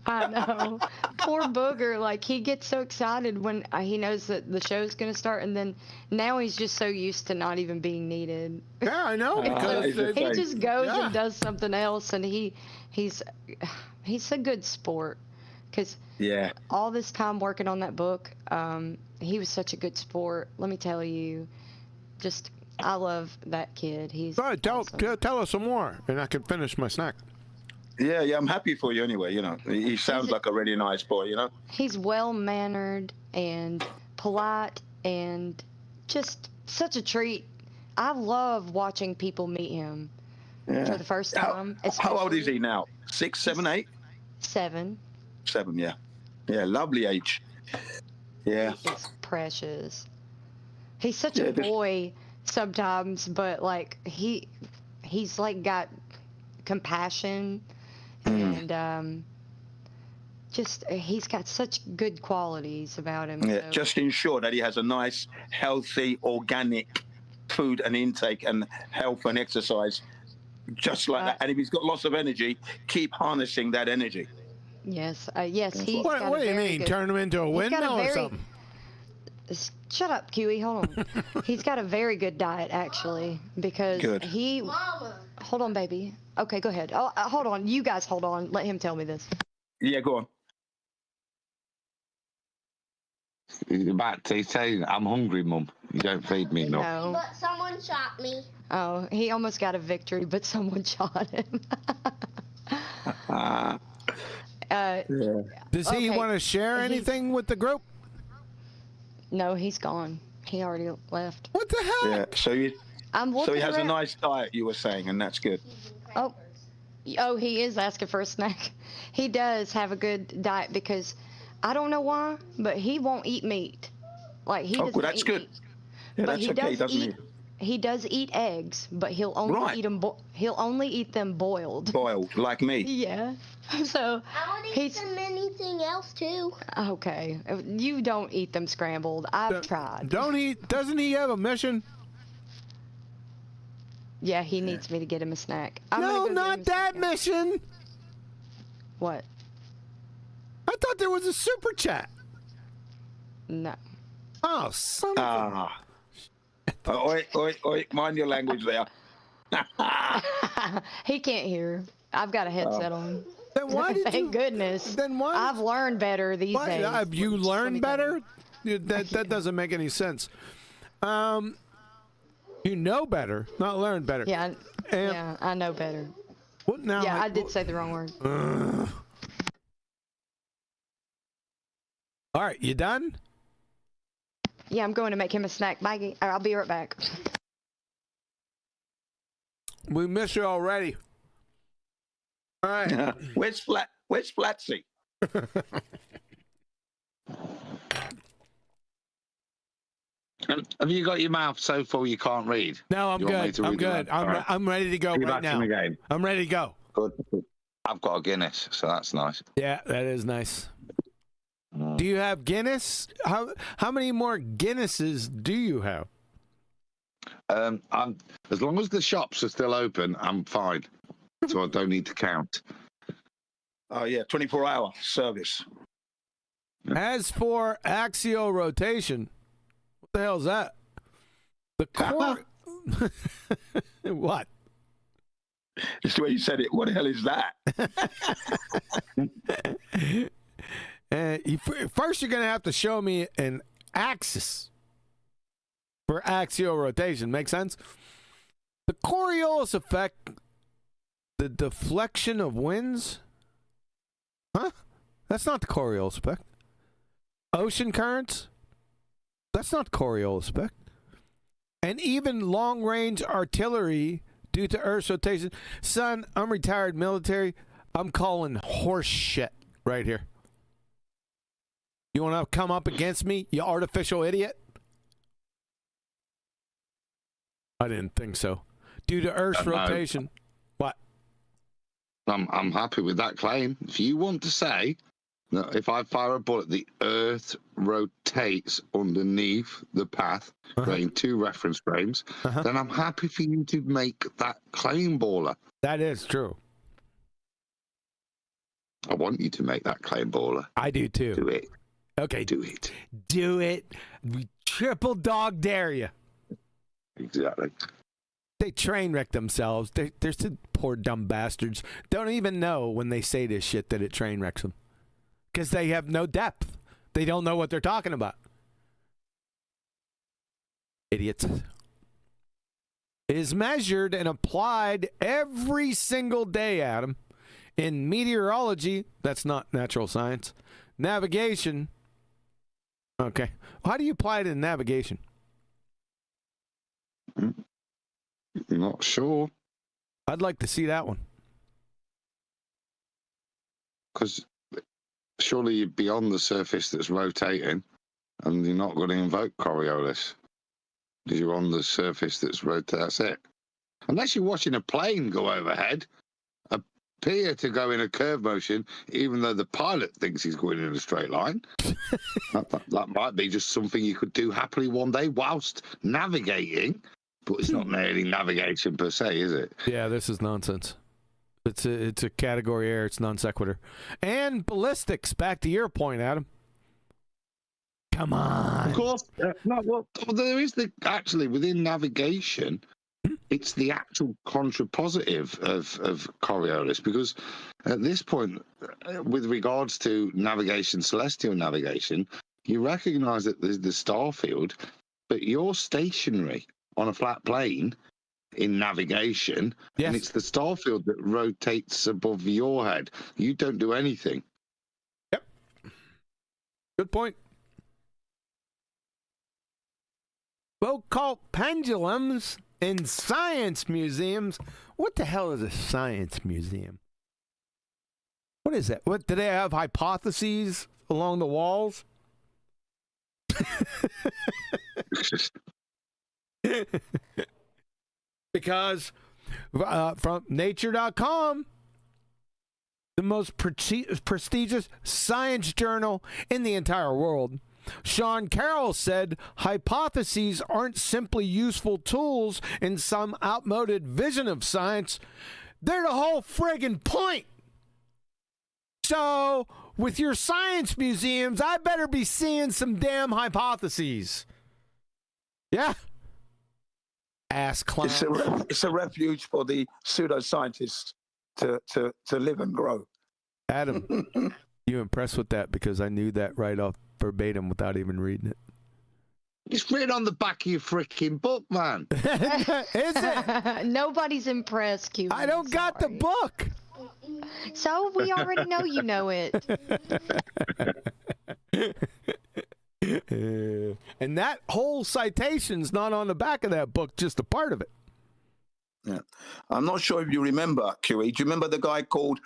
I know. Poor Booger. Like, he gets so excited when he knows that the show's going to start, and then now he's just so used to not even being needed. Yeah, I know. He just goes Yeah. and does something else, and he's a good sport. Because all this time working on that book, he was such a good sport. Let me tell you, just I love that kid. He's All right, awesome. tell us some more, and I can finish my snack. Yeah, I'm happy for you anyway, you know. He sounds like a really nice boy, you know. He's well-mannered and polite and just such a treat. I love watching people meet him for the first time. How old is especially he now? 6, 7, 8? 7. 7, yeah. Yeah, lovely age. Yeah. It's precious. He's such a boy sometimes, but like he's like got compassion and just he's got such good qualities about him. Yeah, so. just ensure that he has a nice, healthy, organic food and intake and health and exercise, just like that. And if he's got lots of energy, keep harnessing that energy. Yes, he's What got do a you very mean? good- Turn him into a he's got windmill or very- something? Shut up, Kiwi. Hold on. He's got a very good diet, actually, because Good. he. Hold on, baby. Okay, go ahead. Oh, hold on. You guys hold on. Let him tell me this. Yeah, go on. He's saying, I'm hungry, Mum. You don't feed me enough. No. But someone shot me. Oh, he almost got a victory, but someone shot him. Does he okay. want to share anything with the group? No, he's gone. He already left. What the heck? Yeah, so I'm looking so he has a around. nice diet, you were saying, and that's good. Oh, he is asking for a snack. He does have a good diet because I don't know why, but he won't eat meat. Like he doesn't well, that's eat good. meat. Yeah, But that's he okay, does doesn't eat. He does eat eggs, but he'll only Right. eat them. He'll only eat them boiled. Boiled, like me. Yeah. So I would eat he's them anything else too. okay. You don't eat them scrambled. I've tried. Doesn't he have a mission? Yeah, he needs me to get him a snack. I'm gonna No, go get him not a that snack. mission. What? I thought there was a super chat. No. Oh, son of a... Oi, mind your language there. He can't hear. I've got a headset on. Then why did Thank you... goodness. Then why... I've learned better these why days. have you Just let me learned tell better? That doesn't make any sense. You know better, not learn better. Yeah, And- yeah, I know better. What now? Yeah, I did say the wrong word. All right, you done? Yeah, I'm going to make him a snack. Bye. I'll be right back. We miss you already. All right. Where's Flatsy? Have you got your mouth so full you can't read? No, I'm You want me good. to I'm read good. it out? All right. I'm ready to go Be right back now. in the game. I'm ready to go. Good. I've got a Guinness, so that's nice. Yeah, that is nice. Do you have Guinness? How many more Guinnesses do you have? I'm as long as the shops are still open, I'm fine. So I don't need to count. Oh yeah, 24-hour service. As for axial rotation, what the hell is that? The what? Just the way you said it. What the hell is that? First, you're going to have to show me an axis for axial rotation. Make sense? The Coriolis effect, the deflection of winds. Huh? That's not the Coriolis effect. Ocean currents. That's not the Coriolis effect. And even long-range artillery due to Earth's rotation. Son, I'm retired military. I'm calling horse shit right here. You want to come up against me, you artificial idiot? I didn't think so. Due to Earth's rotation. What? I'm happy with that claim. If you want to say that if I fire a bullet, the Earth rotates underneath the path, creating 2 reference frames, then I'm happy for you to make that claim, baller. That is true. I want you to make that claim, baller. I do too. Do it. Okay. Do it. Do it. We triple dog dare you. Exactly. They train wreck themselves. They're some poor dumb bastards. Don't even know when they say this shit that it train wrecks them. Because they have no depth. They don't know what they're talking about. Idiots. It is measured and applied every single day, Adam. In meteorology, that's not natural science. Navigation. Okay. How do you apply it in navigation? Not sure. I'd like to see that one. Because surely you'd be on the surface that's rotating, and you're not going to invoke Coriolis. Because you're on the surface that's rotating. That's it. Unless you're watching a plane go overhead, appear to go in a curve motion, even though the pilot thinks he's going in a straight line. that might be just something you could do happily one day whilst navigating, but it's not nearly navigation per se, is it? Yeah, this is nonsense. It's a category error. It's non sequitur. And ballistics. Back to your point, Adam. Come on. Of course. No, well, there is actually within navigation. It's the actual contrapositive of Coriolis, because at this point, with regards to navigation, celestial navigation, you recognise that there's the star field, but you're stationary on a flat plane in navigation, and it's the star field that rotates above your head. You don't do anything. Yep. Good point. We'll call pendulums in science museums. What the hell is a science museum? What is that? What, do they have hypotheses along the walls? Because from nature.com, the most prestigious science journal in the entire world, Sean Carroll said hypotheses aren't simply useful tools in some outmoded vision of science. They're the whole friggin' point. So, with your science museums, I better be seeing some damn hypotheses. Yeah? Ass clown. It's a refuge for the pseudoscientists to live and grow. Adam, you impressed with that because I knew that right off verbatim without even reading it. It's written on the back of your freaking book, man. Is it? Nobody's impressed, Q. I don't got the book. So we already know you know it. And that whole citation's not on the back of that book, just a part of it. Yeah, I'm not sure if you remember, QE. Do you remember the guy called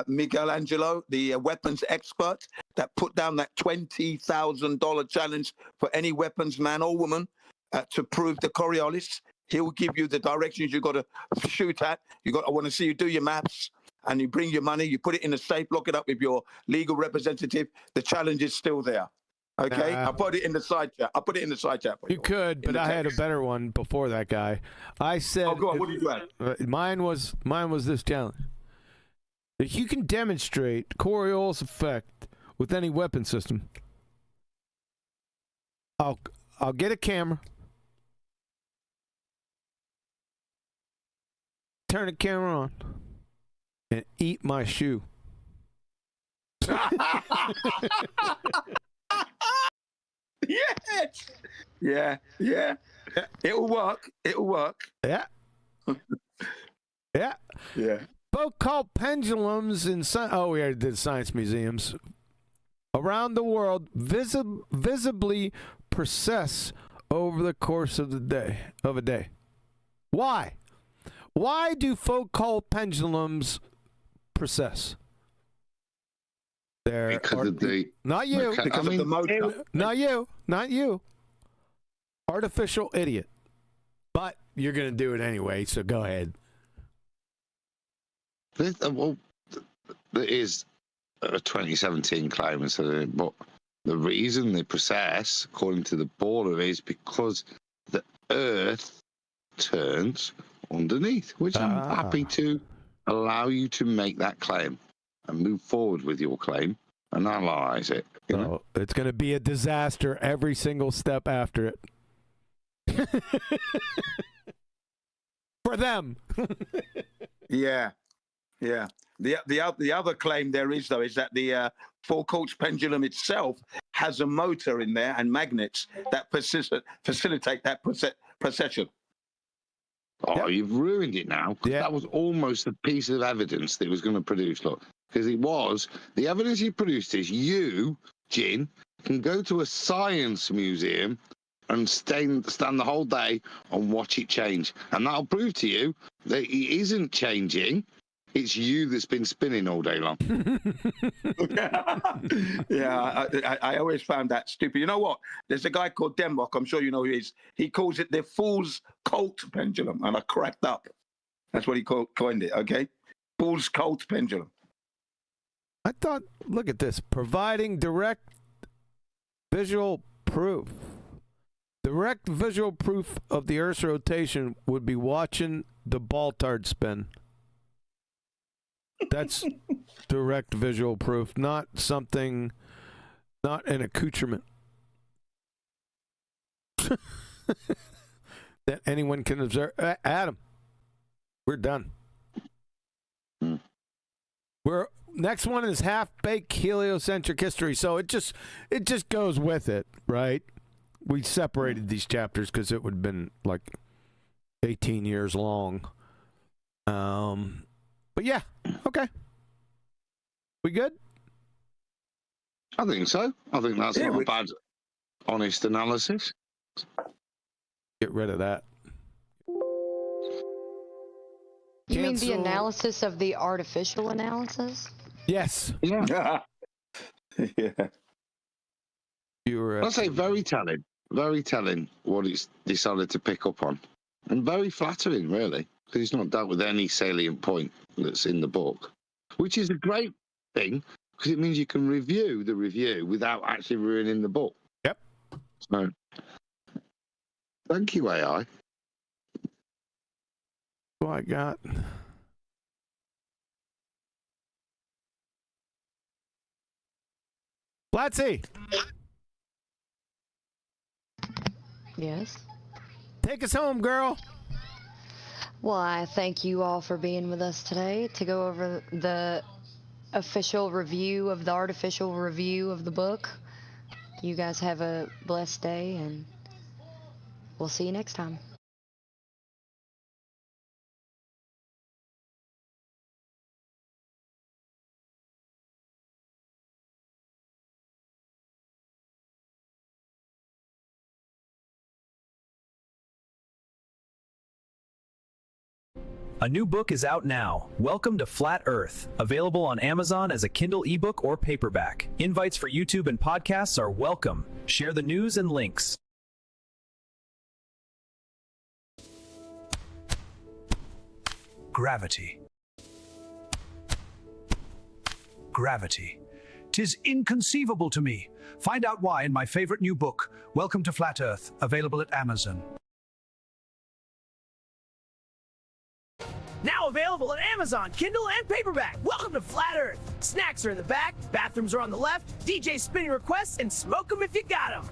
Michelangelo, the weapons expert, that put down that $20,000 challenge for any weapons man or woman to prove the Coriolis? He'll give you the directions you got to shoot at. I want to see you do your maths, and you bring your money, you put it in a safe, lock it up with your legal representative. The challenge is still there. Okay, I put it in the side chat. I put it in the side chat. You could, but I had a better one before that guy. I said, "Oh, go on. What did you add?" Mine was this challenge. If you can demonstrate Coriolis effect with any weapon system, I'll get a camera. turn the camera on and eat my shoe. Yes. Yeah. It'll work. Yeah. Yeah. Yeah. Book called Pendulums in we already did science museums around the world visibly process over the course of a day. Why do folk call pendulums process? Because of the not you Because of the motor. not you artificial idiot, but you're gonna do it anyway, so go ahead. Well, there is a 2017 claim, but the reason they process, according to the baller, is because the Earth turns underneath, which I'm happy to allow you to make that claim and move forward with your claim and analyze it. You know? It's going to be a disaster every single step after it. For them. Yeah. The other claim there is, though, is that the four-quartz pendulum itself has a motor in there and magnets that facilitate that precession. Oh, you've ruined it now. Yeah. That was almost a piece of evidence that it was going to produce. Look, because it was. The evidence you produced is you, Jin, can go to a science museum and stand the whole day and watch it change. And that'll prove to you that it isn't changing. It's you that's been spinning all day long. Yeah, I always found that stupid. You know what? There's a guy called Denmark, I'm sure you know who he is. He calls it the fool's cult pendulum, and I cracked up. That's what he coined it, okay? Fool's cult pendulum. I thought, look at this, providing direct visual proof. Direct visual proof of the Earth's rotation would be watching the ball-tard spin. That's direct visual proof, not something, not an accoutrement that anyone can observe. Adam, we're done. Next one is half-baked heliocentric history. So it just goes with it, right? We separated these chapters because it would have been like 18 years long. But yeah, okay. We good? I think so. I think that's not a bad, honest analysis. Get rid of that. You mean the analysis of the artificial analysis? Yes. Yeah. Yeah. I'll say very telling what it's decided to pick up on. And very flattering, really, because it's not dealt with any salient point that's in the book, which is a great thing because it means you can review the review without actually ruining the book. Yep. So, thank you, AI. Oh, I got. Blatzy. Yes. Take us home, girl. Well, I thank you all for being with us today to go over the official review of the artificial review of the book. You guys have a blessed day, and we'll see you next time. A new book is out now. Welcome to Flat Earth, available on Amazon as a Kindle ebook or paperback. Invites for YouTube and podcasts are welcome. Share the news and links. Gravity. Gravity. 'Tis inconceivable to me. Find out why in my favorite new book, Welcome to Flat Earth, available at Amazon. Now available at Amazon, Kindle, and paperback. Welcome to Flat Earth. Snacks are in the back, bathrooms are on the left, DJ spinning requests, and smoke them if you got them.